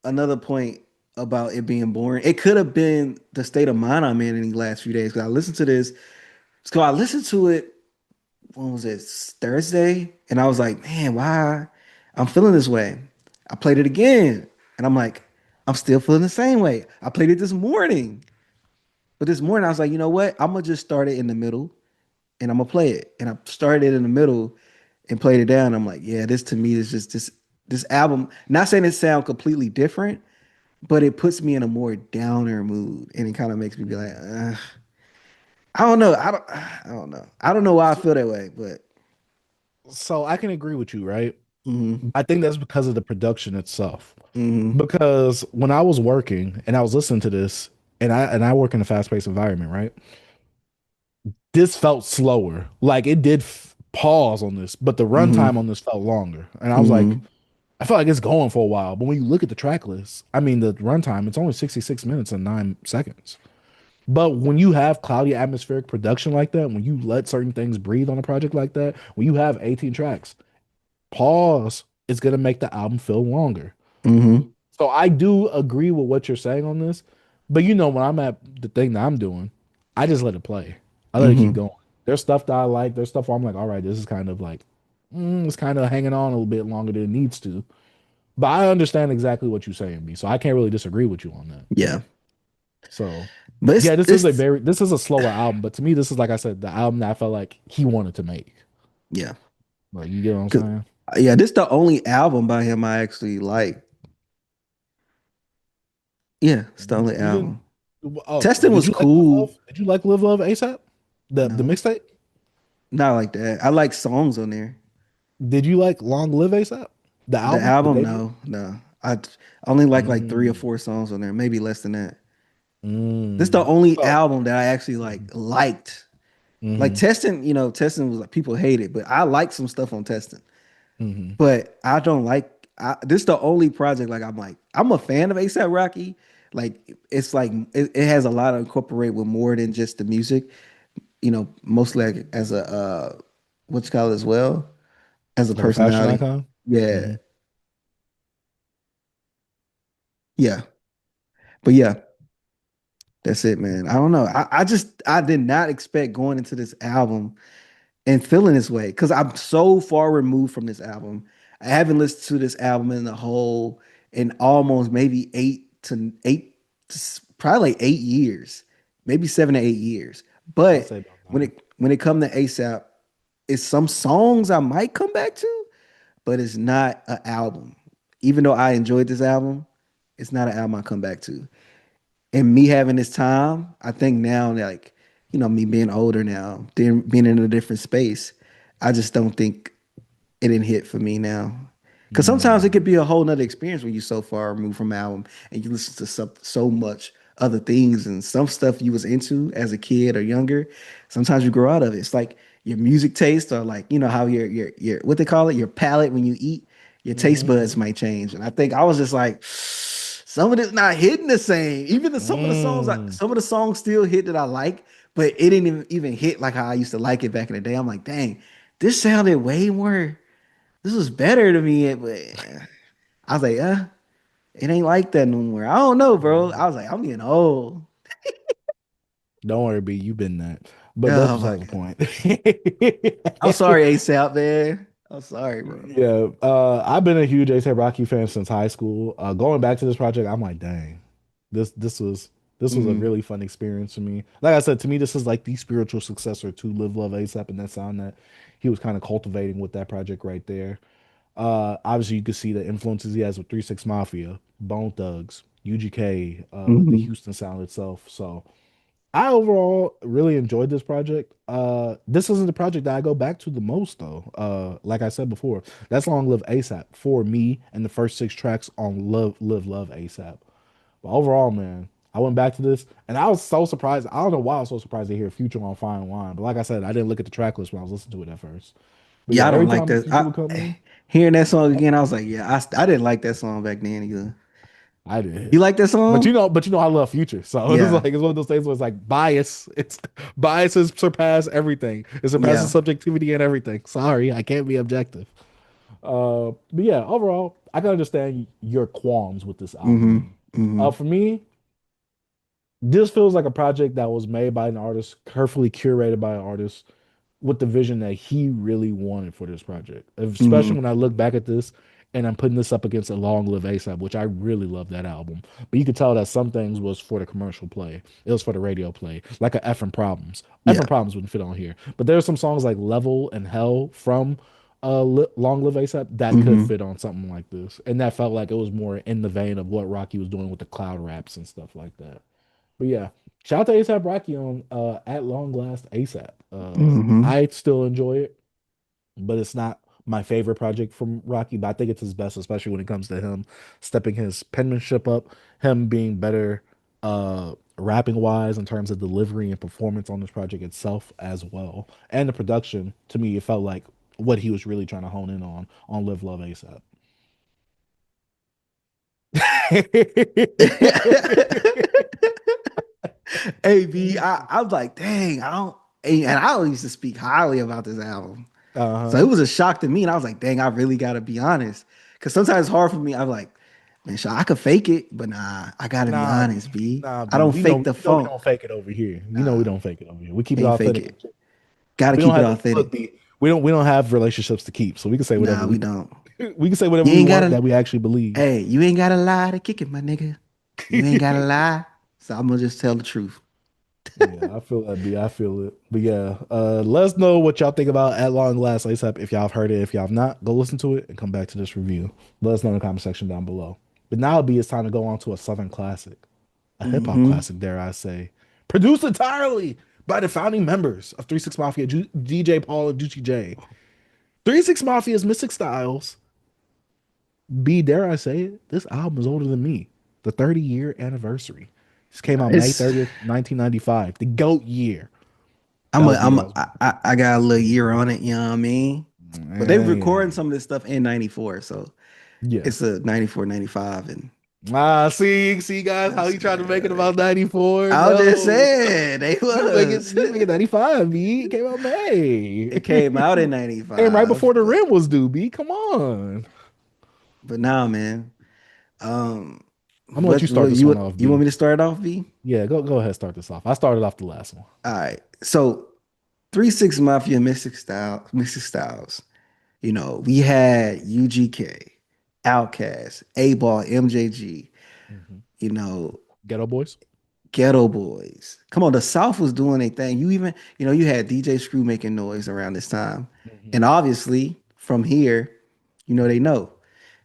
another point about it being boring, it could have been the state of mind I'm in these last few days. Because I listened to this, so I listened to it, when was it? Thursday, and I was like, man, why I'm feeling this way. I played it again, and I'm like, I'm still feeling the same way. I played it this morning, but this morning I was like, you know what? I'm gonna just start it in the middle, and I'm gonna play it. And I started it in the middle and played it down. I'm like, yeah, this to me is just this album. Not saying it sound completely different, but it puts me in a more downer mood, and it kind of makes me be like, I don't know, I don't know, I don't know why I So, feel that way, but so I can agree with you, right? mm-hmm, I think that's because of the production itself. mm-hmm, Because when I was working and I was listening to this, and I work in a fast-paced environment, right? This felt slower. Like it did pause on this, but the runtime mm-hmm, on this felt longer. And I was like, mm-hmm, I felt like it's going for a while. But when you look at the track list, I mean, the runtime, it's only 66 minutes and 9 seconds. But when you have cloudy atmospheric production like that, when you let certain things breathe on a project like that, when you have 18 tracks, pause is going to make the album feel longer. mm-hmm, So I do agree with what you're saying on this. But you know, when I'm at the thing that I'm doing, I just let it play. I let it keep mm-hmm. going. There's stuff that I like. There's stuff where I'm like, all right, this is kind of like, it's kind of hanging on a little bit longer than it needs to. But I understand exactly what you're saying, B. So I can't really disagree with you on that. Yeah, So but yeah, it's this is a slower album, but to me, this is like I said, the album that I felt like he wanted to make. yeah, Like you get what I'm 'cause- saying? yeah. This the only album by him I actually like. Yeah, it's the only You didn't. album. Oh, Testing did was you like Live cool. Love? Did you like Live Love ASAP? The No, mixtape? not like that. I like songs on there. Did you like Long Live ASAP? The The album, the album, debut? no, no. I only like three or Mm, four songs on there, maybe less than that. This the mm. only So, album that I actually like mhm, liked. Like mhm, Testing, Testing was like people hate it, but I like some stuff on Testing. mhm. But I don't like this the only project like I'm like I'm a fan of ASAP Rocky. Like it's like it has a lot to incorporate with more than just the music, mostly like as a what you call it as well, as a Like a fashion personality. icon? Yeah. Hmm. Yeah. But yeah, that's it, man. I don't know. I did not expect going into this album and feeling this way because I'm so far removed from this album. I haven't listened to this album in the whole in almost maybe probably like 8 years, maybe 7 to 8 years. I'll But say about nine. when it come to ASAP, it's some songs I might come back to, but it's not an album. Even though I enjoyed this album, it's not an album I come back to. And me having this time, I think now, like, me being older now, then being in a different space, I just don't think it didn't hit for me now. Because sometimes it Mm, could be a whole nother experience when you're so far removed from an album and you listen to so much other things and some stuff you was into as a kid or younger. Sometimes you grow out of it. It's like your music taste or like, how your what they call it, your palate when you eat, your taste mhm, buds mhm. might change. And I think I was just like, some of it's not hitting the same. Even some of the songs, Mm. some of the songs still hit that I like, but it didn't even hit like how I used to like it back in the day. I'm like, dang, this sounded way more. This was better to me, but I was like, it ain't like that no more. I don't know, bro. Mhm. I was like, I'm getting old. Don't worry, B. You've been that. But that's Oh my beside the god. point. I'm sorry, ASAP, man. I'm sorry, bro. Yeah, I've been a huge A$AP Rocky fan since high school. Going back to this project, I'm like, dang, this this was this was a Mm-hmm. really fun experience for me. Like I said, to me, this is like the spiritual successor to Live Love ASAP, and that sound that he was kind of cultivating with that project right there. Obviously, you could see the influences he has with 3 6 Mafia, Bone Thugs, UGK, the Mm-hmm. Houston sound itself. So I overall really enjoyed this project. This isn't the project that I go back to the most though. Like I said before, that's Long Live ASAP for me and the first 6 tracks on Love ASAP. But overall, man, I went back to this and I was so surprised. I don't know why I was so surprised to hear Future on Fine Wine. But like I said, I didn't look at the track list when I was listening to it at first. But yeah, Yeah, I don't every like time that. Future would come in, Hearing that song again, I was like, yeah, I didn't like that song back then either. I You did. like that But song? I love Future. So it's Yeah, like it's one of those things where it's like bias. It's biases surpass everything. It surpasses yeah. subjectivity and everything. Sorry, I can't be objective. But yeah, overall, I can understand your qualms with this album. Mm-hmm. Mm-hmm. For me, this feels like a project that was made by an artist, carefully curated by an artist, with the vision that he really wanted for this project. Mm-hmm. Especially when I look back at this and I'm putting this up against a Long Live ASAP, which I really love that album. But you could tell that some things was for the commercial play. It was for the radio play, like a F and Problems. F Yeah. and Problems wouldn't fit on here. But there are some songs like Level and Hell from Long Live ASAP that could Mm-hmm. fit on something like this. And that felt like it was more in the vein of what Rocky was doing with the cloud raps and stuff like that. But yeah, shout out to ASAP Rocky on at long last ASAP. Mm-hmm. I still enjoy it, but it's not my favorite project from Rocky. But I think it's his best, especially when it comes to him stepping his penmanship up, him being better rapping wise in terms of delivery and performance on this project itself as well. And the production, to me, it felt like what he was really trying to hone in on Live Love ASAP. Hey B, I'm like, dang, I don't, and I used to speak highly about this album. So it Uh-huh. was a shock to me, and I was like, dang, I really gotta be honest. Cause sometimes it's hard for me. I'm like, man, I could fake it, but nah, I gotta be Nah, B. honest, B. Nah, I B. don't We know fake the we funk. don't fake it over here. You know we Nah, don't fake it over here. We keep it can't fake authentic. it. Gotta We don't keep it have look, authentic. B. We don't have relationships to keep, so we can say whatever Nah, we we want. don't. We can say whatever You we ain't want gotta, that we actually believe. hey, you ain't gotta lie to kick it, my nigga. You ain't gotta lie. So I'm gonna just tell the truth. Yeah, I feel that, B. I feel it. But yeah, let us know what y'all think about At Long Last ASAP. If y'all have heard it, if y'all have not, go listen to it and come back to this review. Let us know in the comment section down below. But now, B, it's time to go on to a Southern classic, a hip hop Mm-hmm. classic, dare I say, produced entirely by the founding members of 3 6 Mafia, DJ Paul and Juicy J. 3 6 Mafia's Mystic Styles. B, dare I say it, this album is older than me. The 30-year anniversary. This came out May It's 30th, 1995. The GOAT year. That I'm a, was the year I'm I a, was I got a little year on it, you know what I mean? But they were recording born. some of this stuff in 94, so Yeah. it's a 94, 95, and See, guys, how that's he tried to make it about 94? I was just No. saying they was. You make it 95, B. It came out May. It came out in Came right 95, before the but rim was due, B. Come on. now, man. Um I'm gonna let you start what this one off, you want B. me to start off, V? Yeah, go ahead, start this off. I started off the last one. All right. So 3 6 Mafia Mystic Styles. You know, we had UGK, Outkast, A-Ball, MJG, Mhm. you know, Ghetto Boys. Ghetto Boys. Come on, the South was doing a thing. You even, you had DJ Screw making noise around this time. Mhm. And obviously, from here, they know.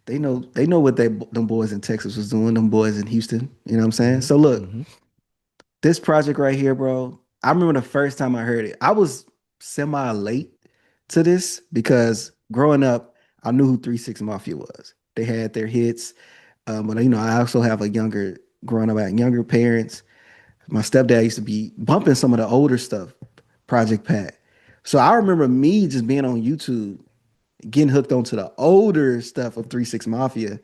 They know what them boys in Texas was doing, them boys in Houston. You know what I'm saying? Mhm. So look, Mhm. this project right here, bro. I remember the first time I heard it. I was semi late to this because growing up, I knew who 3 6 Mafia was. They had their hits. But I also have a younger growing up, I had younger parents. My stepdad used to be bumping some of the older stuff, Project Pat. So I remember me just being on YouTube, getting hooked onto the older stuff of 3 6 Mafia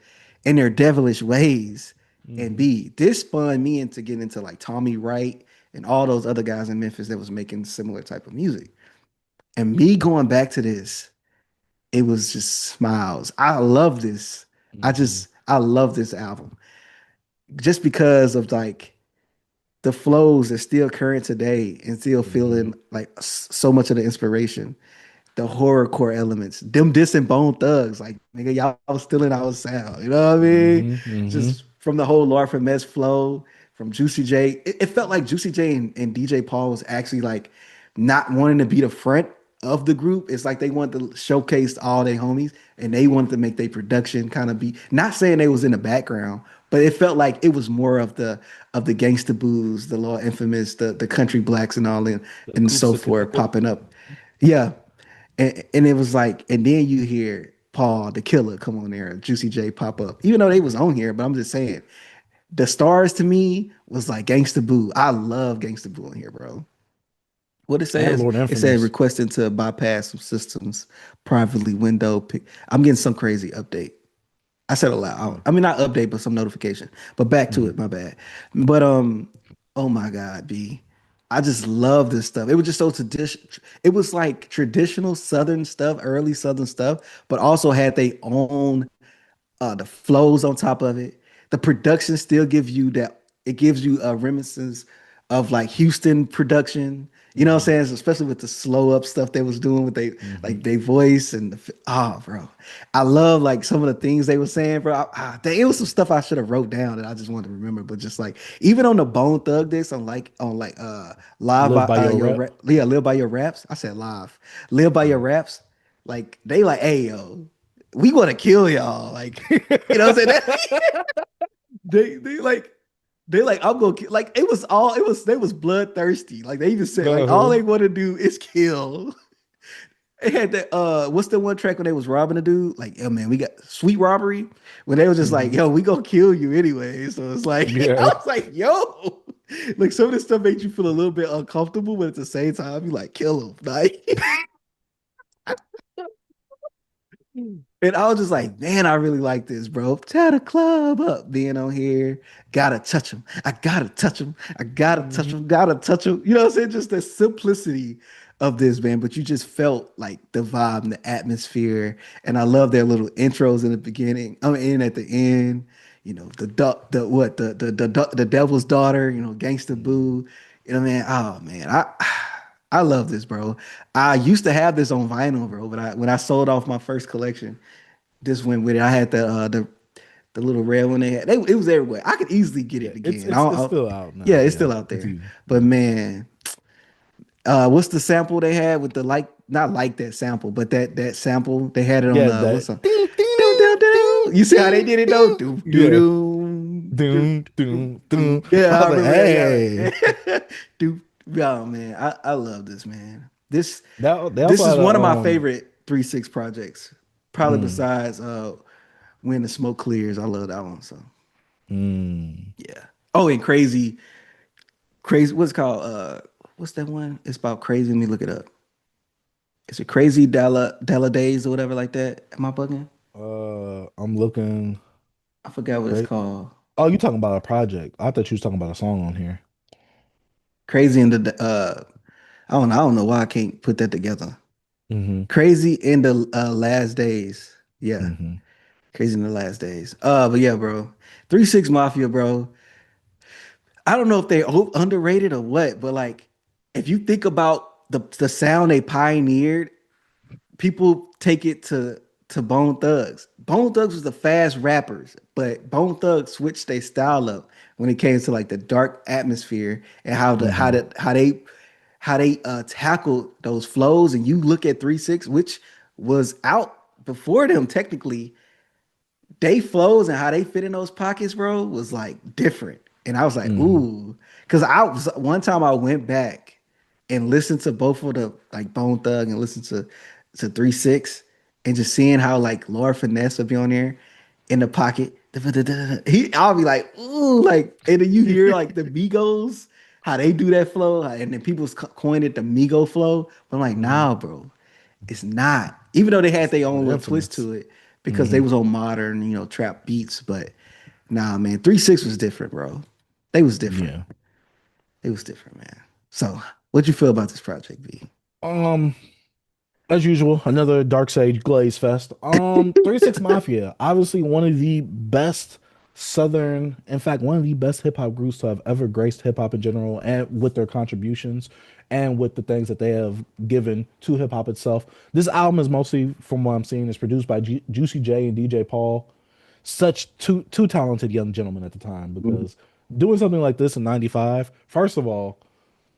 and their devilish ways. And Mhm. B, this spun me into getting into like Tommy Wright and all those other guys in Memphis that was making similar type of music. And me going back to this, it was just smiles. I love this. Mhm. I love this album just because of like the flows are still current today and still Mhm. feeling like so much of the inspiration. The horrorcore elements, them dissing Bone Thugs, like nigga, y'all was stealing our sound. You know what I mean? Mhm. Mhm. Just from the whole Lord Finesse flow, from Juicy J. It felt like Juicy J and DJ Paul was actually like not wanting to be the front of the group. It's like they wanted to showcase all their homies and they wanted to make their production kind of be not saying they was in the background, but it felt like it was more of the gangsta boos, the law infamous, the country blacks and all that The and so acoustic forth connector. popping up. Yeah. And it was like, and then you hear Paul the Killer come on there, Juicy J pop up, even though they was on here. But I'm just saying, the stars to me was like Gangsta Boo. I love Gangsta Boo in here, bro. What it And says, Lord it said Infamous. requesting to bypass some systems privately window. I'm getting some crazy update. I said aloud. Mm. I mean, not update, but some notification. But back to Mhm. it, my bad. But oh my God, B. I just love this stuff. It was just so traditional. It was like traditional Southern stuff, early Southern stuff, but also had their own the flows on top of it. The production still gives you that. It gives you a reminiscence of like Houston production. You know what Mhm. I'm saying? Especially with the slow up stuff they was doing with they Mhm. like their voice and bro, I love like some of the things they were saying, bro. It was some stuff I should have wrote down that I just wanted to remember. But just like even on the Bone Thug this on like live Live by by your rep. yeah, live by your raps. I said live, live by your Mhm. raps. Like they like, hey yo, we want to kill y'all. Like, you know what I'm saying? They like they like I'm gonna kill. Like it was all it was they was bloodthirsty. Like they even said like all Uh-huh. they want to do is kill. They had that what's the one track when they was robbing a dude? Like, yo man, we got sweet robbery when they was just like, Mhm. yo, we gonna kill you anyway. So it's like I Yeah. was like, yo, like some of this stuff makes you feel a little bit uncomfortable, but at the same time, you like kill him. Like and I was just like, man, I really like this, bro. Tear the club up, being on here. Gotta touch him. I gotta touch him. I gotta touch Mhm. him. Gotta touch him. You know what I'm saying? Just the simplicity of this, man. But you just felt like the vibe and the atmosphere. And I love their little intros in the beginning. I mean, and at the end. You know, the what the devil's daughter. You know, Gangsta Mhm. Boo. You know, man. Oh man, I love this, bro. I used to have this on vinyl, bro. But when I sold off my first collection, this went with it. I had the little red one they had. It was everywhere. I could easily get Yeah, it it's again. it's it's still out Yeah, now. it's Yeah, still out it's there. easy. But Yeah. man, what's the sample they had with the like? Not like that sample, but that sample they had it on Yeah, that what's on? ding Doo, ding doo, doo. ding You see how they ding did it though? ding. Do do Yeah. do do Doom, do doom, do. doom. Yeah, I I was like, remember that. hey. Yeah, do. Oh man, I love this man. That they This also is had a one of my favorite 3-6 projects. Probably mm, besides When the Smoke Clears. I love that one. So mm. yeah. Oh, and crazy. What's it called? What's that one? It's about crazy. Let me look it up. Is it Crazy Della Days or whatever like that? Am I bugging? I'm looking I forgot what it's great. called. Oh, you talking about a project. I thought you was talking about a song on here. Crazy in the I don't know why I can't put that together. Mm-hmm. Crazy in the Last Days. Yeah. Mm-hmm. Crazy in the Last Days. But yeah, bro. 3-6 Mafia, bro. I don't know if they're underrated or what, but like if you think about the sound they pioneered, people take it to Bone Thugs. Bone Thugs was the fast rappers, but Bone Thugs switched their style up when it came to like the dark atmosphere and Mm-hmm. how they tackled those flows. And you look at 3-6, which was out before them technically, they flows and how they fit in those pockets, bro, was like different. And I was like, Mm-hmm. ooh, because I was one time I went back and listened to both of the like Bone Thug and listened to 3-6 and just seeing how like Lord Finesse would be on there in the pocket. I'll be like, ooh, like, and then you hear like the Migos, how they do that flow, and then people coined it the Migo flow. But I'm like, Mm-hmm. nah, bro. It's not. Even though they had It's their own Lord little twist Infamous. to it because they Mm-hmm. was on modern, trap beats. But nah, man, 3-6 was different, bro. They was different. Yeah. It was different, man. So, what'd you feel about this project, B? Um, as usual, another Dark Sage Glaze Fest. 36 Mafia, obviously one of the best southern, in fact, one of the best hip hop groups to have ever graced hip hop in general, and with their contributions and with the things that they have given to hip hop itself. This album is mostly, from what I'm seeing, is produced by Juicy J and DJ Paul. Such two talented young gentlemen at the time, Mhm. because doing something like this in '95, first of all,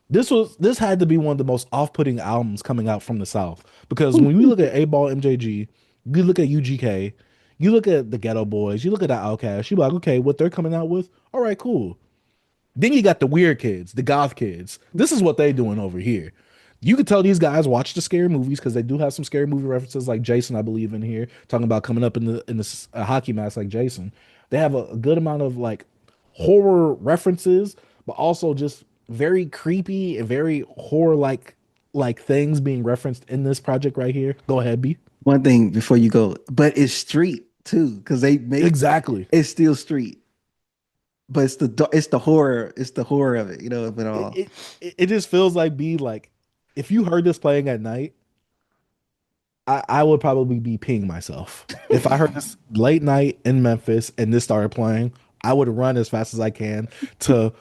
this had to be one of the most off-putting albums coming out from the South. Because when we look at 8 Ball MJG, you look at UGK, you look at the Ghetto Boys, you look at the Outkast, you be like, okay, what they're coming out with, all right, cool. Then you got the weird kids, the goth kids. This is what they doing over here. You could tell these guys watch the scary movies because they do have some scary movie references, like Jason, I believe, in here, talking about coming up in the hockey mask like Jason. They have a good amount of like horror references, but also just very creepy and very horror like things being referenced in this project right here. Go ahead, B. One thing before you go, but it's street too, because they make Exactly. it's still street, but it's the horror of it, of it It, all. it it just feels like B, like if you heard this playing at night, I would probably be peeing myself. If I heard this late night in Memphis and this started playing, I would run as fast as I can to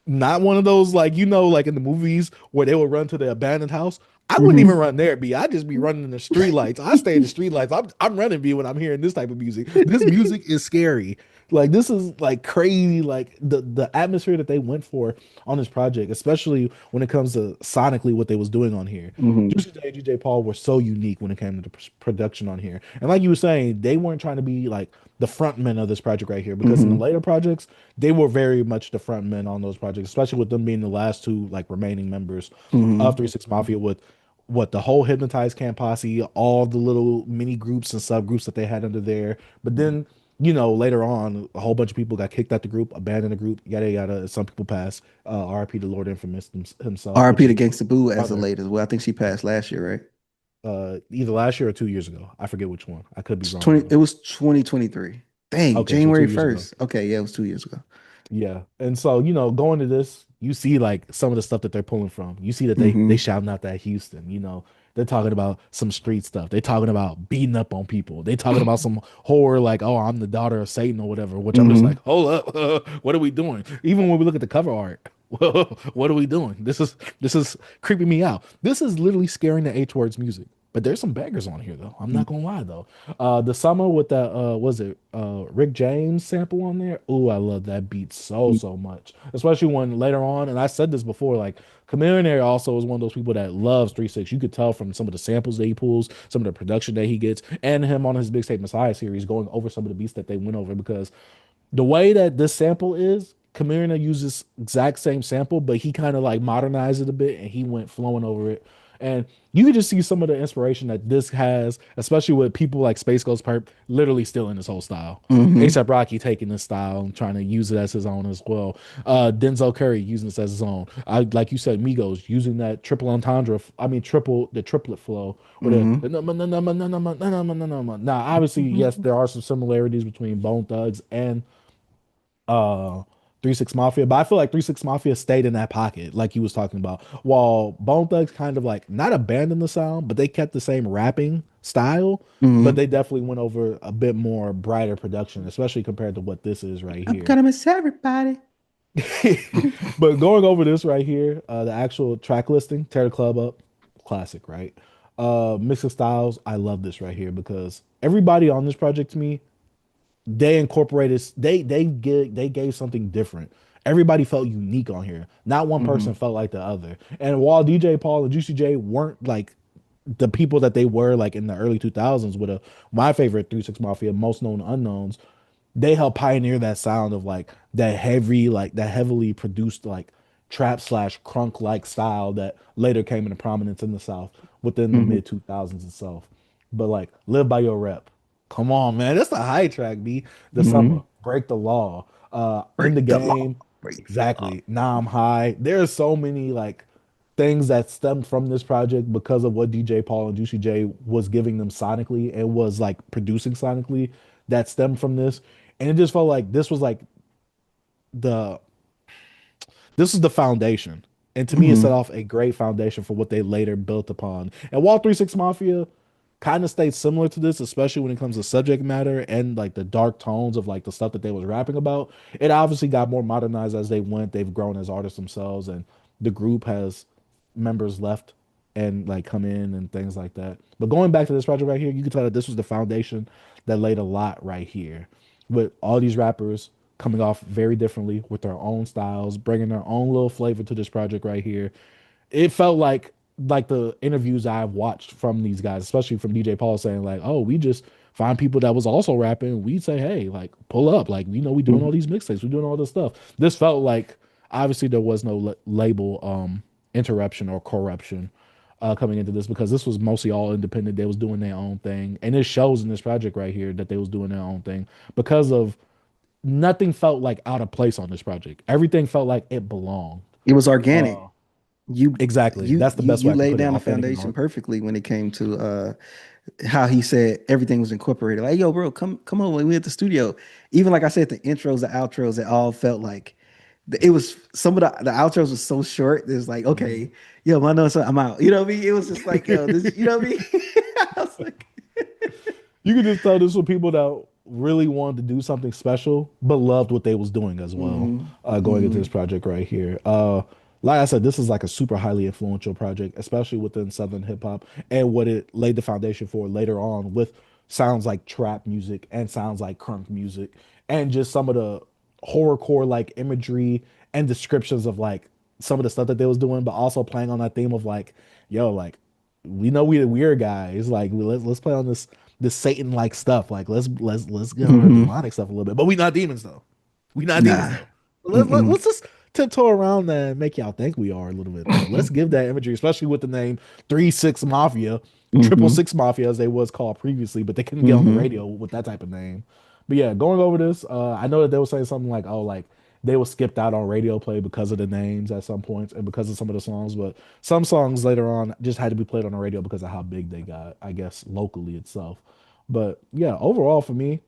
not one of those, like, like in the movies where they would run to the abandoned house. I wouldn't even Mhm. run there, B. I'd just be running in the street lights. I stay in the street lights. I'm running, B, when I'm hearing this type of music. This music is scary. Like, this is like crazy. Like the atmosphere that they went for on this project, especially when it comes to sonically what they was doing on here. Mhm. Juicy J and DJ Paul were so unique when it came to the production on here. And like you were saying, they weren't trying to be like the front men of this project right here, because in the Mhm. later projects, they were very much the front men on those projects, especially with them being the last two like remaining members of Mhm. 3 6 Mafia, with what the whole Hypnotized Camp Posse, all the little mini groups and subgroups that they had under there. But then, later on, a whole bunch of people got kicked out the group, abandoned the group, yada yada. Some people passed. RP the Lord Infamous himself, which RP the is Gangsta Boo as the brother. latest. Well, I think she passed last year, right? Either last year or 2 years ago. I forget which one. I could be It's wrong 20, though. it was 2023. Dang, Okay, so January 2 years ago. 1st. Okay, yeah, it was 2 years ago. Yeah. And so, going to this, you see like some of the stuff that they're pulling from. You see that they Hmm. shouting out that Houston, they're talking about some street stuff. They talking about beating up on people. They talking about some horror like, oh, I'm the daughter of Satan or whatever, which I'm just like, Hmm. hold up, what are we doing? Even when we look at the cover art, what are we doing? This is creeping me out. This is literally scaring the H words music. But there's some bangers on here though. I'm not gonna lie though. The summer with that was it Rick James sample on there? Ooh, I love that beat so much. Especially when later on, and I said this before, like Chameleon also is one of those people that loves 3 6. You could tell from some of the samples that he pulls, some of the production that he gets, and him on his Big Messiah series going over some of the beats that they went over, because the way that this sample is, Camarena uses exact same sample, but he kind of like modernized it a bit and he went flowing over it. And you can just see some of the inspiration that this has, especially with people like Space Ghost Perp literally stealing this whole style. Hmm. ASAP Rocky taking this style and trying to use it as his own as well. Denzel Curry using this as his own. I like you said, Migos using that triple entendre. I mean, the triplet flow or Hmm. now. Obviously, yes, there are some similarities between Bone Thugs and uh 3 6 Mafia, but I feel like 3 6 Mafia stayed in that pocket, like you was talking about. While Bone Thugs kind of like not abandoned the sound, but they kept the same rapping style, but Hmm. they definitely went over a bit more brighter production, especially compared to what this is right I'm here. gonna miss everybody. But going over this right here, the actual track listing, Tear the Club Up, classic, right? Mix of Styles, I love this right here because everybody on this project to me, they incorporated they gave something different. Everybody felt unique on here. Not one Hmm. person felt like the other. And while DJ Paul and Juicy J weren't like the people that they were like in the early 2000s with my favorite 3 6 Mafia, Most Known Unknowns, they helped pioneer that sound of like that heavily produced like trap slash crunk like style that later came into prominence in the South within the Hmm. mid 2000s itself. But like Live by Your Rep. Come on, man. That's the high track, B. The Hmm. Summer, Break the Law, In the Break the law. Game. Break the law. Exactly. Now I'm high. There's so many like things that stemmed from this project because of what DJ Paul and Juicy J was giving them sonically and was like producing sonically that stemmed from this. And it just felt like the this is the foundation. And to me, it set Hmm. off a great foundation for what they later built upon. And Wall 3 6 Mafia, kind of stayed similar to this, especially when it comes to subject matter and like the dark tones of like the stuff that they was rapping about. It obviously got more modernized as they went. They've grown as artists themselves, and the group has members left and like come in and things like that. But going back to this project right here, you can tell that this was the foundation that laid a lot right here, with all these rappers coming off very differently with their own styles, bringing their own little flavor to this project right here. It felt like the interviews I've watched from these guys, especially from DJ Paul, saying like, "Oh, we just find people that was also rapping. We'd say, hey, like pull up, like we know we doing all these mixtapes, we doing all this stuff." This felt like obviously there was no label interruption or corruption coming into this, because this was mostly all independent. They was doing their own thing, and it shows in this project right here that they was doing their own thing because of nothing felt like out of place on this project. Everything felt like it belonged. It was organic. Uh, You exactly. That's the best way you I can laid put it. down the Authentic and foundation perfectly when it came to how he said everything was incorporated. Like, yo, bro, come on when we at the studio. Even like I said, the intros, the outros, it all felt like it was some of the outros was so short. It's like, okay, yo, I know, so I'm out. You know what I mean? It was just like, yo, this, you know what I mean? I was like, you could just tell this were people that really wanted to do something special, but loved what they was doing as well. mhm, Going into this mhm, project right here. Like I said, this is like a super highly influential project, especially within Southern hip hop, and what it laid the foundation for later on with sounds like trap music and sounds like crunk music, and just some of the horrorcore like imagery and descriptions of like some of the stuff that they was doing, but also playing on that theme of like, yo, like we know we the weird guys, like let's play on this Satan like stuff. Like let's get on our mhm. demonic stuff a little bit. But we not demons though. We not demons Nah. though. Mm-mm. Let's just tiptoe around that and make y'all think we are a little bit though. Let's give that imagery, especially with the name 3 6 Mafia, Triple Mhm, Six Mafia as they was called previously, but they couldn't get on the mhm. radio with that type of name. But yeah, going over this, I know that they were saying something like, oh, like they were skipped out on radio play because of the names at some points and because of some of the songs, but some songs later on just had to be played on the radio because of how big they got, I guess, locally itself. But yeah, overall for me,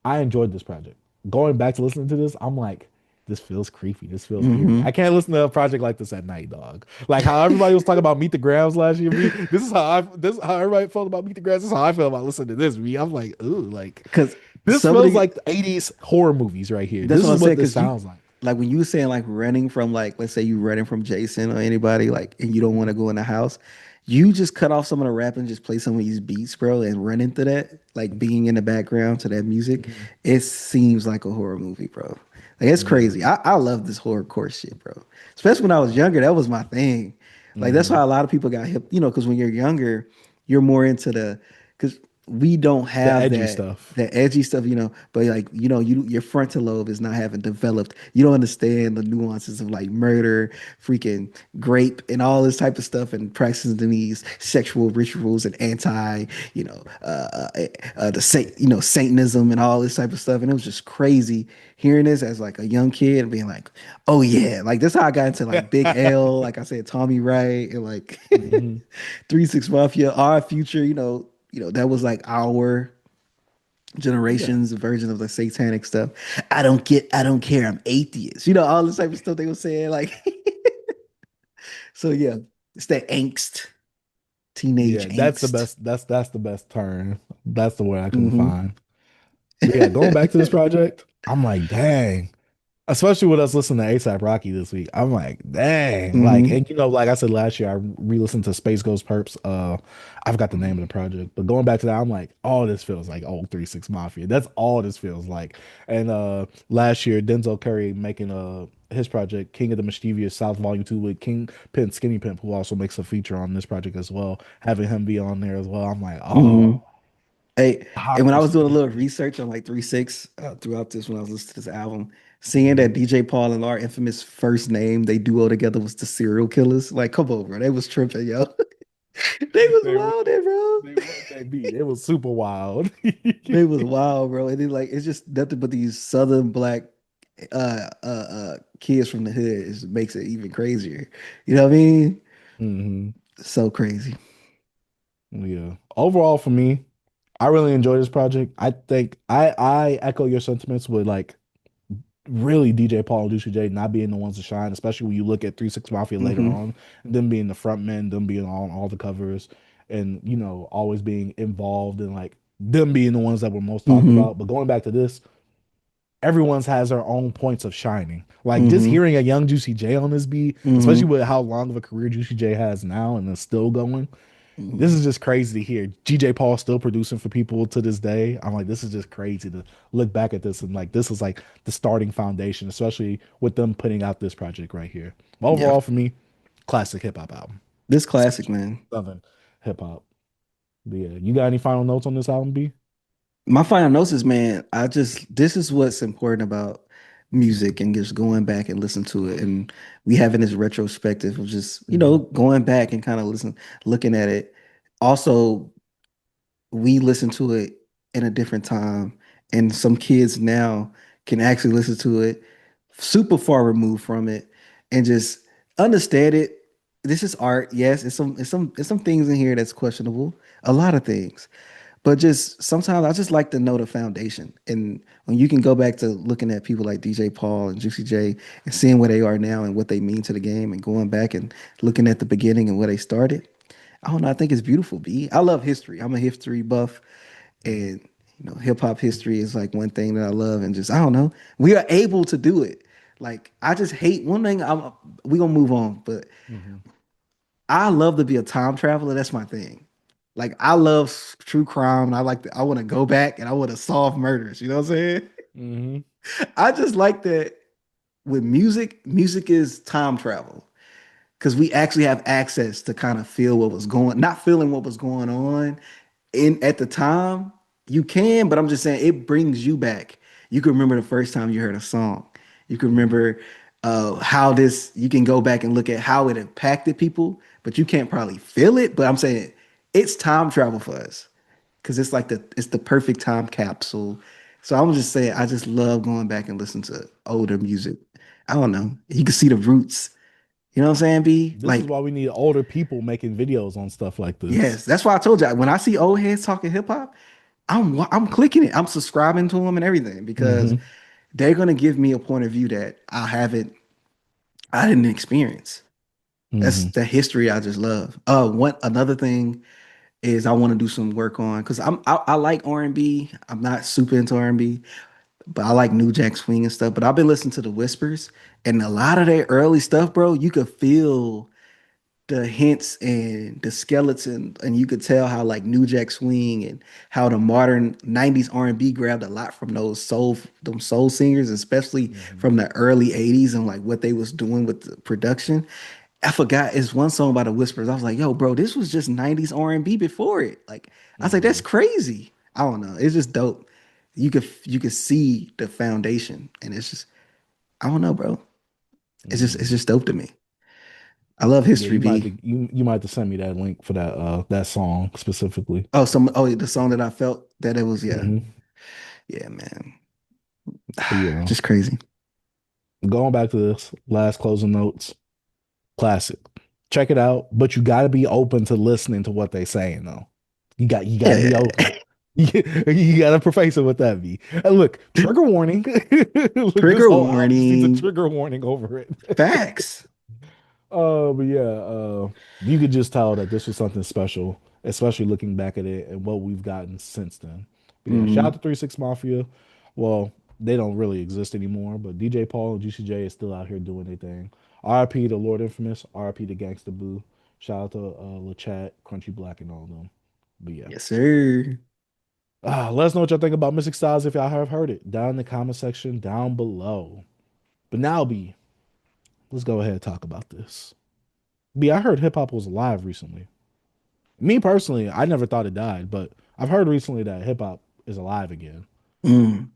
I enjoyed this project. Going back to listening to this, I'm like, this feels creepy. This feels eerie. I Mhm. can't listen to a project like this at night, dog. Like how everybody was talking about Meet the Grams last year. Me, this is how everybody felt about Meet the Grams. This is how I feel about listening to this. Me, I'm like, ooh, like Because this some of feels the like the 80s horror movies right here. that's This what is I'm what saying. this Because you sounds like. like when you were saying like running from like let's say you running from Jason or anybody like and you don't want to go in the house, you just cut off some of the rap and just play some of these beats, bro, and run into that like being in the background to that music. Mhm. It seems like a horror movie, bro. Like it's Yeah. crazy. I love this horrorcore shit, bro. Especially when I was younger, that was my thing. Like that's Mhm. why a lot of people got hip, because when you're younger, you're more into the because we don't The have edgy that stuff. that edgy stuff, but like, your frontal lobe is not having developed. You don't understand the nuances of like murder, freaking grape, and all this type of stuff, and practicing these sexual rituals and the Satanism and all this type of stuff. And it was just crazy hearing this as like a young kid and being like, oh yeah, like this is how I got into like Big L, like I said, Tommy Wright, and like Mhm. 3 6 Mafia, our future, that was like our Yeah. generation's version of the satanic stuff. I don't care, I'm atheist. All this type of stuff they were saying. Like, so yeah, it's that angst, teenage Yeah, that's the angst. best. That's the best turn. That's the word I couldn't Hmm. find. But yeah, going back to this project, I'm like, dang. Especially with us listening to ASAP Rocky this week, I'm like, dang. Like, Hmm. and like I said last year, I re-listened to Space Ghost Perps. I forgot the name of the project, but going back to that, I'm like, all this feels like old 3 6 Mafia. That's all this feels like. And last year, Denzel Curry making his project, King of the Mischievous South Volume 2 with King Pimp Skinny Pimp, who also makes a feature on this project as well, having him be on there as well. I'm like, Hmm. oh, Hey, high and when I was doing a little respect. research on like 3 6 throughout this, when I was listening to this album, seeing that Mhm. DJ Paul and our infamous first name they duo together was the Serial Killers. Like, come on, bro, they was tripping, yo. They was They wild, bro. they what they beat. It was super wild. They was wild, bro. And then like it's just nothing but these southern black kids from the hood makes it even crazier. You know what I mean? Hmm. So crazy. Yeah. Overall, for me, I really enjoy this project. I think I echo your sentiments with like really DJ Paul and Lucy J not being the ones to shine, especially when you look at 3 6 Mafia later Hmm. on, them being the front men, them being on all the covers. and always being involved and like them being the ones that were most talked Mm-hmm. about. But going back to this, everyone's has their own points of shining. Like just Mm-hmm. hearing a young Juicy J on this beat, especially Mm-hmm. with how long of a career Juicy J has now and is still going. This Mm-hmm. is just crazy to hear. GJ Paul still producing for people to this day. I'm like, this is just crazy to look back at this and like this is like the starting foundation, especially with them putting out this project right here. Yeah. Overall, for me, classic hip hop album, This classic, especially man. Southern hip hop. But yeah, you got any final notes on this album, B? My final notes is, man, this is what's important about music and just going back and listen to it. And we having this retrospective of just, Hmm. going back and kind of looking at it. Also, we listen to it in a different time, and some kids now can actually listen to it super far removed from it and just understand it. This is art. Yes, it's some things in here that's questionable. A lot of things. But just sometimes I just like to know the foundation. And when you can go back to looking at people like DJ Paul and Juicy J and seeing where they are now and what they mean to the game and going back and looking at the beginning and where they started, I don't know. I think it's beautiful, B. I love history. I'm a history buff. And hip hop history is like one thing that I love. And just I don't know. We are able to do it. Like I just hate one thing. We gonna move on, but Hmm. I love to be a time traveler. That's my thing. Like I love true crime, and I want to go back and I want to solve murders. You know what I'm saying? Hmm. I just like that with music. Music is time travel because we actually have access to kind of feel what was going, not feeling what was going on in at the time. You can, but I'm just saying it brings you back. You can remember the first time you heard a song. You can Hmm. remember how this. You can go back and look at how it impacted people, but you can't probably feel it. But I'm saying it's time travel for us because it's the perfect time capsule. So I'm just saying I just love going back and listen to older music. I don't know. You can see the roots. You know what I'm saying, B? This is Like, why we need older people making videos on stuff like this. yes, that's why I told you when I see old heads talking hip hop, I'm clicking it. I'm subscribing to them and everything because Hmm. they're gonna give me a point of view that I didn't experience. That's Hmm. the history I just love. What another thing is I want to do some work on because I like R&B. I'm not super into R&B, but I like New Jack Swing and stuff. But I've been listening to the Whispers and a lot of their early stuff, bro. You could feel the hints and the skeleton, and you could tell how like New Jack Swing and how the modern 90s R&B grabbed a lot from them soul singers, especially Hmm. from the early 80s and like what they was doing with the production. I forgot it's one song by the Whispers. I was like, yo, bro, this was just 90s R&B before it. Like, I was like, that's Hmm. crazy. I don't know. It's just dope. You could see the foundation, and it's just I don't know, bro. It's just dope to me. I love Yeah, history, you might B. have to, you might have to send me that link for that song specifically. The song that I felt that it was, yeah. Hmm. Yeah, man. But yeah, Just crazy. going back to this last closing notes, classic. Check it out, but you got to be open to listening to what they saying though. You got to be Yeah. open. You got to preface it with that. Be look, trigger warning. Look, this Trigger whole album just needs a warning. trigger warning over it. Facts. But yeah, you could just tell that this was something special, especially looking back at it and what we've gotten since then. But yeah, shout out Hmm. to 36 Mafia. Well, they don't really exist anymore, but DJ Paul and GCJ is still out here doing their thing. RIP to Lord Infamous, RIP to Gangsta Boo. Shout out to LeChat, Crunchy Black, and all of them. But yeah. Yes, sir. Let us know what y'all think about Mystic Styles if y'all have heard it. Down in the comment section down below. But now, B, let's go ahead and talk about this. B, I heard hip hop was alive recently. Me personally, I never thought it died, but I've heard recently that hip hop is alive again. Mm.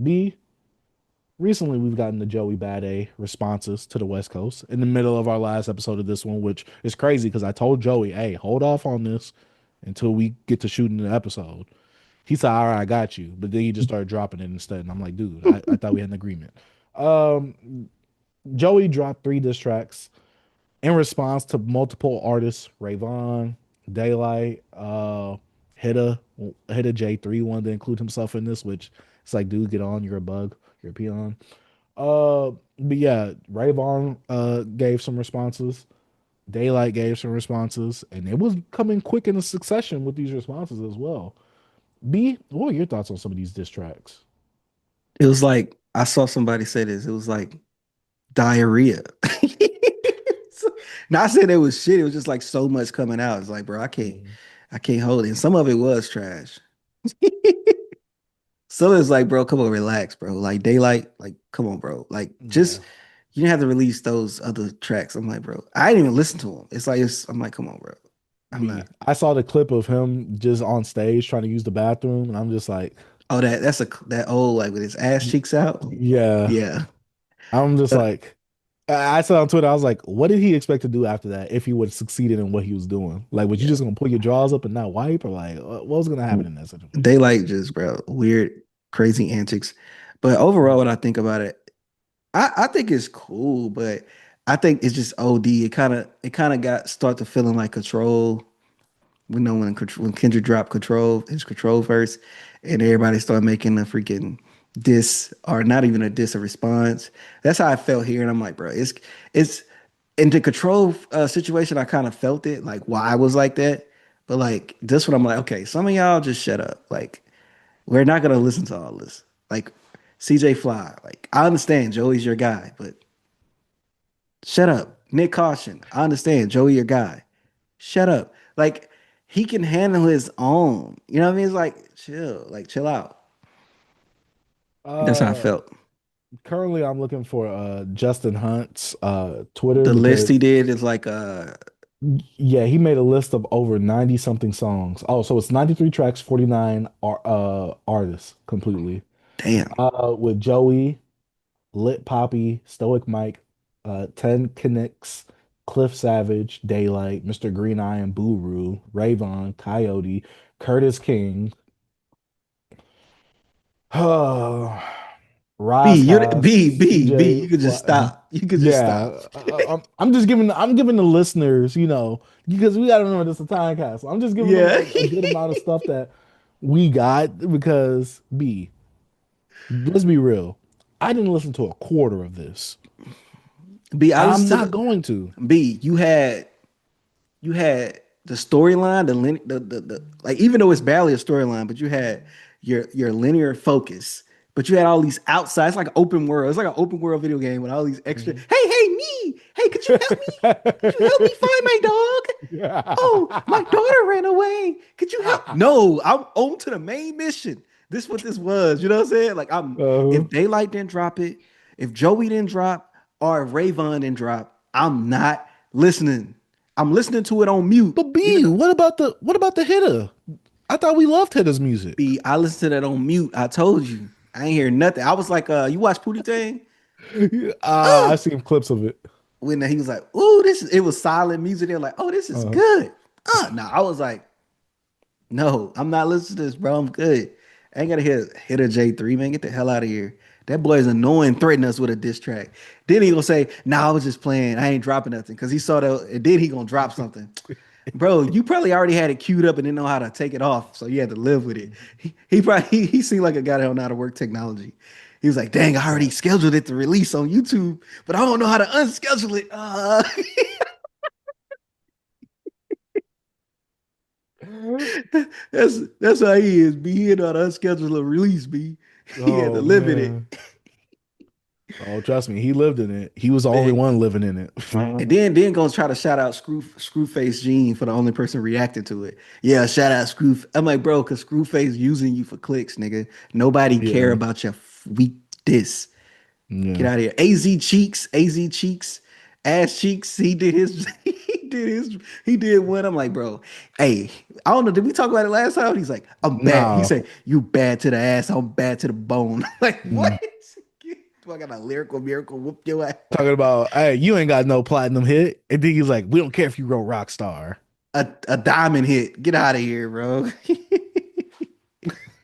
B, recently we've gotten the Joey Bada responses to the West Coast in the middle of our last episode of this one, which is crazy because I told Joey, hey, hold off on this until we get to shooting the episode. He said, all right, I got you. But then he just started dropping it instead. And I'm like, dude, I thought we had an agreement. Um, Joey dropped 3 diss tracks in response to multiple artists, Rayvon, Daylight, Hitta J3 wanted to include himself in this, which it's like, dude, get on, you're a bug, you're a peon. But yeah, Rayvon gave some responses. Daylight gave some responses, and it was coming quick in a succession with these responses as well. B, what are your thoughts on some of these diss tracks? It was like I saw somebody say this. It was like diarrhea. Not saying it was shit. It was just like so much coming out. It's like, bro, Mhm. I can't hold it. And some of it was trash. So it's like, bro, come on, relax, bro. Like Daylight, like, come on, bro. Like, Yeah. just you didn't have to release those other tracks. I'm like, bro, I didn't even listen to them. It's like, I'm like, come on, bro. I'm B, not. I saw the clip of him just on stage trying to use the bathroom, and I'm just like, Oh, that old like with his ass cheeks out. yeah. Yeah. I'm just Uh, like, I said on Twitter, I was like, what did he expect to do after that if he would have succeeded in what he was doing? Like, was you yeah. just gonna pull your jaws up and not wipe, or like, what was gonna happen in that situation? Daylight just, bro, weird, crazy antics. But overall, when I think about it, I think it's cool, but I think it's just OD. It kind of got start to feeling like control. We know when Kendrick dropped control, his control verse, and everybody started making a freaking diss, or not even a diss, a response. That's how I felt here, and I'm like, bro, it's in the control situation. I kind of felt it, like why I was like that. But like this one, I'm like, okay, some of y'all just shut up. Like we're not gonna listen to all this. Like CJ Fly, like I understand Joey's your guy, but shut up. Nick Caution, I understand Joey your guy. Shut up. Like he can handle his own. You know what I mean? It's like chill out. That's how I Uh, felt. Currently, I'm looking for Justin Hunt's Twitter The list he because did is like yeah, he made a list of over 90 something songs. Oh, so it's 93 tracks, 49 artists completely. damn. With Joey, Lit Poppy, Stoic Mike, 10 Connects, Cliff Savage, Daylight, Mr. Green Eye and Buru, Rayvon, Coyote, Curtis King, B, Roz you Hass, B, CJ you could just Fly. stop. You could just Yeah, stop. I'm just giving the listeners, because we got to remember this is a time capsule. I'm just giving them Yeah. a good amount of stuff that we got because B, let's be real. I didn't listen to a quarter of this. B, I I'm listened to not going to. B, you had the storyline, the like even though it's barely a storyline, but you had your linear focus, but you had all these outside. It's like open world. It's like an open world video game with all these extra. Mhm. Hey, me. Hey, could you help me? Could you help me find my dog? Oh, my daughter ran away. Could you help? No, I'm on to the main mission. This what this was. You know what I'm saying? Like Uh, if Daylight didn't drop it, if Joey didn't drop, or if Rayvon didn't drop, I'm not listening. I'm listening to it on mute. but Even B, though what about the hitter? I thought we loved hitter's music. B, I listened to that on mute. I told you. I ain't hear nothing. I was like, you watch Pootie Tang? I've seen clips of it. When he was like, ooh, it was silent music. They're like, oh, this is Uh, good. No, I was like, no, I'm not listening to this, bro. I'm good. I ain't gotta hit a J3, man. Get the hell out of here. That boy is annoying, threatening us with a diss track. Then he gonna say, nah, I was just playing. I ain't dropping nothing. Cause he saw that, and then he gonna drop something. Bro, you probably already had it queued up and didn't know how to take it off. So you had to live with it. He probably he seemed like a guy that don't know how to work technology. He was like, dang, I already scheduled it to release on YouTube, but I don't know how to unschedule it. That's how he is. B. He not unscheduled a release. B. He had to oh live in it. man. Oh, trust me, he lived in it. He was the only Man. one living in it. And then gonna try to shout out Screwface Gene for the only person reacting to it. Yeah, shout out Screw. I'm like, bro, cause Screwface using you for clicks, nigga. Nobody care Yeah. about your weak diss. Get Yeah. out of here. AZ cheeks, ass cheeks. He did his. He did one. I'm like, bro. Hey, I don't know. Did we talk about it last time? He's like, I'm bad. He Nah. said, you bad to the ass. I'm bad to the bone. Like what? Mm. Do I got a lyrical miracle whoop your ass? Talking about, hey, you ain't got no platinum hit. And then he's like, we don't care if you wrote Rockstar. A diamond hit. Get out of here, bro.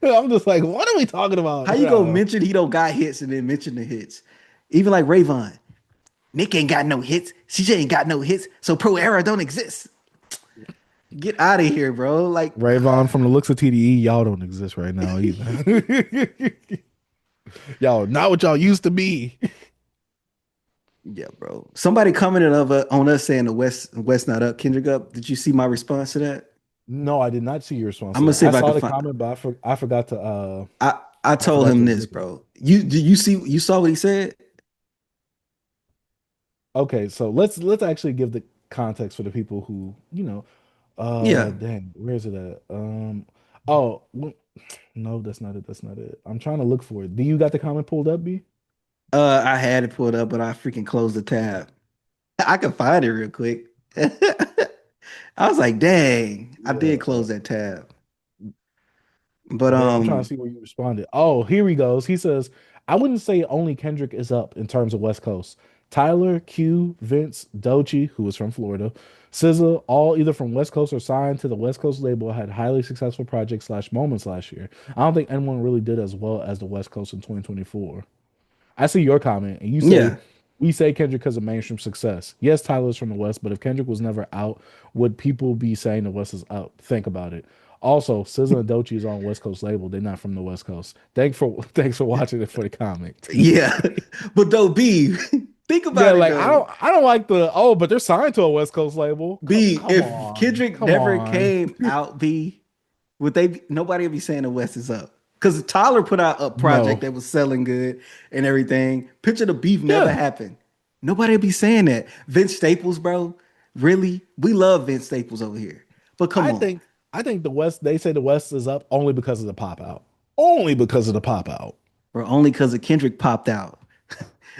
I'm just like, what are we talking How about? you gonna Bro? mention he don't got hits and then mention the hits? Even like Rayvon, Nick ain't got no hits. CJ ain't got no hits. So Pro Era don't exist. Get out of here, bro. Like, Rayvon, from the looks of TDE, y'all don't exist right now either. Y'all not what y'all used to be. Yeah, bro. Somebody commented on us saying the West not up, Kendrick up. Did you see my response to that? No, I did not see your response I'm to gonna that. see I if I saw can the find. comment, but I forgot to I I told forgot him to this, look at it. bro. You saw what he said? Okay, so let's actually give the context for the people who, Yeah. dang, where is it at? Oh, no, that's not it. That's not it. I'm trying to look for it. Do you got the comment pulled up, B? I had it pulled up, but I freaking closed the tab. I can find it real quick. I was like, dang, I did Yeah. close that tab. But I'm trying to see where you responded. Oh, here he goes. He says, I wouldn't say only Kendrick is up in terms of West Coast. Tyler, Q, Vince, Doechii, who is from Florida, SZA, all either from West Coast or signed to the West Coast label, had highly successful projects slash moments last year. I don't think anyone really did as well as the West Coast in 2024. I see your comment, and you say yeah, we say Kendrick because of mainstream success. Yes, Tyler's from the West, but if Kendrick was never out, would people be saying the West is out? Think about it. Also, SZA and Doechii is on West Coast label. They're not from the West Coast. Thanks for watching it for the comment. yeah. But though, B, think Yeah, about it like though. I don't like the but they're signed to a West Coast label. B, Come if on, Kendrick come never on. came out, B, would nobody would be saying the West is up. Because Tyler put out a project No, that was selling good and everything. Picture the beef never yeah, happened. Nobody would be saying that. Vince Staples, bro. Really? We love Vince Staples over here. But come I on. think I think the West. They say the West is up only because of the pop out. Only because of the pop out. Bro, only because of Kendrick popped out.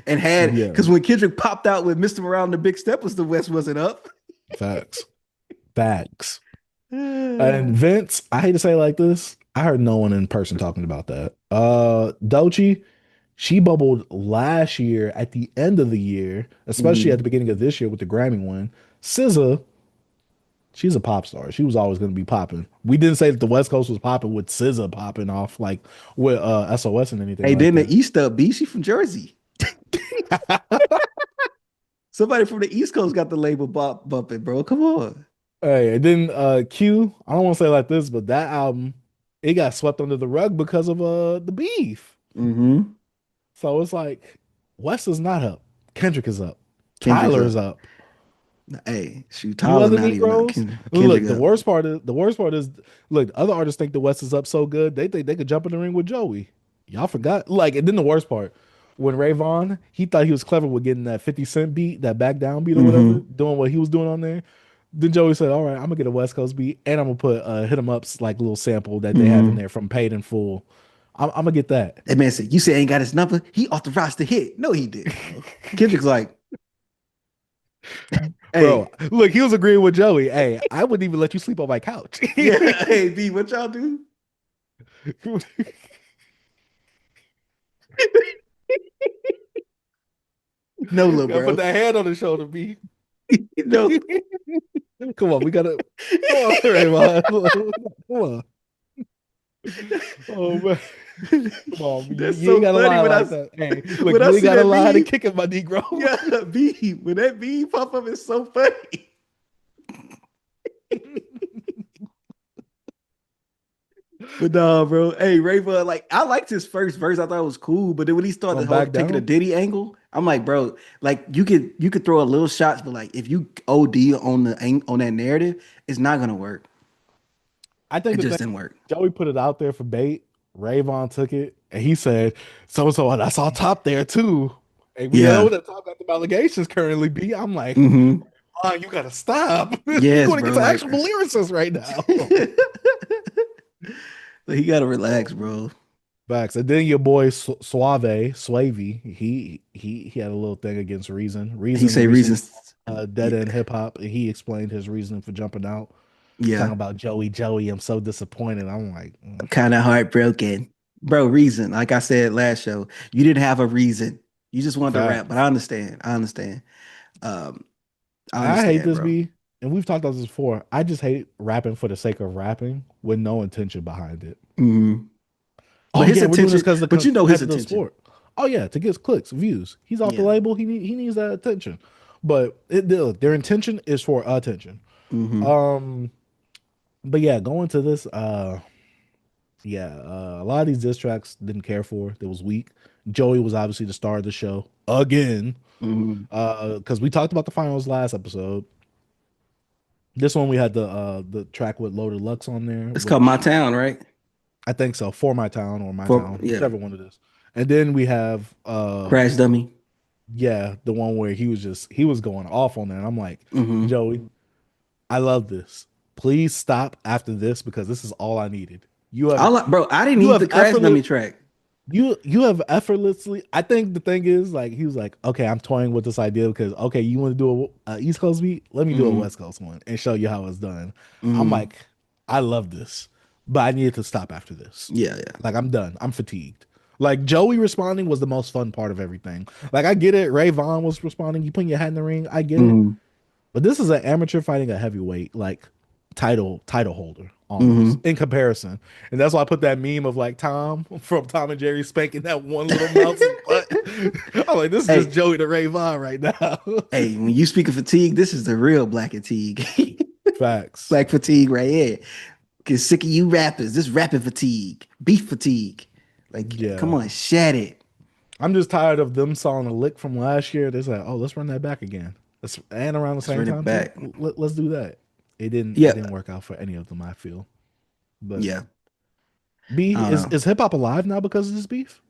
And had Yeah, because when Kendrick popped out with Mr. Morale and the Big Steppers, the West wasn't up. facts. Facts. And Vince, I hate to say it like this. I heard no one in person talking about that. Doechii, she bubbled last year at the end of the year, especially at the Mhm. beginning of this year with the Grammy win. SZA, she's a pop star. She was always going to be popping. We didn't say that the West Coast was popping with SZA popping off like with SOS and anything Hey, like then the that. East up, B, she from Jersey. Somebody from the East Coast got the label bumping, bro. Come on. Hey, and then Q, I don't want to say like this, but that album, it got swept under the rug because of the beef. Hmm. So it's like West is not up. Kendrick is up. Kendrick's Tyler is up. up. Hey, shoot, You Tyler other not even up. Negroes, Kendrick look. up. The worst part is, look. Other artists think the West is up so good they think they could jump in the ring with Joey. Y'all forgot. Like, and then the worst part, when Ray Vaughn, he thought he was clever with getting that 50 Cent beat, that back down beat or whatever, Hmm. doing what he was doing on there. Then Joey said, "All right, I'm gonna get a West Coast beat, and I'm gonna put hit 'em ups like little sample that they have in Hmm. there from Paid in Full. I'm gonna get that." That man said, "You say ain't got his number? He authorized the hit." No, he didn't, bro. Kendrick's like, Bro, "Hey, look, he was agreeing with Joey. Hey, I wouldn't even let you sleep on my couch. yeah, hey, B, what y'all do?" No, little Gotta put bro. that hand on the shoulder, B. No. Come on, we gotta come on, Raymond. Come on. Oh man. Come on, That's you ain't so gotta funny lie when like that. Hey, look, when I you ain't see gotta that lie to meme. kick it, my Negro. Yeah, B. When that meme pop up, it's so funny. But nah, bro. Hey, Rayva, like I liked his first verse. I thought it was cool, but then when he started From the whole back taking a down. Diddy angle, I'm like, bro, like you could throw a little shots, but like if you OD on on that narrative, it's not gonna work. I think It the just thing didn't work. Joey put it out there for bait. Rayvon took it and he said, so that's all top there too. And we know Yeah. that top got the allegations currently be. I'm like, Hmm. oh, you gotta stop. You're Yes, going bro. against Like, actual lyricists right now. like, he gotta relax, Oh, bro. facts. And then your boy Suave, he had a little thing against Reason. He Reason say recently reasons. dead Yeah, end hip hop. He explained his reasoning for jumping out, talking yeah. about Joey. I'm so disappointed. I'm like, Kind of heartbroken, bro. Reason, like I said last show, you didn't have a reason. You just wanted to rap. But facts. I understand. I understand. Um, I I hate understand, this bro. B, and we've talked about this before. I just hate rapping for the sake of rapping with no intention behind it. Mhm. But Oh his yeah, we're doing this attention. because of the But you know his competitive attention. sport. Oh yeah, to get clicks, views. He's off the Yeah. label. He needs that attention. But look, their intention is for attention. Hmm. Um, but yeah, going to this, a lot of these diss tracks didn't care for. It was weak. Joey was obviously the star of the show. again. Mhm. Because we talked about the finals last episode. This one we had the track with Loaded Lux on there, It's called My which Town, right? I think so, For My Town or My For Town, yeah, whichever one it is. And then we have Crash Dummy. yeah, the one where he was going off on there. And I'm like, Hmm. Joey, I love this. Please stop after this because this is all I needed. Bro, I didn't You need have the Crash effortless Dummy track. you have effortlessly. I think the thing is like he was like, okay, I'm toying with this idea because okay, you want to do a East Coast beat? Let me do a Hmm. West Coast one and show you how it's done. I'm Hmm. like, I love this, but I needed to stop after this. Yeah, yeah. Like I'm done. I'm fatigued. Like Joey responding was the most fun part of everything. Like I get it. Ray Vaughn was responding. You putting your hat in the ring. I get it. Hmm. But this is an amateur fighting a heavyweight, like title holder almost Hmm. in comparison. And that's why I put that meme of like Tom from Tom and Jerry spanking that one little mouse's butt. I'm like, this is just Hey, Joey the Ray Vaughn right now. hey, when you speak of fatigue, this is the real black fatigue. Facts. Black fatigue right here. Get sick of you rappers. This rapping fatigue, beef fatigue. Like, come Yeah. on, shed it. I'm just tired of them sawing a lick from last year. They're like, oh, let's run that back again. Let's and around the Let's same run it time too. back. Let's do that. It Yeah, didn't work out for any of them, I feel. But yeah. B, I don't know. is hip hop alive now because of this beef?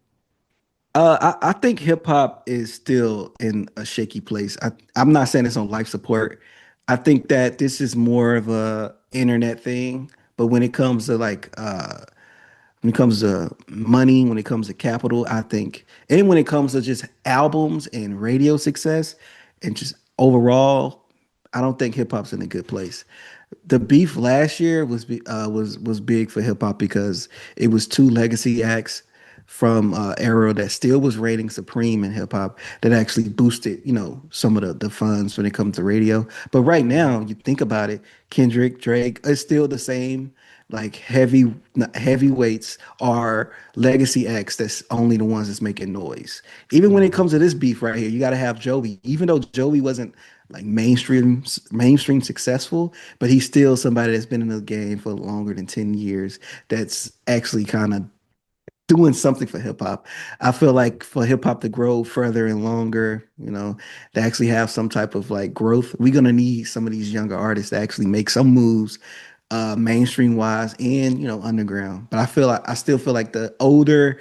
I think hip hop is still in a shaky place. I'm not saying it's on life support. I think that this is more of a internet thing. But when it comes to when it comes to money, when it comes to capital, I think, and when it comes to just albums and radio success and just overall, I don't think hip hop's in a good place. The beef last year was big for hip hop because it was two legacy acts from era that still was reigning supreme in hip hop that actually boosted, some of the funds when it comes to radio. But right now, you think about it, Kendrick, Drake, it's still the same like heavyweights are legacy acts that's only the ones that's making noise. Even when it Mhm. comes to this beef right here, you got to have Joey. Even though Joey wasn't like mainstream successful, but he's still somebody that's been in the game for longer than 10 years that's actually kind of doing something for hip hop. I feel like for hip hop to grow further and longer, to actually have some type of like growth, we're gonna need some of these younger artists to actually make some moves, mainstream wise and underground. But I still feel like the older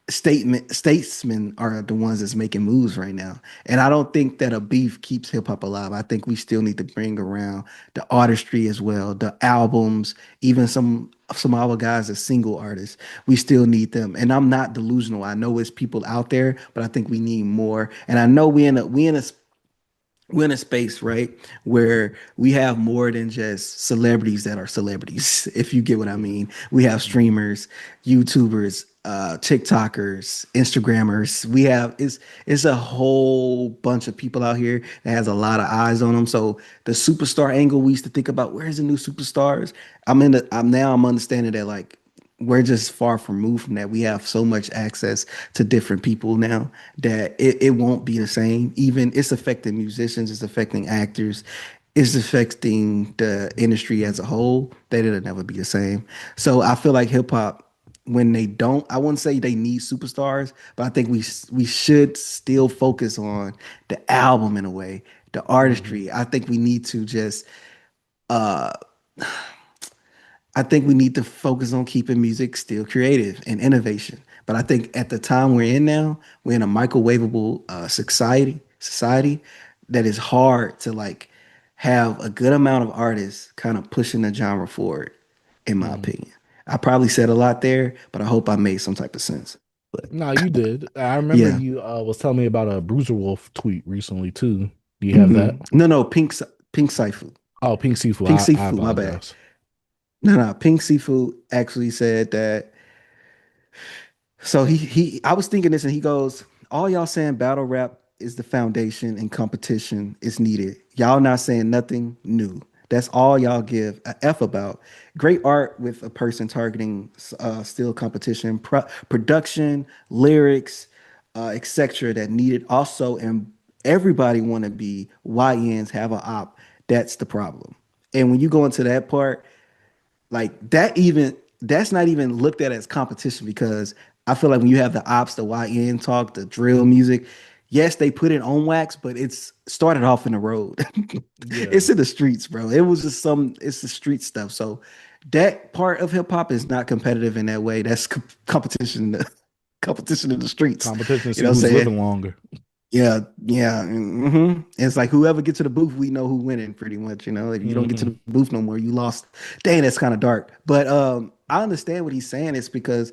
statesmen are the ones that's making moves right now. And I don't think that a beef keeps hip hop alive. I think we still need to bring around the artistry as well, the albums, even some of our guys as single artists. We still need them. And I'm not delusional. I know it's people out there, but I think we need more. And I know we're in a space, right, where we have more than just celebrities that are celebrities, if you get what I Yeah. mean. We have Mhm. streamers, YouTubers, TikTokers, Instagrammers. We have it's a whole bunch of people out here that has a lot of eyes on them. So the superstar angle we used to think about, where's the new superstars? I'm understanding that like we're just far removed from that. We have so much access to different people now that it won't be the same. Even it's affecting musicians, it's affecting actors, it's affecting the industry as a whole, that it'll never be the same. So I feel like hip hop, when they don't, I wouldn't say they need superstars, but I think we should still focus on the album in a way, the Mhm. artistry. Uh I think we need to focus on keeping music still creative and innovation. But I think at the time we're in now, we're in a microwavable society that is hard to like have a good amount of artists kind of pushing the genre forward, in my Mhm. opinion. I probably said a lot there, but I hope I made some type of sense. But No, you did. I remember yeah. you was telling me about a Bruiser Wolf tweet recently too. Do you have that? No, Pink Seafood. Oh, Pink Seafood. Pink I Seafood, my bad. apologize. No, Pink Seafood actually said that. So I was thinking this and he goes, all y'all saying battle rap is the foundation and competition is needed. Y'all not saying nothing new. That's all y'all give a F about. Great art with a person targeting still competition, production, lyrics, etc. that needed also, and everybody want to be YNs have a op. That's the problem. And when you go into that part, like that's not even looked at as competition because I feel like when you have the ops, the YN talk, the drill music, yes, they put it on wax, but it's started off in the road. Yeah. It's in the streets, bro. It was just it's the street stuff. So that part of hip hop is not competitive in that way. That's competition, competition in the streets. Competition to You see know what I'm who's saying? living longer. Yeah, yeah. It's like whoever gets to the booth, we know who winning pretty much. If you don't get to Hmm. the booth no more, you lost. Dang, that's kind of dark. But I understand what he's saying. It's because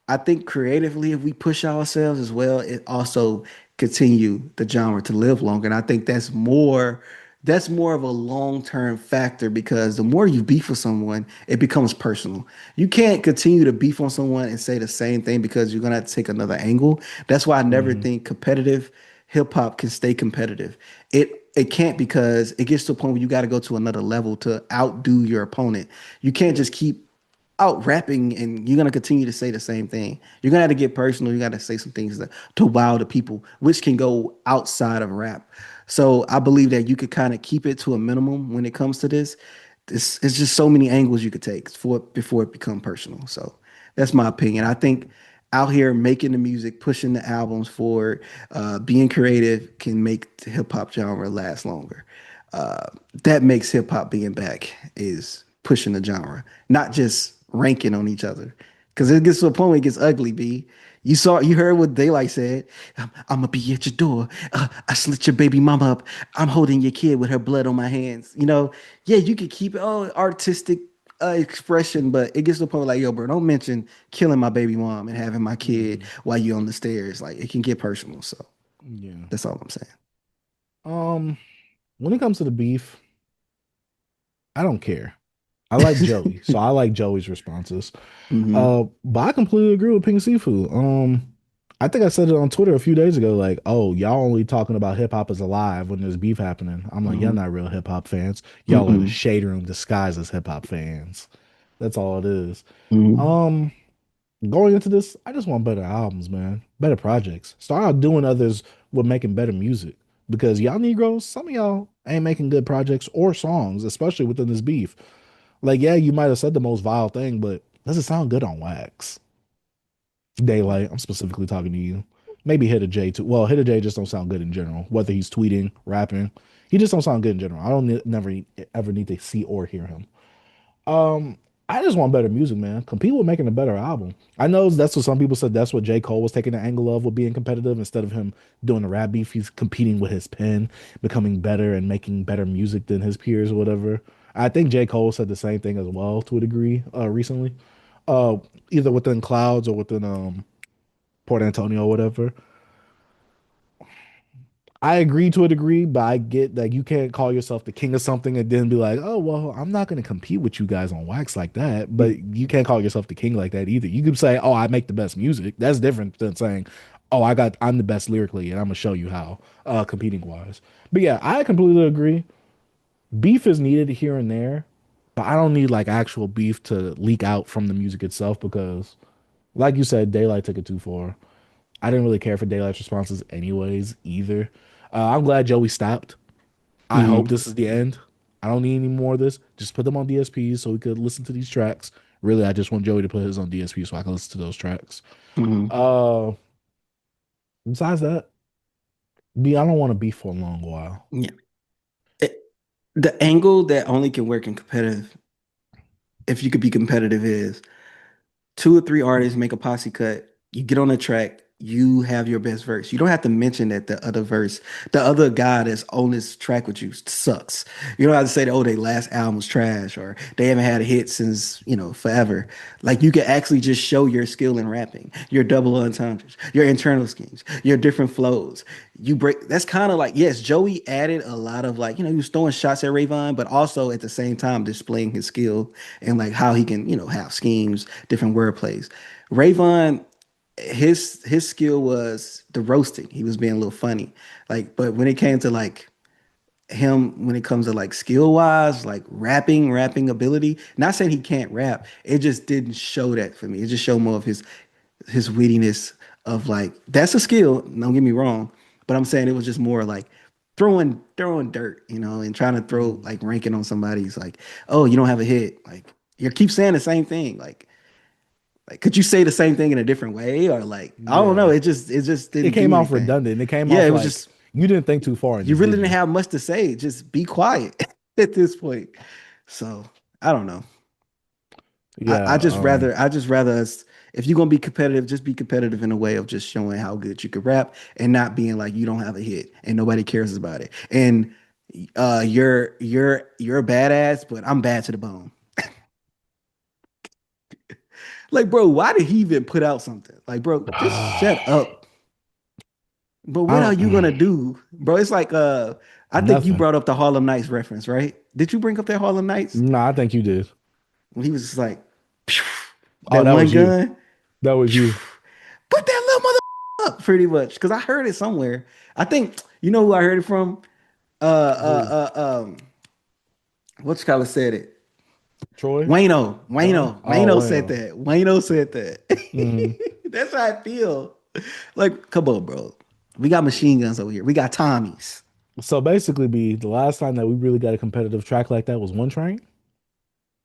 I think creatively, if we push ourselves as well, it also continue the genre to live longer. And I think that's more of a long-term factor because the more you beef with someone, it becomes personal. You can't continue to beef on someone and say the same thing because you're gonna have to take another angle. That's why I never Hmm. think competitive hip hop can stay competitive. It can't because it gets to a point where you got to go to another level to outdo your opponent. You can't just keep out rapping and you're gonna continue to say the same thing. You're gonna have to get personal. You gotta say some things to wow the people, which can go outside of rap. So I believe that you could kind of keep it to a minimum when it comes to this. This it's just so many angles you could take for before it become personal. So that's my opinion. I think out here making the music, pushing the albums forward, being creative can make the hip hop genre last longer. Uh, that makes hip hop being back is pushing the genre, not just ranking on each other. Because it gets to a point where it gets ugly, B. You heard what Daylight said. I'm gonna be at your door. I slit your baby mama up. I'm holding your kid with her blood on my hands. Yeah, you can keep it all artistic expression, but it gets to the point where, like, yo, bro, don't mention killing my baby mom and having my kid Hmm. while you on the stairs. Like, it can get personal. So Yeah. that's all I'm saying. Um, when it comes to the beef, I don't care. I like Joey, so I like Joey's responses. Hmm. But I completely agree with Pink Seafood. I think I said it on Twitter a few days ago, like, oh, y'all only talking about hip hop is alive when there's beef happening. I'm like, y'all Hmm. not real hip hop fans. Y'all are the Hmm. shade room disguised as hip hop fans. That's all it is. Hmm. Um, Going into this, I just want better albums, man. Better projects. Start out doing others with making better music. Because y'all Negroes, some of y'all ain't making good projects or songs, especially within this beef. Like, yeah, you might have said the most vile thing, but does it sound good on wax? Daylight, I'm specifically talking to you. Maybe Hit a J too. Well, Hit a J just don't sound good in general. Whether he's tweeting, rapping, he just don't sound good in general. I don't never ever need to see or hear him. Um, I just want better music, man. Compete with making a better album. I know that's what some people said. That's what J. Cole was taking the angle of with being competitive instead of him doing the rap beef. He's competing with his pen, becoming better and making better music than his peers or whatever. I think J. Cole said the same thing as well to a degree recently. Uh, Either within Clouds or within Port Antonio or whatever. I agree to a degree, but I get that you can't call yourself the king of something and then be like, oh, well, I'm not going to compete with you guys on wax like that. But you can't call yourself the king like that either. You could say, oh, I make the best music. That's different than saying, oh, I'm the best lyrically and I'm going to show you how, competing wise. But yeah, I completely agree. Beef is needed here and there, but I don't need like actual beef to leak out from the music itself because, like you said, Daylight took it too far. I didn't really care for Daylight's responses anyways either. I'm glad Joey stopped. I hope Hmm. this is the end. I don't need any more of this. Just put them on DSPs so we could listen to these tracks. Really, I just want Joey to put his on DSP so I can listen to those tracks. Hmm. Uh, Besides that, I don't want to be for a long while. Yeah. It- the angle that only can work in competitive, if you could be competitive, is two or three artists make a posse cut. You get on the track, you have your best verse. You don't have to mention that the other guy that's on this track with you sucks. You don't have to say that, oh, their last album was trash or they haven't had a hit since, forever. Like you can actually just show your skill in rapping, your double entendres, your internal schemes, your different flows. You break that's kind of like, yes, Joey added a lot of like, he was throwing shots at Rayvon, but also at the same time displaying his skill and like how he can, have schemes, different word plays. Rayvon, his skill was the roasting. He was being a little funny. Like, but when it came to like him, when it comes to like skill wise, like rapping ability, not saying he can't rap, it just didn't show that for me. It just showed more of his wittiness of like that's a skill, don't get me wrong, but I'm saying it was just more like throwing dirt, and trying to throw Mm. like ranking on somebody's like, oh, you don't have a hit. Like you keep saying the same thing. Like Like, could you say the same thing in a different way, or like I don't know? Yeah. It just It didn't came do off anything. redundant. It came Yeah, off it was like just you didn't think too far in you this, really did didn't you? have much to say. Just be quiet at this point. So I don't know. Yeah. I just rather us if you're gonna be competitive, just be competitive in a way of just showing how good you can rap and not being like you don't have a hit and nobody cares about it. And you're a badass, but I'm bad to the bone. Like, bro, why did he even put out something? Like, bro, just shut up. But I what are you gonna don't do, bro? It's like I think you nothing. brought up the Harlem Nights reference, right? Did you bring up that Harlem Nights No, I think you did. when he was just like "Phew," Oh, that that one was you. gun? That was Phew, you. put that little mother up, pretty much. Because I heard it somewhere. I think you know who I heard it from. Who? What's color said it? Troy? Wayno. Oh, Wayno said wow. that. Wayno said Mhm. that. That's how I feel. Like, come on, bro. We got machine guns over here. We got Tommies. So basically, B, the last time that we really got a competitive track like that was One Train.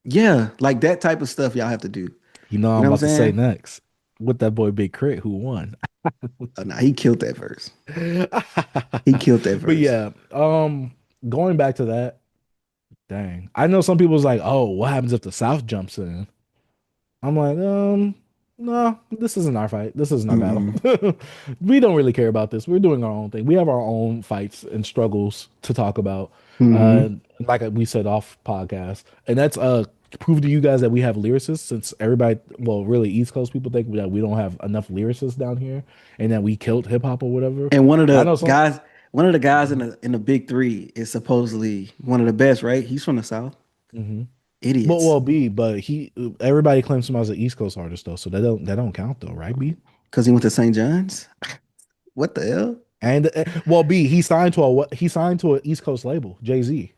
Yeah, like that type of stuff y'all have to do. You know what You I'm know what about to I'm say saying? next. With that boy Big Crit who won. Oh, nah, he killed that verse. He killed that But verse. yeah, going back to that, dang. I know some people's like, oh, what happens if the South jumps in? I'm like, no, this isn't our fight. This isn't our battle. Mm-mm. We don't really care about this. We're doing our own thing. We have our own fights and struggles to talk about. Uh, Mm-hmm. like we said off podcast, and that's to prove to you guys that we have lyricists. Since everybody, well, really East Coast people think that we don't have enough lyricists down here, and that we killed hip hop or whatever. And I know some. one of the guys in the big three is supposedly one of the best, right? He's from the South. Hmm. But Idiots. well, B, but he everybody claims him as an East Coast artist though, so that don't count though, right? B. Because he went to St. John's. What the hell? And well, B, he signed to an East Coast label, Jay-Z.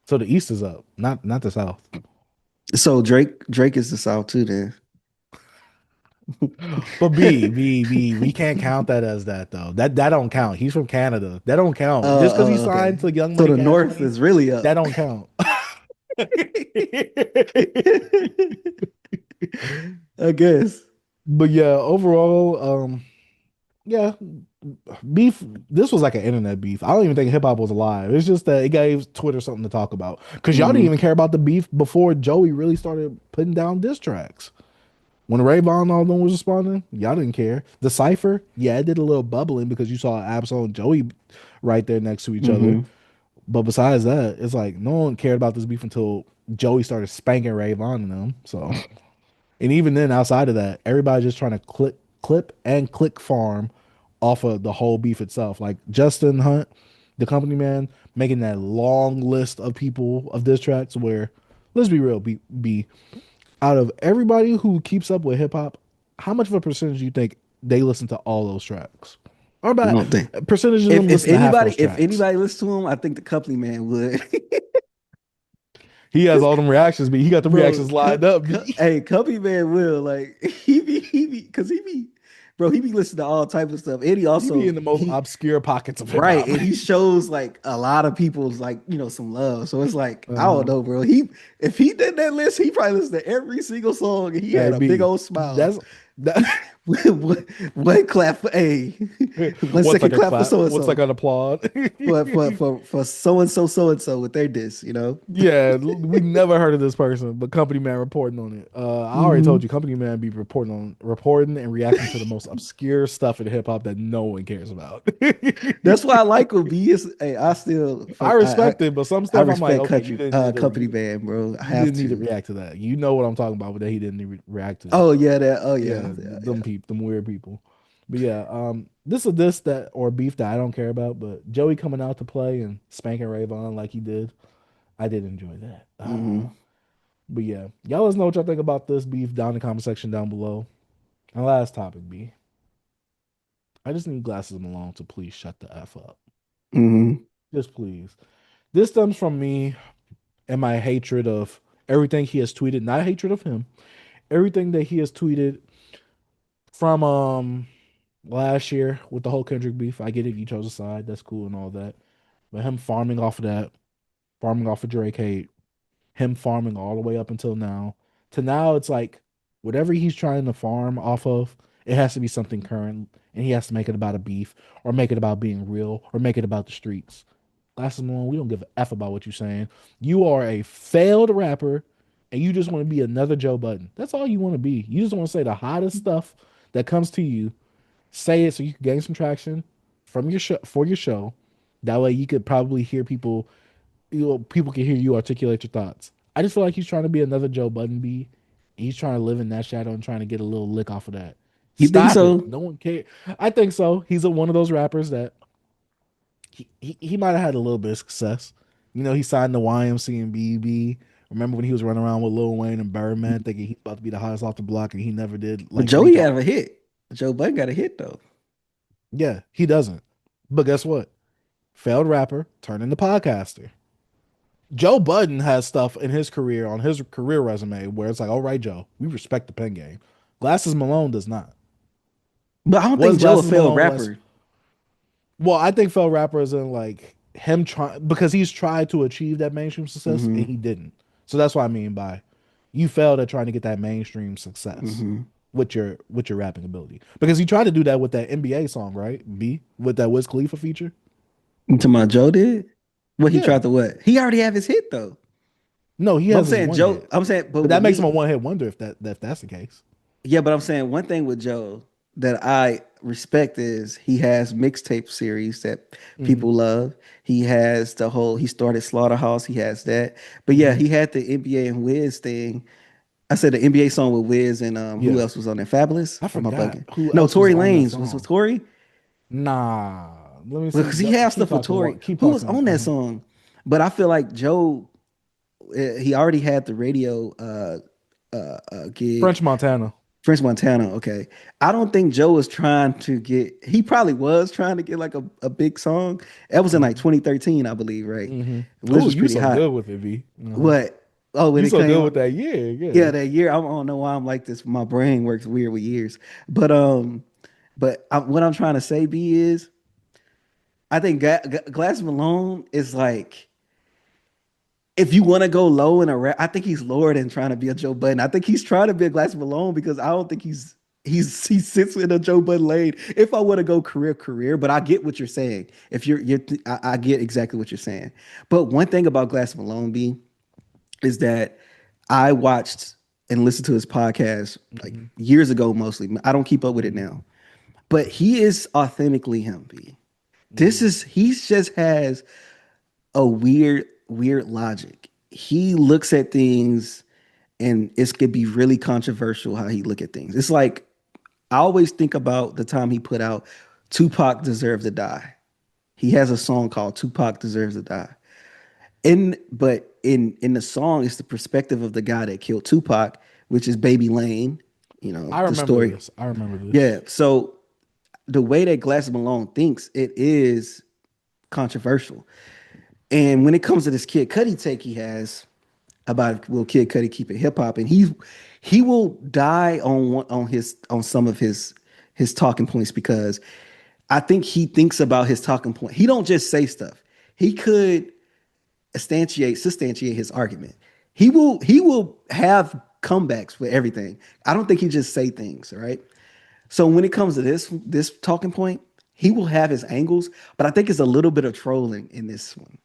So the East is up, not the South. So Drake is the South too then. But B, we can't count that as that though. That don't count. He's from Canada. That don't count. Just because he signed Okay. to Young So Money the Cash North Money, is really that up. don't count. I guess. But yeah, overall, yeah, beef. This was like an internet beef. I don't even think hip hop was alive. It's just that it gave Twitter something to talk about because y'all didn't Hmm. even care about the beef before Joey really started putting down diss tracks. When Ray-Von and all them was responding, y'all didn't care. The cipher, yeah, it did a little bubbling because you saw Absol and Joey right there next to each other. Hmm. But besides that, it's like no one cared about this beef until Joey started spanking Ray-Von and them. So, and even then, outside of that, everybody just trying to clip and click farm off of the whole beef itself. Like Justin Hunt, the company man, making that long list of people of diss tracks where, let's be real, be out of everybody who keeps up with hip hop, how much of a percentage do you think they listen to all those tracks? Or I about don't think. percentage of them listen to half those If tracks? anybody listens to him, I think the company man would. He has all them reactions, but he got the Bro, reactions lined up. hey, company man will like because he be bro, he be listening to all types of stuff. And He be in also the most he obscure pockets of hip right, hop. and he shows like a lot of people's like some love. So it's like I don't Uh, know, bro. He if he did that list, he probably listened to every single song, and he hey had a big B, old smile. that's that. One clap for A, one What's like second a clap for clap? so and What's like so an applaud? for so and so with their diss. Yeah, we never heard of this person, but Company Man reporting on it. I already told Hmm. you, Company Man be reporting and reacting to the most obscure stuff in hip hop that no one cares about. That's why I like him. He is. Hey, I still I fuck. respect it, but some I stuff I'm like, respect okay, company man, bro. I you have didn't need to to. react to that. You know what I'm talking about, but that he didn't react to. Oh yeah, that. Oh yeah, Yeah, yeah, them yeah. people, them weird people. But yeah, this is this that or beef that I don't care about. But Joey coming out to play and spanking Ray-Von like he did, I did enjoy that. Hmm. But yeah, y'all let us know what y'all think about this beef down in the comment section down below. And last topic, B. I just need Glasses Malone to please shut the F up. Hmm. Just please. This stems from me and my hatred of everything he has tweeted, not hatred of him. Everything that he has tweeted from last year with the whole Kendrick beef. I get it, you chose a side, that's cool and all that. But him farming off of that, farming off of Drake hate, him farming all the way up until now. To now it's like whatever he's trying to farm off of, it has to be something current, and he has to make it about a beef, or make it about being real, or make it about the streets. Glasses Malone, we don't give a f about what you're saying. You are a failed rapper, and you just want to be another Joe Budden. That's all you want to be. You just want to say the hottest stuff that comes to you. Say it so you can gain some traction from your show for your show. That way, you could probably hear people. People can hear you articulate your thoughts. I just feel like he's trying to be another Joe Budden B. He's trying to live in that shadow and trying to get a little lick off of that. You think Stop it. so? No one cares. I think so. He's one of those rappers that he might have had a little bit of success. You know, he signed the YMC and BB. Remember when he was running around with Lil Wayne and Birdman thinking he's about to be the hottest off the block and he never did But like Joey reach got out. a hit. Joe Budden got a hit though. Yeah, he doesn't. But guess what? Failed rapper turned into podcaster. Joe Budden has stuff in his career on his career resume where it's like, all right, Joe, we respect the pen game. Glasses Malone does not. But I don't Was think Joe a Glasses failed Malone less? rapper. Well, I think failed rapper is in like him trying because he's tried to achieve that mainstream success and Mm-hmm. he didn't. So that's what I mean by you failed at trying to get that mainstream success Mm-hmm. with your rapping ability. Because he tried to do that with that NBA song, right? B with that Wiz Khalifa feature. You talking about Joe did? What he Yeah. tried to what? He already have his hit though. No, he But I'm has his saying one Joe. hit. I'm saying, but But that with makes me, him a one hit wonder if that's the case. yeah. But I'm saying one thing with Joe that I respect is he has mixtape series that Mhm. people love. He has the whole. He started Slaughterhouse. He has that. But yeah, Mhm. he had the NBA and Wiz thing. I said the NBA song with Wiz and who Yeah. else was on there? Fabulous. I Or am I forgot bugging? who No, else was Tory on that Lanez was with song. Tory. Nah. Let me Well, see. because he has Keep stuff with talking. Tory. Keep Who was talking. on that song? But I feel like Joe, he already had the radio gig. French Montana. French Montana. Okay. I don't think Joe was trying to get, he probably was trying to get like a big song. That was in like 2013, I believe, right? Mm-hmm. Wiz Oh, was you pretty so hot. good with it, V. What? Oh, when You it so came good out. with that. Yeah. Yeah, that year. I don't know why I'm like this. My brain works weird with years. But what I'm trying to say, B, is I think Glass Malone is like, if you want to go low in a rap, I think he's lower than trying to be a Joe Budden. I think he's trying to be a Glass Malone because I don't think he sits in a Joe Budden lane. If I want to go career, but I get what you're saying. If I get exactly what you're saying. But one thing about Glass Malone, B, is that I watched and listened to his podcast like Mm-hmm. years ago. Mostly, I don't keep up with it Mm-hmm. now, but he is authentically him. B. He just has a weird logic. He looks at things and it could be really controversial how he look at things. It's like I always think about the time he put out Tupac Deserves to Die. He has a song called Tupac Deserves to Die. But in the song, it's the perspective of the guy that killed Tupac, which is Baby Lane, I the remember story. this. I remember this. Yeah. So the way that Glass Malone thinks, it is controversial. And when it comes to this Kid Cudi take he has about will Kid Cudi keep it hip hop, and he will die on some of his talking points because I think he thinks about his talking point. He don't just say stuff. He could substantiate his argument. He will have comebacks with everything. I don't think he just say things, right? So when it comes to this talking point, he will have his angles, but I think it's a little bit of trolling in this one.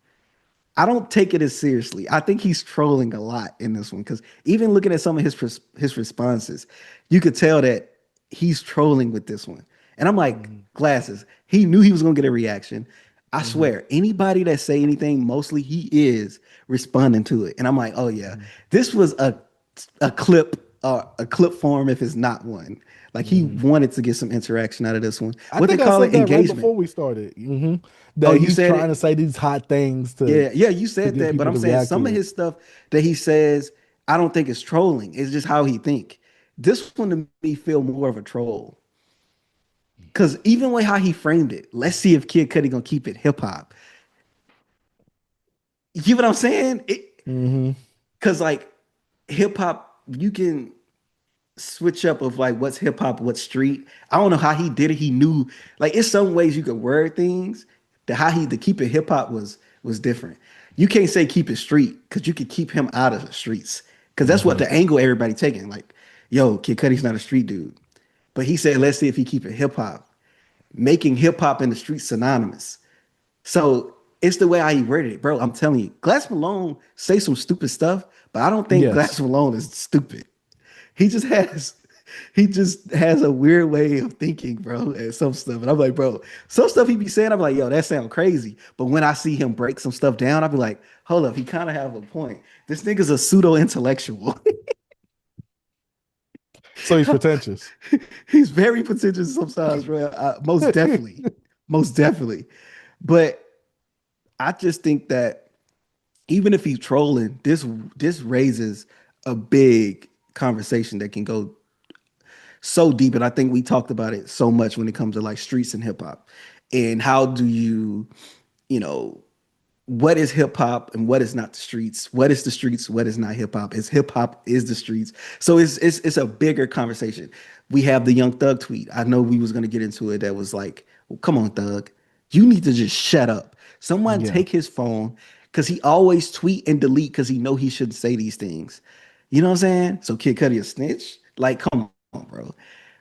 I don't take it as seriously. I think he's trolling a lot in this one because even looking at some of his responses, you could tell that he's trolling with this one. And I'm like, Glasses, he knew he was gonna get a reaction. I swear, anybody that say anything, mostly he is responding to it. And I'm like, oh yeah, this was a clip form if it's not one. Like he wanted to get some interaction out of this one. I What they think I call said it, that right engagement. before we started. Oh, That you he's said trying it? to say these hot things Yeah, you to said get that, but people I'm to saying react some to of it. his stuff that he says, I don't think it's trolling. It's just how he think. This one to me feel more of a troll. Cause even way how he framed it, let's see if Kid Cudi gonna keep it hip hop. You get what I'm saying? Mm-hmm. Cause like hip hop, you can switch up of like what's hip hop, what's street. I don't know how he did it. He knew like it's some ways you could word things that how he to keep it hip hop was different. You can't say keep it street because you could keep him out of the streets because that's what the angle everybody taking. Like yo, Kid Cudi's not a street dude. But he said, let's see if he keep it hip hop, making hip hop in the street synonymous. So it's the way I worded it, bro. I'm telling you, Glass Malone say some stupid stuff, but I don't think Glass Yes. Malone is stupid. He just has he just has a weird way of thinking, bro, and some stuff. And I'm like, bro, some stuff he be saying, I'm like, yo, that sound crazy. But when I see him break some stuff down, I'll be like, hold up, he kind of have a point. This nigga's a pseudo intellectual. So he's pretentious. He's very pretentious sometimes, bro. Most definitely, most definitely. But I just think that even if he's trolling, this raises a big conversation that can go so deep. And I think we talked about it so much when it comes to like streets and hip hop. And how do you, you know, what is hip hop and what is not the streets? What is the streets? What is not hip hop? Is hip hop is the streets? So it's a bigger conversation. We have the Young Thug tweet. I know we was gonna get into it. That was like, well, come on, Thug, you need to just shut up. Someone Yeah. take his phone because he always tweet and delete because he know he shouldn't say these things. You know what I'm saying? So Kid Cudi a snitch? Like, come on, bro.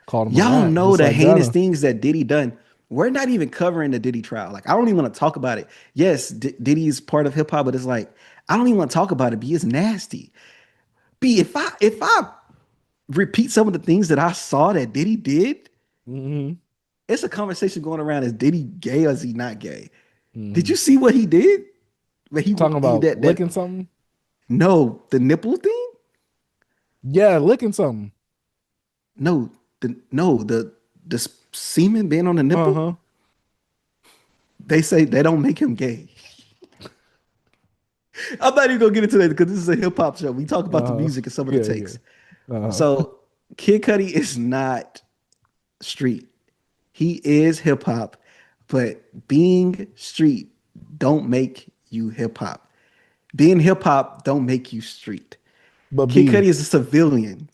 Called him a Y'all rat, know just the like heinous Bada. things that Diddy done. We're not even covering the Diddy trial. Like, I don't even want to talk about it. Yes, Diddy is part of hip hop, but it's like I don't even want to talk about it. B, it's nasty. B, if I repeat some of the things that I saw that Diddy did, Hmm. it's a conversation going around. Is Diddy gay or is he not gay? Did Hmm. you see what he did? But Talking he about licking something. no, the nipple thing. Yeah, licking something. No, the semen being on the Uh nipple. huh. They say they don't make him gay. I'm not even gonna get into that because this is a hip hop show. We talk about the Uh huh. music and some of the Yeah, yeah. takes. Uh-huh. So Kid Cudi is not street. He is hip hop, but being street don't make you hip hop. Being hip hop don't make you street. But Kid Cudi B, is a civilian.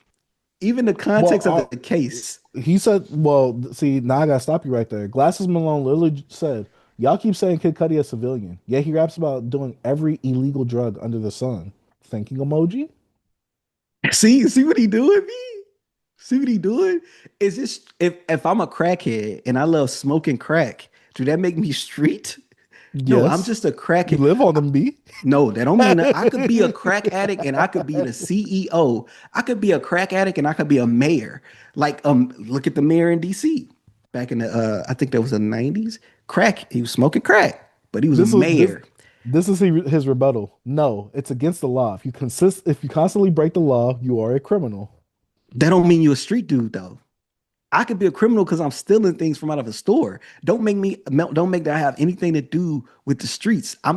Even the context of the well, case. he said, well, see, now I gotta stop you right there. Glasses Malone literally said, y'all keep saying Kid Cudi a civilian. Yeah, he raps about doing every illegal drug under the sun. Thinking emoji? See what he doing, me? See what he doing? Is this if I'm a crackhead and I love smoking crack, do that make me street? No, I'm Yes. just a You crackhead. live on them, B. No, that don't mean that. I could be a crack addict and I could be the CEO. I could be a crack addict and I could be a mayor. Like, look at the mayor in DC back in the I think that was the 90s. Crack, he was smoking crack, but he was a This was this mayor. this is his rebuttal. No, it's against the law. If you constantly break the law, you are a criminal. That don't mean you're a street dude though. I could be a criminal because I'm stealing things from out of a store. Don't make that have anything to do with the streets. I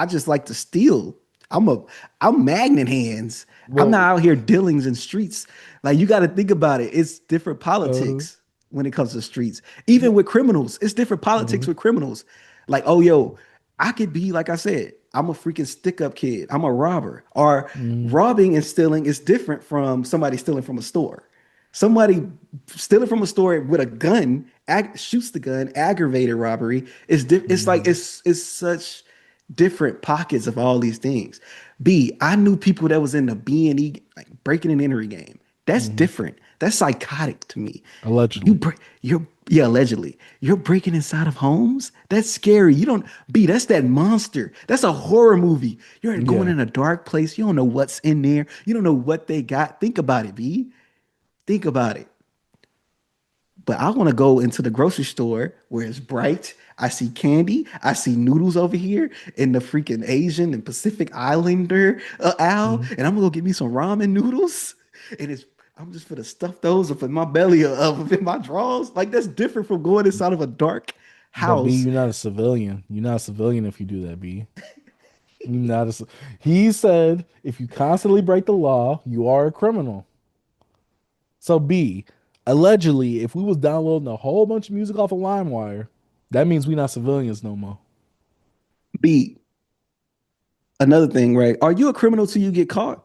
just like to steal. I'm a I'm magnet hands. I'm not Well, out here dealings in streets. Like you got to think about it. It's different uh, politics when it comes to streets. Even with criminals, it's different politics mhm, with criminals. Like, oh yo, I could be like I said, I'm a freaking stick up kid. I'm a robber. Or mhm, robbing and stealing is different from somebody stealing from a store. Somebody stealing from a store with a gun, shoots the gun, aggravated robbery. It's like mhm. it's such different pockets of all these things. B, I knew people that was in the B&E like breaking and entering game. That's Mhm. different. That's psychotic to me. Allegedly. You're yeah, allegedly. You're breaking inside of homes? That's scary. You don't B, that's that monster. That's a horror movie. You're going Yeah. in a dark place. You don't know what's in there. You don't know what they got. Think about it, B. Think about it. But I want to go into the grocery store where it's bright. I see candy. I see noodles over here in the freaking Asian and Pacific Islander aisle. Mhm. And I'm gonna go get me some ramen noodles. And it's I'm just gonna stuff those up in my belly up in my drawers. Like that's different from going inside of a dark But B, house. you're not a civilian. You're not a civilian if you do that, B. You're not a. He said if you constantly break the law, you are a criminal. So B, allegedly, if we was downloading a whole bunch of music off of LimeWire, that means we not civilians no more. B, another thing, right? Are you a criminal till you get caught?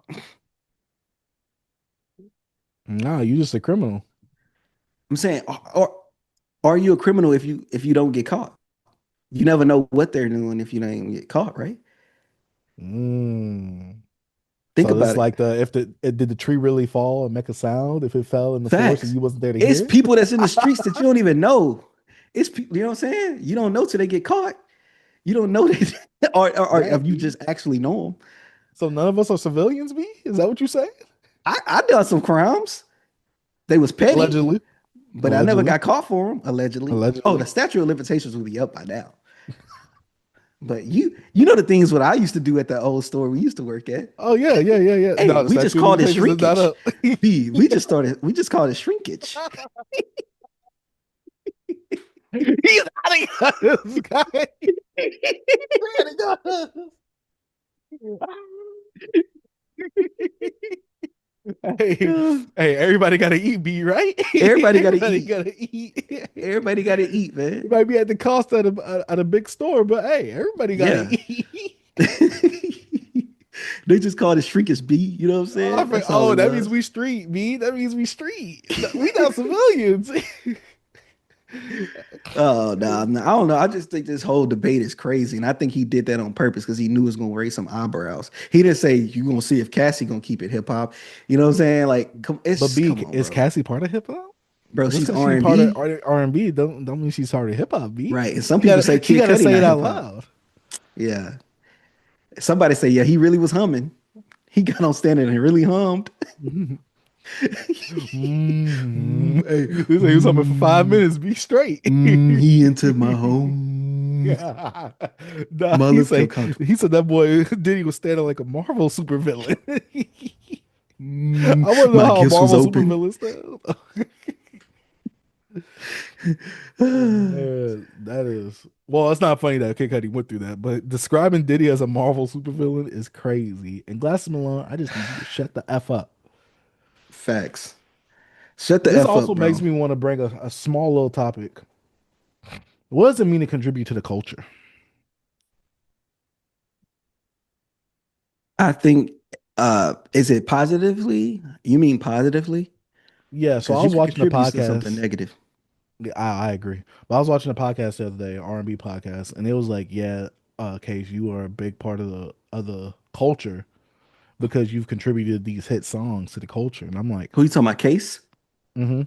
Nah, you just a criminal. I'm saying, or are you a criminal if you don't get caught? You never know what they're doing if you don't even get caught, right? Mm. Think So this about is it. like did the tree really fall and make a sound if it fell in the forest and Facts. you wasn't there to It's hear it? people that's in the streets that you don't even know. It's people, you know what I'm saying? You don't know till they get caught. You don't know that, or Damn, if you B. just actually know them. So none of us are civilians, B? Is that what you say? I done some crimes. They was petty, Allegedly. but I never Allegedly. got caught for them, allegedly. Oh, Allegedly. the statute of limitations will be up by now. But you know the things what I used to do at the old store we used to work at. Oh yeah, yeah, yeah, yeah. Hey, No, the we just statute of called it limitations is not shrinkage. up. B, we just called it shrinkage. He's out of this guy. He's out of Hey, hey, everybody gotta eat, B, right? Everybody gotta Everybody eat. gotta eat. Everybody gotta eat, It man. might be at the cost at a big store, but hey, everybody gotta Yeah. eat. They just called it shrinkage B, you know what I'm saying? That's all Oh, it that means was. we street, B. That means we street. We not civilians. Oh no, no, I don't know. I just think this whole debate is crazy, and I think he did that on purpose because he knew it was gonna raise some eyebrows. He didn't say you gonna see if Cassie gonna keep it hip hop. You know what I'm saying? Like, But B, come on, is bro. Cassie part of hip hop? Bro, Just she's because R she and part of B, R&B don't mean she's part of hip hop, B. right? And some people say She Kid gotta Cudi say not it out hip hop. loud. Yeah. Somebody say, yeah, he really was humming. He got on standing and really hummed. Hey, Hey, this ain't something for 5 minutes. Be straight. he entered my home. Nah, My lips kept he said that boy Diddy was standing like a Marvel supervillain. I want to know my how a gifts was Marvel open. supervillain stand. Oh man, that is well. It's not funny that Kid Cudi went through that, but describing Diddy as a Marvel supervillain is crazy. And Glasses Malone, I just need you to shut the f up. Facts. Shut the This F also up, makes bro. me want to bring a small little topic. What does it mean to contribute to the culture? I think is it positively? You mean positively? Yeah, so I Because you was could watching a contribute to something podcast. negative. Yeah, I agree, but I was watching a podcast the other day, R&B podcast, and it was like, yeah, Case, you are a big part of the culture because you've contributed these hit songs to the culture, and I'm like, Who you talking about? Case? mm-hmm.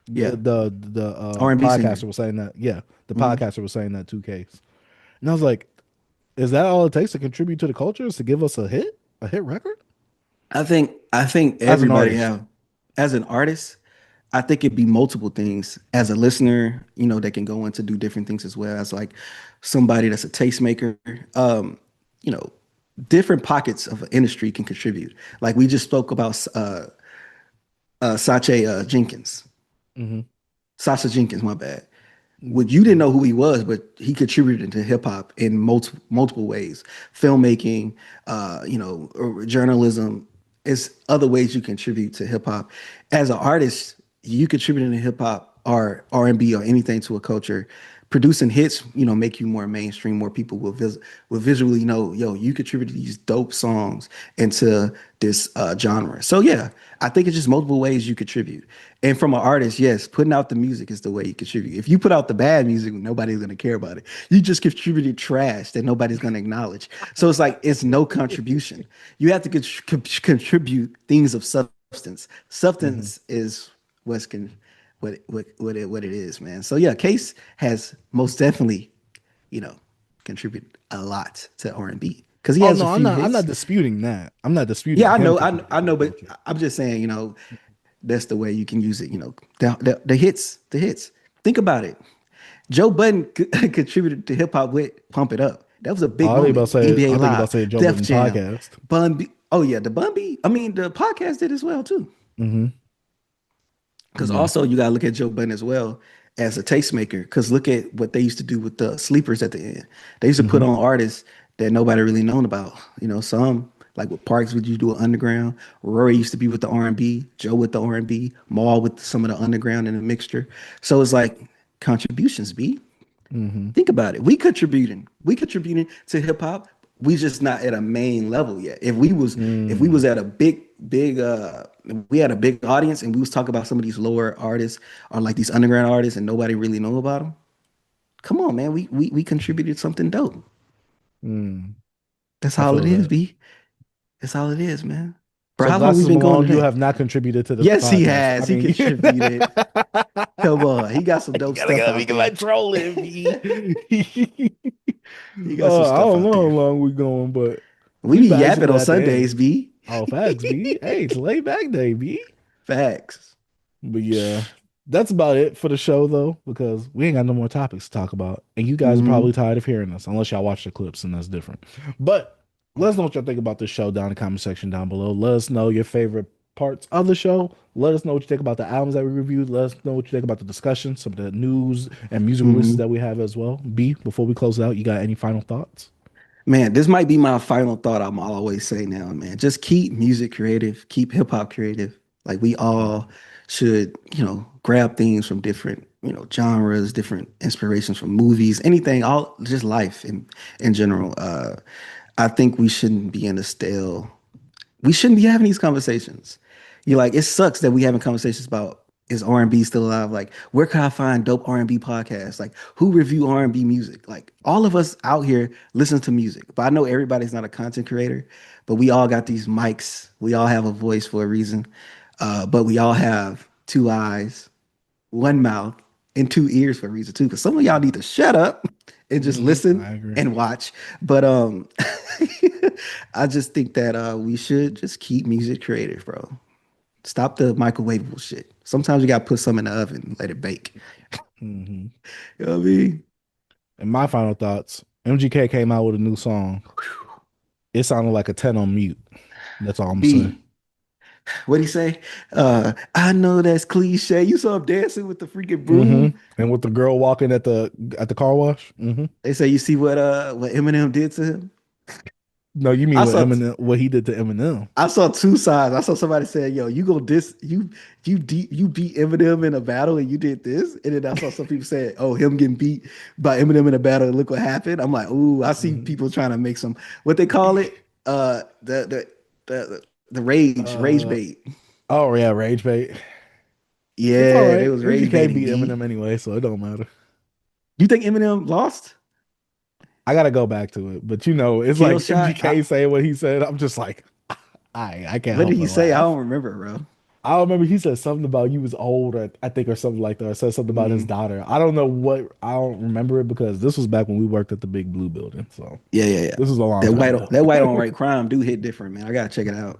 Yeah. The R&B singer. podcaster was saying that. Yeah, the Mhm. podcaster was saying that too, Case, and I was like, is that all it takes to contribute to the culture? Is to give us a hit record I think as an everybody artist? have as an artist, I think it'd be multiple things. As a listener, they can go on to do different things as well as like somebody that's a tastemaker. You know, different pockets of an industry can contribute. Like we just spoke about Sache Jenkins. Mm-hmm. Sasha Jenkins, my bad. What you didn't know who he was, but he contributed to hip hop in multiple ways. Filmmaking, or journalism. Is other ways you contribute to hip hop. As an artist, you contributing to hip hop or R&B or anything to a culture. Producing hits, make you more mainstream. More people will visually know, yo, you contributed these dope songs into this genre. So yeah, I think it's just multiple ways you contribute. And from an artist, yes, putting out the music is the way you contribute. If you put out the bad music, nobody's gonna care about it. You just contributed trash that nobody's gonna acknowledge. So it's like it's no contribution. You have to contribute things of substance. Mm-hmm. Substance is what's can what it is, man. So yeah, Case has most definitely, you know, contributed a lot to R&B because he Oh has a no, few I'm not hits. disputing that. I'm not disputing Yeah, him I contributing to know, the but culture. I'm just saying, that's the way you can use it. The hits, the hits. Think about it. Joe Budden contributed to hip hop with "Pump It Up." That was a big moment. I NBA think about Live, to say Joe Def Budden Jam, podcast. Bun B. Oh yeah, the Bun B. I mean, the podcast did as well too. Mm-hmm. Because Yeah. also you gotta look at Joe Budden as well as a tastemaker. Because look at what they used to do with the sleepers at the end. They used to put Mm-hmm. on artists that nobody really known about. Some like with Parks would you do an underground. Rory used to be with the R&B. Joe with the R&B. Maul with some of the underground and the mixture. So it's like contributions. B. Mm-hmm. Think about it. We contributing to hip hop. We just not at a main level yet. If we was at a we had a big audience and we was talking about some of these lower artists or like these underground artists and nobody really know about them. Come on, man. We contributed something dope. Mm. That's I all it feel is, that. B. That's all it is, man. Bro, So how long we Glasses been going Malone, you today? have not contributed to this Yes, he podcast. has. He contributed. Come on, he got some You dope gotta stuff get out me there. like trolling me. He got some I stuff don't out know how there. long we going, but We we be yapping basically on at the end. Sundays, B. Oh, facts, B. Hey, it's late back day, B. Facts. But yeah, that's about it for the show, though, because we ain't got no more topics to talk about. And you guys are probably Mhm. tired of hearing us, unless y'all watch the clips, and that's different. But let us know what y'all think about this show down in the comment section down below. Let us know your favorite parts of the show. Let us know what you think about the albums that we reviewed. Let us know what you think about the discussion, some of the news and music releases Mhm. that we have as well. B, before we close it out, you got any final thoughts? Man, this might be my final thought. I'm always say now, man. Just keep music creative, keep hip hop creative. Like we all should, grab things from different, genres, different inspirations from movies, anything, all just life in general. I think we shouldn't be having these conversations. You like it sucks that we having conversations about is R&B still alive? Like, where can I find dope R&B podcasts? Like, who review R&B music? Like, all of us out here listen to music, but I know everybody's not a content creator. But we all got these mics. We all have a voice for a reason. But we all have two eyes, one mouth, and two ears for a reason too. Because some of y'all need to shut up and just listen I agree. and watch. But I just think that we should just keep music creative, bro. Stop the microwavable shit. Sometimes you gotta put some in the oven and let it bake. Mm-hmm. You know what I mean? And my final thoughts: MGK came out with a new song. It sounded like a 10 on mute. That's all I'm saying. B, what'd he say? I know that's cliche. You saw him dancing with the freaking broom. And with the girl walking at the car wash. They say you see what Eminem did to him. No, you mean I what saw Eminem, what he did to Eminem? I saw two sides. I saw somebody saying, "Yo, you go this you beat Eminem in a battle and you did this," and then I saw some people saying, "Oh, him getting beat by Eminem in a battle and look what happened." I'm like, "Ooh, I see Mhm. people trying to make some what they call it, the rage Uh bait." oh yeah, rage bait. It's all Yeah, they right. was rage MGK baiting. beat B. Eminem anyway, so it don't matter. You think Eminem lost? I gotta go back to it, but it's Kill like shot. MGK saying what he said. I'm just like, I can't What did help he but say? I laugh. don't remember, bro. I remember he said something about you was old, or I think, or something like that. Or said something about his Mm. daughter. I don't know what. I don't remember it because this was back when we worked at the Big Blue building. So Yeah, yeah, yeah. this was a long That time white ago. that white on right crime do hit different, man. I gotta check it out.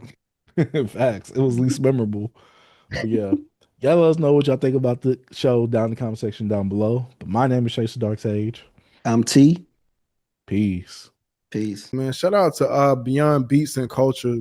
Facts. It was least memorable. But yeah. Y'all let us know what y'all think about the show down in the comment section down below. But my name is Chase the Dark Sage. I'm T. Peace. Peace. Man, shout out to Beyond Beats and Culture.